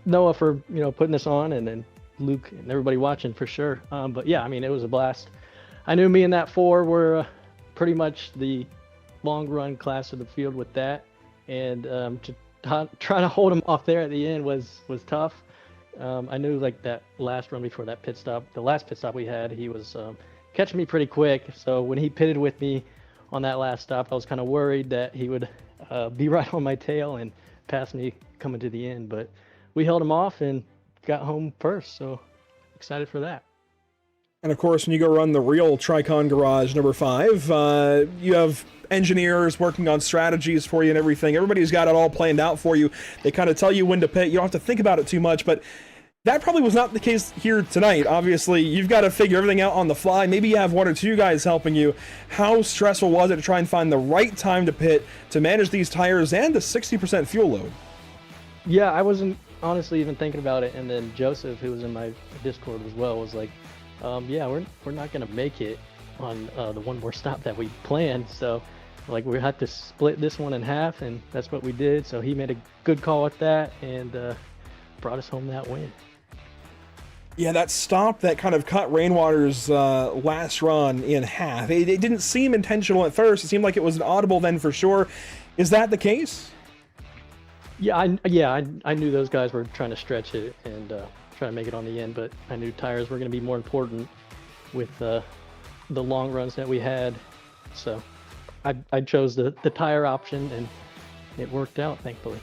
Noah for putting this on, and then Luke and everybody watching for sure. But yeah, I mean, it was a blast. I knew me and that 4 were pretty much the long run class of the field with that, and to try to hold him off there at the end was tough. I knew like that last run before that pit stop, the last pit stop we had, he was catching me pretty quick. So when he pitted with me on that last stop, I was kind of worried that he would be right on my tail and pass me coming to the end. But we held him off and got home first, so excited for that. And of course, when you go run the real Tricon Garage number 5, you have engineers working on strategies for you and everything. Everybody's got it all planned out for you. They kind of tell you when to pit. You don't have to think about it too much, but that probably was not the case here tonight. Obviously, you've got to figure everything out on the fly. Maybe you have 1 or 2 guys helping you. How stressful was it to try and find the right time to pit, to manage these tires and the 60% fuel load? Yeah, I wasn't honestly even thinking about it. And then Joseph, who was in my Discord as well, was like, yeah, we're not going to make it on the one more stop that we planned. So like we had to split this one in half, and that's what we did. So he made a good call with that and brought us home that win. Yeah, that stop that kind of cut Rainwater's last run in half. It didn't seem intentional at first. It seemed like it was an audible then for sure. Is that the case? Yeah, I knew those guys were trying to stretch it and try to make it on the end, but I knew tires were going to be more important with the long runs that we had. So I chose the tire option, and it worked out, thankfully.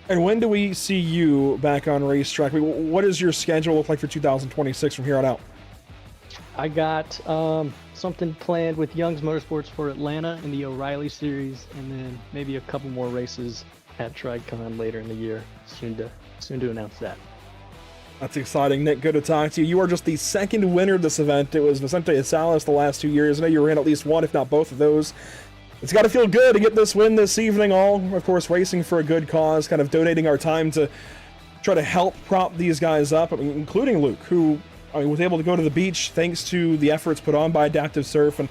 And when do we see you back on racetrack? What does your schedule look like for 2026 from here on out? I got something planned with Young's Motorsports for Atlanta in the O'Reilly Series, and then maybe a couple more races at Tricon later in the year. Soon to announce that. That's exciting, Nick. Good to talk to you. You are just the second winner of this event. It was Vicente Salas the last 2 years. I know you were in at least one, if not both of those. It's got to feel good to get this win this evening. All, of course, racing for a good cause, kind of donating our time to try to help prop these guys up, including Luke, who was able to go to the beach thanks to the efforts put on by Adaptive Surf and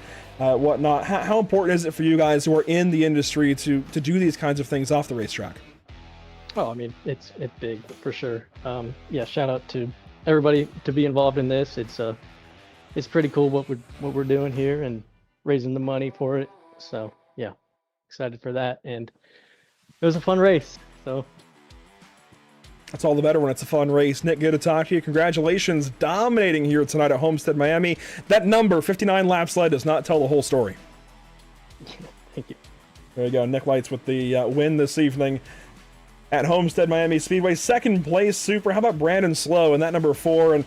whatnot. How important is it for you guys who are in the industry to do these kinds of things off the racetrack? Oh, I mean, it's big for sure. Yeah, shout out to everybody to be involved in this. It's pretty cool what we're doing here and raising the money for it. So yeah, excited for that, and it was a fun race. So that's all the better when it's a fun race. Nick, good to talk to you. Congratulations, dominating here tonight at Homestead, Miami. That number, 59 laps led, does not tell the whole story. Thank you. There you go, Nick Lights with the win this evening at Homestead Miami Speedway. Second place, Super. How about Brandon Slow in that number 4? And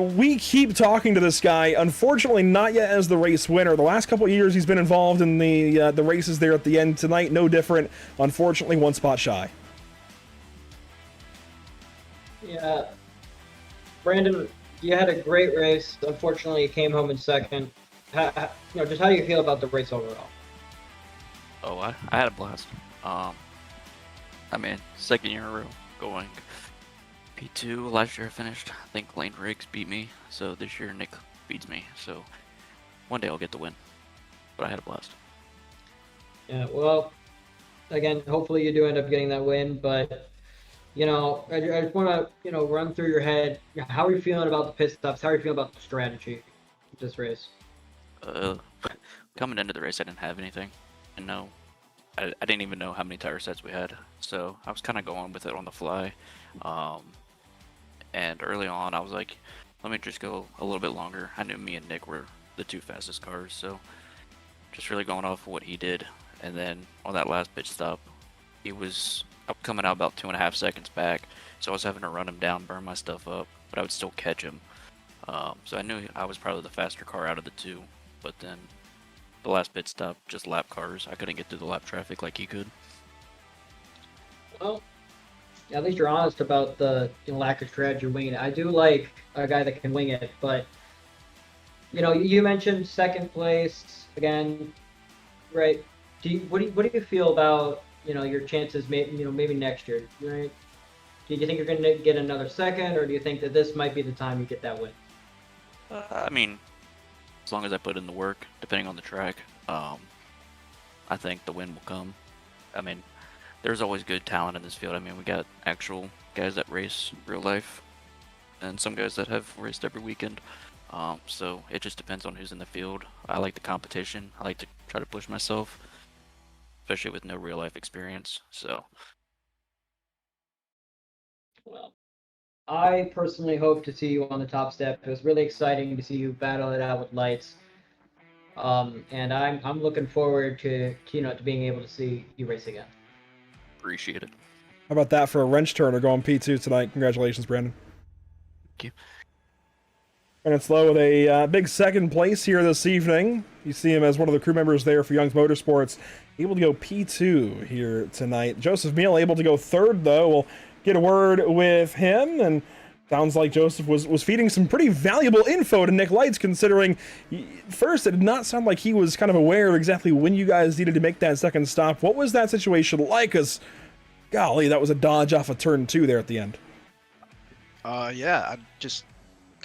We keep talking to this guy. Unfortunately, not yet as the race winner. The last couple of years, he's been involved in the races there at the end. Tonight, no different. Unfortunately, one spot shy. Yeah, Brandon, you had a great race. Unfortunately, you came home in second. Just how do you feel about the race overall? Oh, I had a blast. I mean, second year in a row going P2. Last year I finished. I think Lane Riggs beat me, so this year Nick beats me. So one day I'll get the win. But I had a blast. Yeah, well, again, hopefully you do end up getting that win. But I just want to run through your head. How are you feeling about the pit stops? How are you feeling about the strategy of this race? Coming into the race, I didn't have anything. And no, I didn't even know how many tire sets we had. So I was kind of going with it on the fly. And early on, I was like, let me just go a little bit longer. I knew me and Nick were the two fastest cars, so just really going off of what he did. And then on that last pit stop, he was up coming out about 2.5 seconds back, so I was having to run him down, burn my stuff up, but I would still catch him. So I knew I was probably the faster car out of the two, but then the last pit stop, just lap cars. I couldn't get through the lap traffic like he could. Well, at least you're honest about the lack of strategy winging it. I do like a guy that can wing it, but you mentioned second place again, right? What do you feel about your chances? Maybe next year, right? Do you think you're going to get another second, or do you think that this might be the time you get that win? I mean, as long as I put in the work, depending on the track, I think the win will come. I mean, there's always good talent in this field. I mean, we got actual guys that race real life, and some guys that have raced every weekend. So it just depends on who's in the field. I like the competition. I like to try to push myself, especially with no real life experience. So, well, I personally hope to see you on the top step. It was really exciting to see you battle it out with lights. And I'm looking forward to being able to see you race again. appreciate it. How about that for a wrench turner going P2 tonight? Congratulations, Brandon. Thank you. And it's low with a big second place here this evening. You see him as one of the crew members there for Young's Motorsports, able to go P2 here tonight. Joseph Meal able to go third, though. We'll get a word with him, and sounds like Joseph was feeding some pretty valuable info to Nick Lights, considering first it did not sound like he was kind of aware of exactly when you guys needed to make that second stop. What was that situation like? Because, golly, that was a dodge off of turn 2 there at the end. Yeah, I just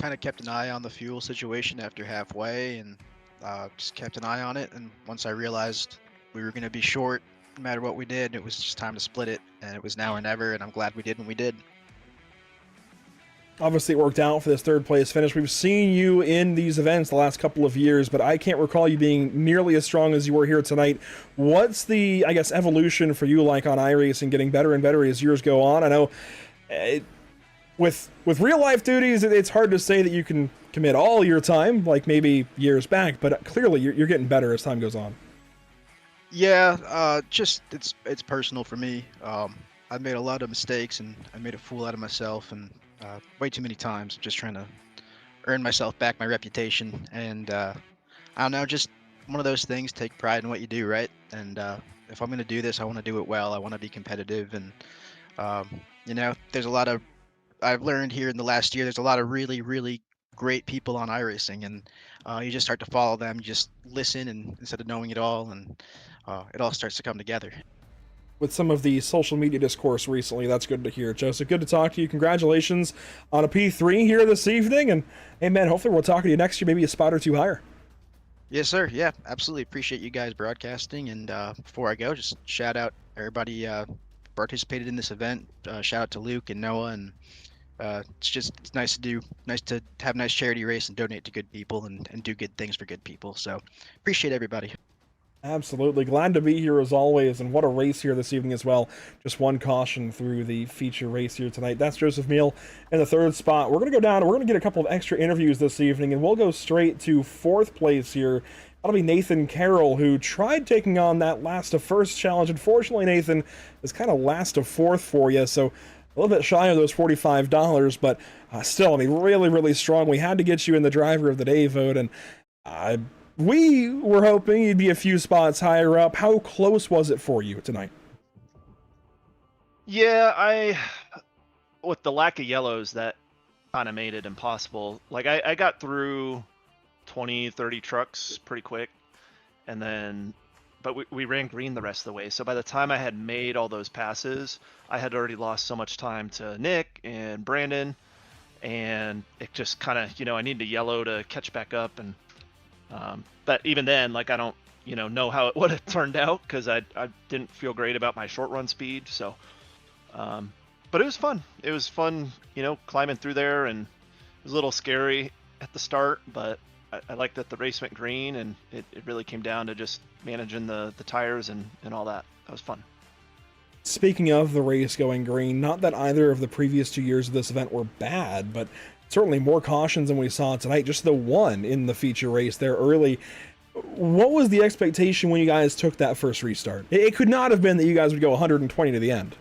kind of kept an eye on the fuel situation after halfway, and just kept an eye on it. And once I realized we were going to be short, no matter what we did, it was just time to split it, and it was now or never, and I'm glad we did when we did. Obviously, it worked out for this third place finish. We've seen you in these events the last couple of years, but I can't recall you being nearly as strong as you were here tonight. What's the, I guess, evolution for you like on iRacing, getting better and better as years go on? I know with real life duties, it's hard to say that you can commit all your time, like maybe years back, but clearly you're getting better as time goes on. Yeah, just it's personal for me. I've made a lot of mistakes, and I made a fool out of myself, and way too many times. Just trying to earn myself back, my reputation, and I don't know, just one of those things. Take pride in what you do, right? And if I'm gonna do this, I want to do it well. I want to be competitive, and there's a lot of I've learned here in the last year. There's a lot of really, really great people on iRacing, and you just start to follow them. You just listen, and instead of knowing it all, and it all starts to come together. With some of the social media discourse recently, that's good to hear. Joseph, good to talk to you. Congratulations on a P3 here this evening, and hey man, hopefully we'll talk to you next year, maybe a spot or two higher. Yes, sir. Yeah, absolutely. Appreciate you guys broadcasting. And before I go, just shout out everybody participated in this event. Shout out to Luke and Noah, and it's nice to have a nice charity race and donate to good people and do good things for good people. So appreciate everybody. Absolutely. Glad to be here as always, and what a race here this evening as well. Just one caution through the feature race here tonight. That's Joseph Meal in the third spot. We're going to go down, and we're going to get a couple of extra interviews this evening, and we'll go straight to fourth place here. That'll be Nathan Carroll, who tried taking on that last to first challenge. Unfortunately, Nathan is kind of last to fourth for you, so a little bit shy of those $45, but still, I mean, really, really strong. We had to get you in the driver of the day vote, and we were hoping you'd be a few spots higher up. How close was it for you tonight? Yeah, with the lack of yellows, that kind of made it impossible. Like I got through 20, 30 trucks pretty quick, and then, but we ran green the rest of the way. So by the time I had made all those passes, I had already lost so much time to Nick and Brandon, and it just kind of, I needed a yellow to catch back up. And but even then, like, I don't know how it would have turned out, because I didn't feel great about my short run speed. So but it was fun. It was fun, climbing through there, and it was a little scary at the start, but I like that the race went green, and it really came down to just managing the tires and all that. That was fun. Speaking of the race going green, not that either of the previous 2 years of this event were bad, but certainly more cautions than we saw tonight. Just the one in the feature race there early. What was the expectation when you guys took that first restart? It could not have been that you guys would go 120 to the end.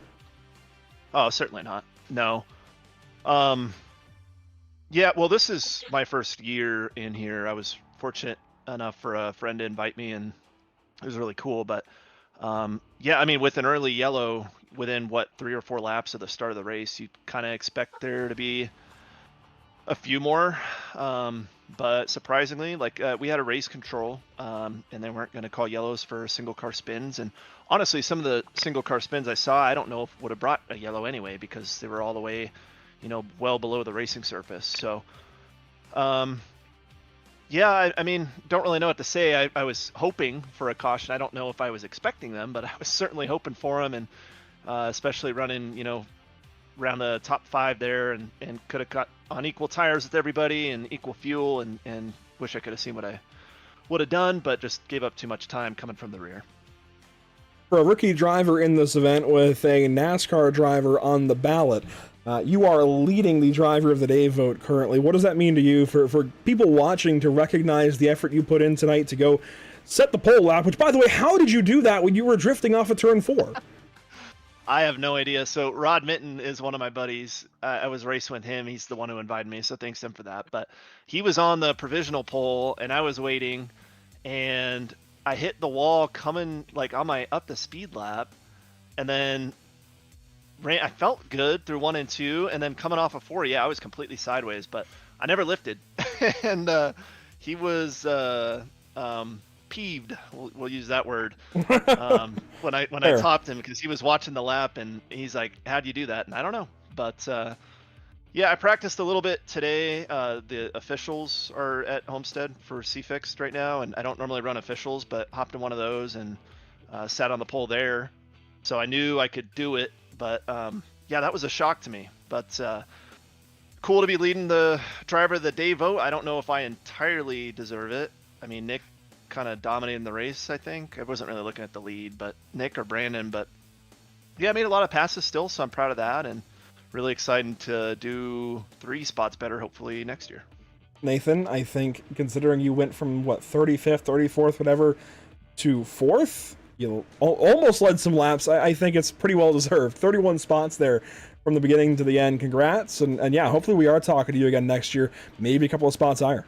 Oh, certainly not. No. Yeah, well, this is my first year in here. I was fortunate enough for a friend to invite me, and it was really cool. But yeah, I mean, with an early yellow within 3 or 4 laps of the start of the race, you kind of expect there to be a few more. But surprisingly, like, we had a race control, and they weren't going to call yellows for single car spins. And honestly, some of the single car spins I saw, I don't know if would have brought a yellow anyway, because they were all the way, well below the racing surface. So, yeah, I mean, don't really know what to say. I was hoping for a caution. I don't know if I was expecting them, but I was certainly hoping for them, and especially running, around the top 5 there, and could have got on equal tires with everybody and equal fuel, and wish I could have seen what I would have done, but just gave up too much time coming from the rear. For a rookie driver in this event with a NASCAR driver on the ballot, you are leading the driver of the day vote currently. What does that mean to you for people watching to recognize the effort you put in tonight to go set the pole lap? Which, by the way, how did you do that when you were drifting off of turn 4? I have no idea. So Rod Minton is one of my buddies. I was racing with him. He's the one who invited me, so thanks to him for that. But he was on the provisional pole, and I was waiting, and I hit the wall coming like on my up the speed lap, and then I felt good through 1 and 2, and then coming off of 4, yeah, I was completely sideways, but I never lifted. And he was peeved, we'll use that word, when I topped him, because he was watching the lap, and he's like, how'd you do that? And I don't know, but yeah, I practiced a little bit today. The officials are at Homestead for C-Fixed right now, and I don't normally run officials, but hopped in one of those and sat on the pole there, so I knew I could do it. But yeah, that was a shock to me, but cool to be leading the driver of the day vote. I don't know if I entirely deserve it. I mean, Nick kind of dominating the race, I think. I wasn't really looking at the lead, but Nick or Brandon. But yeah, I made a lot of passes still, so I'm proud of that, and really excited to do 3 spots better hopefully next year. Nathan, I think considering you went from 35th, 34th, whatever, to 4th, you almost led some laps. I think it's pretty well deserved. 31 spots there from the beginning to the end. Congrats, and yeah, hopefully we are talking to you again next year, maybe a couple of spots higher.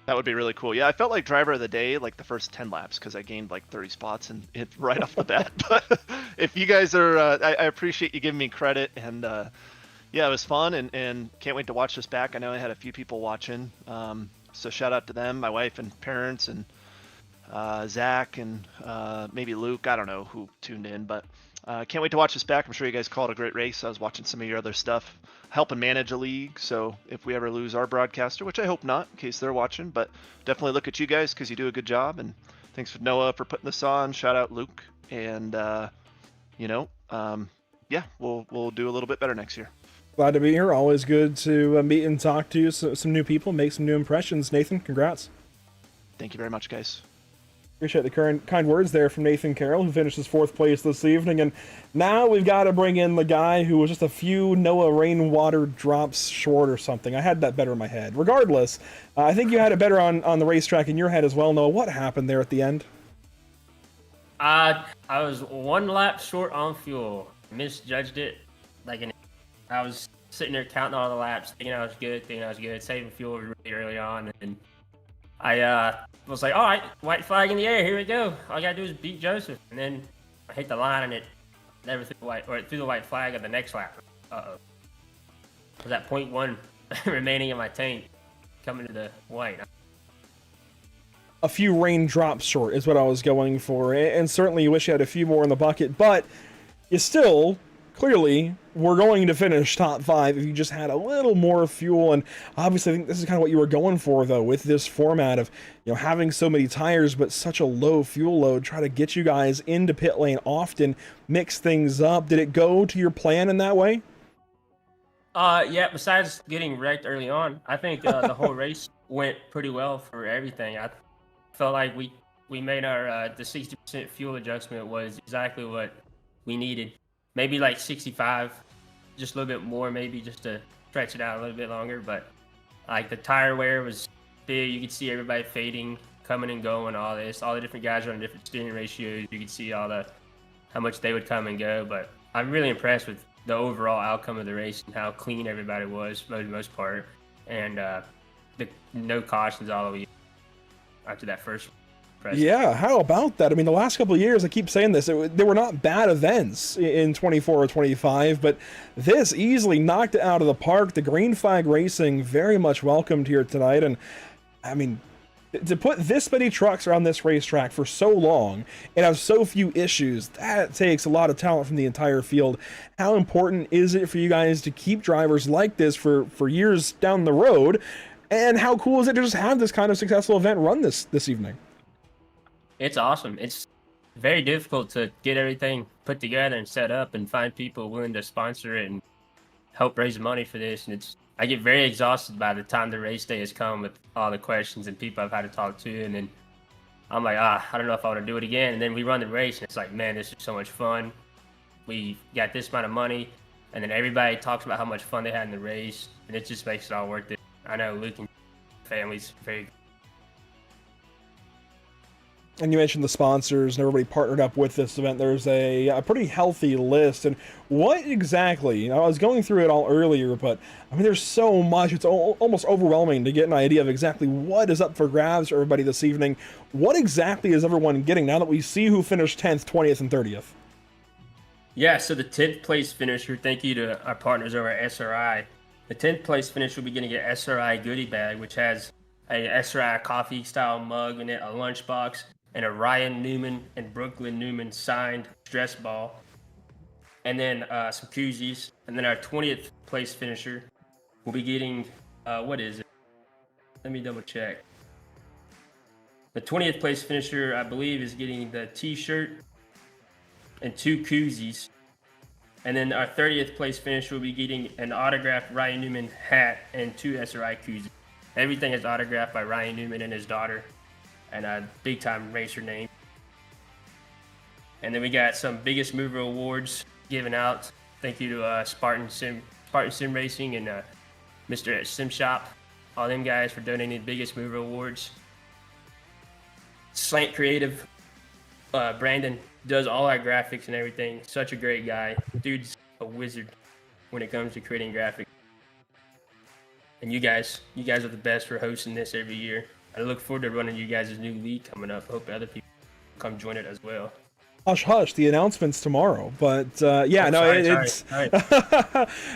That would be really cool. Yeah, I felt like driver of the day like the first 10 laps, because I gained like 30 spots and it right off the bat. But if you guys are, I appreciate you giving me credit, and yeah, it was fun, and can't wait to watch this back. I know I had a few people watching, so shout out to them, my wife and parents, and Zach, and maybe Luke. I don't know who tuned in, but can't wait to watch this back. I'm sure you guys called a great race. I was watching some of your other stuff, helping manage a league, so if we ever lose our broadcaster, which I hope not, in case they're watching, but definitely look at you guys because you do a good job. And thanks for Noah for putting this on. Shout out Luke, and yeah, we'll do a little bit better next year. Glad to be here. Always good to meet and talk to you, some new people, make some new impressions. Nathan, congrats. Thank you very much, guys. Appreciate the kind words there from Nathan Carroll, who finishes 4th place this evening. And now we've got to bring in the guy who was just a few Noah rainwater drops short or something. I had that better in my head. Regardless, I think you had it better on the racetrack in your head as well, Noah. What happened there at the end? I was 1 lap short on fuel. Misjudged it. I was sitting there counting all the laps, thinking I was good, saving fuel really early on, and I was like, all right, white flag in the air, here we go. All I gotta do is beat Joseph, and then I hit the line and it never threw the white flag at the next lap. Was that 0.1 remaining in my tank coming to the white? A few raindrops short is what I was going for, and certainly you wish you had a few more in the bucket, but you still clearly were going to finish top 5 if you just had a little more fuel. And obviously I think this is kind of what you were going for, though, with this format of, you know, having so many tires but such a low fuel load. Try to get you guys into pit lane often, mix things up. Did it go to your plan in that way? Yeah, besides getting wrecked early on, I think the whole race went pretty well for everything. I felt like we made our the 60% fuel adjustment was exactly what we needed. Maybe like 65, just a little bit more, maybe just to stretch it out a little bit longer. But like the tire wear was big. You could see everybody fading, coming and going, all this. All the different guys are on different steering ratios. You could see how much they would come and go. But I'm really impressed with the overall outcome of the race and how clean everybody was for the most part. And the no cautions all the way after that first. Yeah, how about that? I mean, the last couple of years, I keep saying this, they were not bad events in 24 or 25, but this easily knocked it out of the park. The green flag racing very much welcomed here tonight. And I mean, to put this many trucks around this racetrack for so long and have so few issues, that takes a lot of talent from the entire field. How important is it for you guys to keep drivers like this for years down the road? And how cool is it to just have this kind of successful event run this evening? It's awesome. It's very difficult to get everything put together and set up and find people willing to sponsor it and help raise money for this. And I get very exhausted by the time the race day has come with all the questions and people I've had to talk to. And then I'm like, I don't know if I want to do it again. And then we run the race and it's like, man, this is so much fun. We got this amount of money. And then everybody talks about how much fun they had in the race. And it just makes it all worth it. I know Luke and family's very. And you mentioned the sponsors and everybody partnered up with this event. There's a pretty healthy list. And what exactly, you know, I was going through it all earlier, but I mean, there's so much. It's almost overwhelming to get an idea of exactly what is up for grabs for everybody this evening. What exactly is everyone getting now that we see who finished 10th, 20th, and 30th? Yeah, so the 10th place finisher, thank you to our partners over at SRI. The 10th place finisher will be getting an SRI goodie bag, which has a SRI coffee style mug in it, a lunchbox, and a Ryan Newman and Brooklyn Newman signed stress ball, and then some koozies. And then our 20th place finisher will be getting, what is it? Let me double check. The 20th place finisher, I believe, is getting the t-shirt and 2 koozies. And then our 30th place finisher will be getting an autographed Ryan Newman hat and 2 SRI koozies. Everything is autographed by Ryan Newman and his daughter, and a big time racer name. And then we got some biggest mover awards given out. Thank you to Spartan Sim Racing and Mr. at Sim Shop, all them guys for donating the biggest mover awards. Slant Creative, Brandon does all our graphics and everything. Such a great guy. Dude's a wizard when it comes to creating graphics. And you guys are the best for hosting this every year. I look forward to running you guys' new league coming up. Hope other people come join it as well. Hush, hush! The announcement's tomorrow, but yeah, Sorry.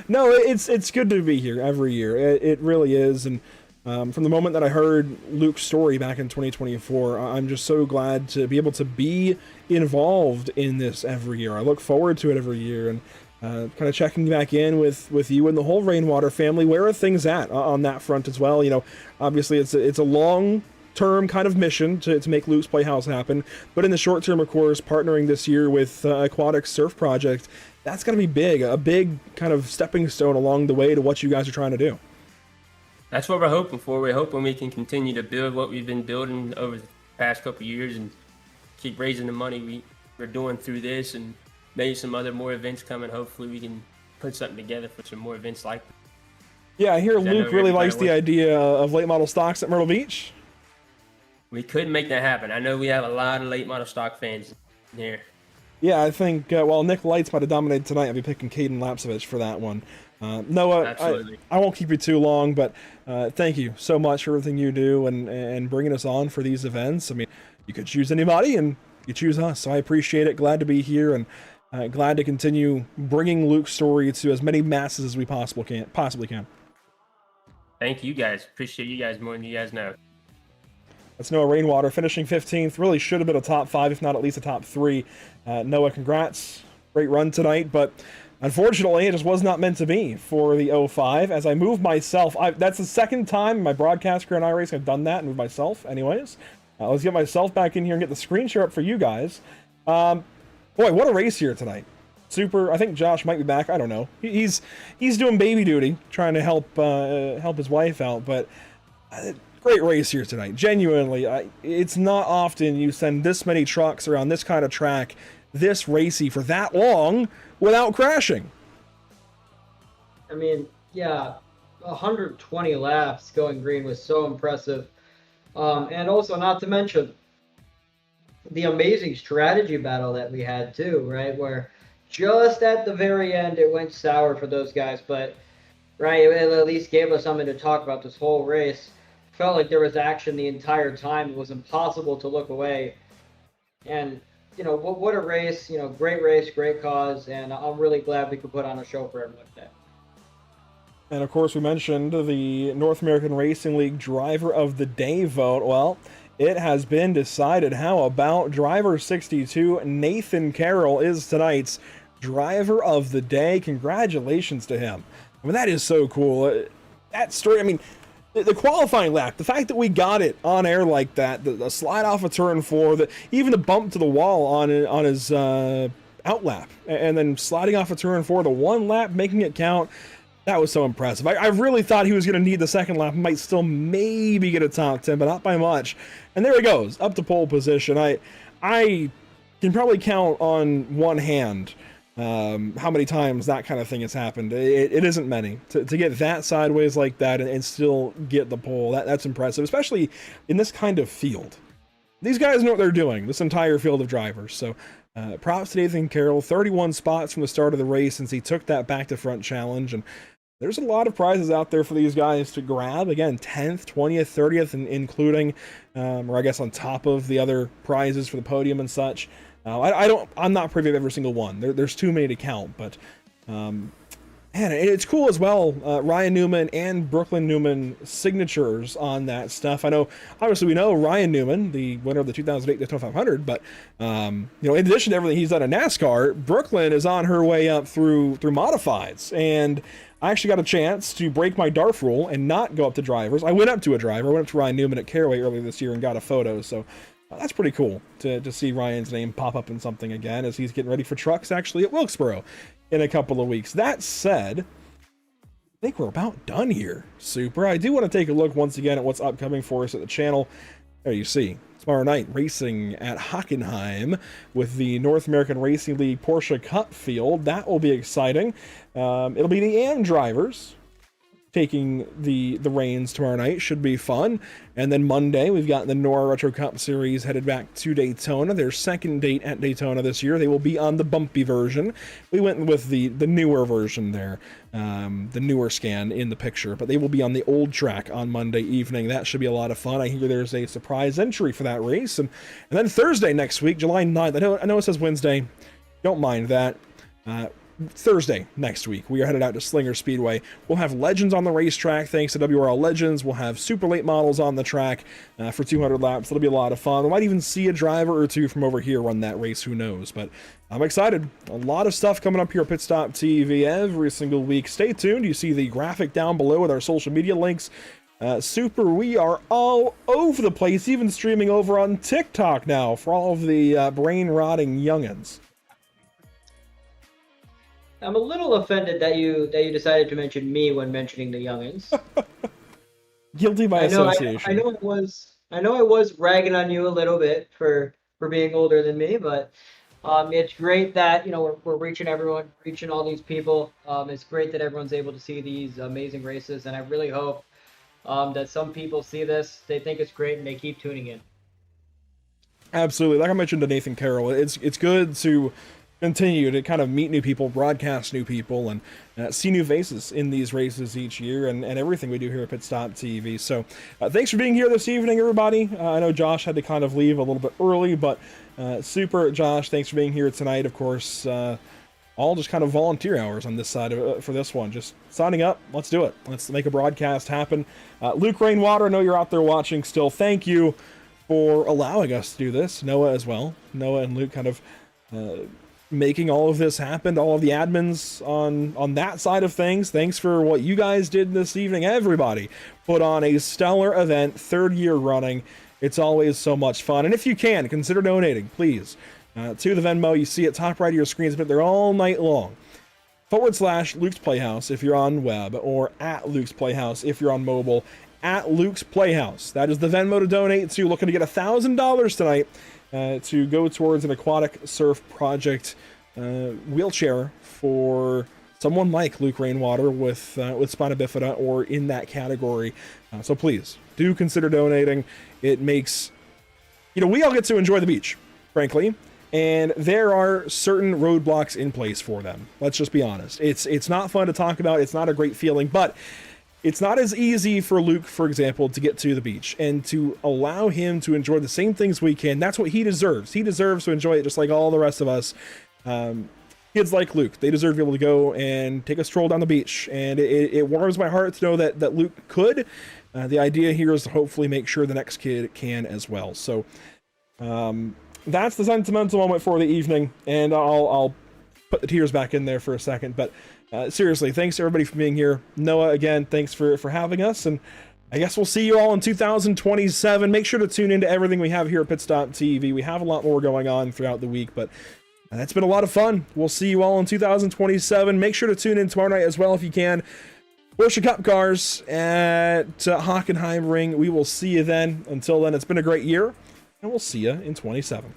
No, it's good to be here every year. It really is, and from the moment that I heard Luke's story back in 2024, I'm just so glad to be able to be involved in this every year. I look forward to it every year, and kind of checking back in with you and the whole Rainwater family. Where are things at on that front as well? You know, obviously it's a long-term kind of mission to make Luke's Playhouse happen, but in the short term, of course, partnering this year with Aquatic Surf Project, that's going to be a big kind of stepping stone along the way to what you guys are trying to do. That's what we're hoping for. We're hoping we can continue to build what we've been building over the past couple of years and keep raising the money we're doing through this, and maybe some other more events coming. Hopefully we can put something together for some more events like that. Yeah, I hear Luke really likes the idea of late model stocks at Myrtle Beach. We could make that happen. I know we have a lot of late model stock fans in here. Yeah, I think while Nick Lights might have dominated tonight, I'll be picking Caden Lapsevich for that one. Noah, Absolutely. I won't keep you too long, but thank you so much for everything you do and bringing us on for these events. I mean, you could choose anybody, and you choose us, so I appreciate it. Glad to be here, and glad to continue bringing Luke's story to as many masses as we possibly can. Thank you guys. Appreciate you guys more than you guys know. That's Noah Rainwater finishing 15th. Really should have been a top 5, if not at least a top 3. Noah, congrats. Great run tonight, but unfortunately, it just was not meant to be for the 05. As I move myself, that's the second time in my broadcast career in iRacing I've done that and moved myself. Anyways, let's get myself back in here and get the screen share up for you guys. Boy, what a race here tonight. Super. I think Josh might be back. I don't know. He's doing baby duty, trying to help his wife out, but. Great race here tonight. Genuinely, it's not often you send this many trucks around this kind of track, this racy for that long without crashing. I mean, yeah, 120 laps going green was so impressive. And also, not to mention the amazing strategy battle that we had too, right? Where just at the very end it went sour for those guys, but right, it at least gave us something to talk about this whole race. Felt like there was action the entire time. It was impossible to look away. And, you know, what a race, you know, great race, great cause, and I'm really glad we could put on a show for everyone today. And of course, we mentioned the North American Racing League Driver of the Day vote. Well, it has been decided. How about Driver 62, Nathan Carroll, is tonight's Driver of the Day. Congratulations to him. I mean, that is so cool. That story, I mean, the qualifying lap, the fact that we got it on air like that, the slide off of turn 4, even the bump to the wall on his out lap, and then sliding off of turn 4, the one lap, making it count, that was so impressive. I really thought he was going to need the second lap, might still maybe get a top 10, but not by much. And there he goes, up to pole position. I can probably count on one hand how many times that kind of thing has happened. It isn't many. To get that sideways like that and still get the pole, that's impressive, especially in this kind of field. These guys know what they're doing, this entire field of drivers. So props to Nathan Carroll, 31 spots from the start of the race since he took that back to front challenge. And there's a lot of prizes out there for these guys to grab. Again, 10th, 20th, 30th, including, or I guess on top of the other prizes for the podium and such. I'm not privy of every single one. There's too many to count, but man, it's cool as well. Ryan Newman and Brooklyn Newman signatures on that stuff. I know, obviously, we know Ryan Newman, the winner of the 2008 Daytona 500, but you know, in addition to everything he's done in NASCAR, Brooklyn is on her way up through modifieds, and I actually got a chance to break my DARF rule and not go up to drivers. I went up to a driver. I went up to Ryan Newman at Caraway earlier this year and got a photo. So that's pretty cool to see Ryan's name pop up in something again as he's getting ready for trucks actually at Wilkesboro in a couple of weeks. That said, I think we're about done here. Super. I do want to take a look once again at what's upcoming for us at the channel. There you see. Tomorrow night, racing at Hockenheim with the North American Racing League Porsche Cup field. That will be exciting. It'll be the AM drivers taking the reins tomorrow night. Should be fun. And then Monday, we've got the NORA Retro Cup Series headed back to Daytona. Their second date at Daytona this year. They will be on the bumpy version. We went with the newer version there, the newer scan in the picture, but they will be on the old track on Monday evening. That should be a lot of fun. I hear there's a surprise entry for that race. And then Thursday next week, July 9th. I know it says Wednesday. Don't mind that. Thursday next week, we are headed out to Slinger Speedway. We'll have legends on the racetrack thanks to WRL Legends. We'll have super late models on the track for 200 laps. It'll be a lot of fun. We might even see a driver or two from over here run that race. Who knows? But I'm excited. A lot of stuff coming up here at Pit Stop TV every single week. Stay tuned. You see the graphic down below with our social media links. Super, we are all over the place, even streaming over on TikTok now for all of the brain-rotting youngins. I'm a little offended that you decided to mention me when mentioning the youngins. Guilty by association. I know I was ragging on you a little bit for being older than me, but it's great that we're reaching everyone, reaching all these people. It's great that everyone's able to see these amazing races, and I really hope that some people see this, they think it's great, and they keep tuning in. Absolutely. Like I mentioned to Nathan Carroll, it's good to continue to kind of meet new people, broadcast new people, and see new faces in these races each year, and everything we do here at Pit Stop TV. So thanks for being here this evening, everybody. I know Josh had to kind of leave a little bit early, but super, Josh, thanks for being here tonight. Of course, all just kind of volunteer hours on this side of it for this one. Just signing up. Let's do it. Let's make a broadcast happen. Luke Rainwater, I know you're out there watching still. Thank you for allowing us to do this. Noah as well. Noah and Luke kind of making all of this happen, all of the admins on that side of things. Thanks for what you guys did this evening. Everybody put on a stellar event, 3rd year running. It's always so much fun. And if you can, consider donating, please, to the Venmo. You see it top right of your screens, but they're all night long. / Luke's Playhouse if you're on web, or at Luke's Playhouse if you're on mobile, at Luke's Playhouse. That is the Venmo to donate to. Looking to get $1,000 tonight to go towards an aquatic surf project wheelchair for someone like Luke Rainwater with spina bifida or in that category. So please do consider donating. It makes, we all get to enjoy the beach, frankly, and there are certain roadblocks in place for them. Let's just be honest. It's not fun to talk about. It's not a great feeling, but it's not as easy for Luke, for example, to get to the beach, and to allow him to enjoy the same things we can. That's what he deserves. He deserves to enjoy it just like all the rest of us. Kids like Luke, they deserve to be able to go and take a stroll down the beach, and it warms my heart to know that Luke could. The idea here is to hopefully make sure the next kid can as well. So that's the sentimental moment for the evening, and I'll put the tears back in there for a second, but seriously, thanks to everybody for being here. Noah, again, thanks for having us, and I guess we'll see you all in 2027. Make sure to tune into everything we have here at Pit Stop TV. We have a lot more going on throughout the week, but it's been a lot of fun. We'll see you all in 2027. Make sure to tune in tomorrow night as well if you can. Porsche Cup Cars at Hockenheim Ring. We will see you then. Until then, it's been a great year, and we'll see you in 27.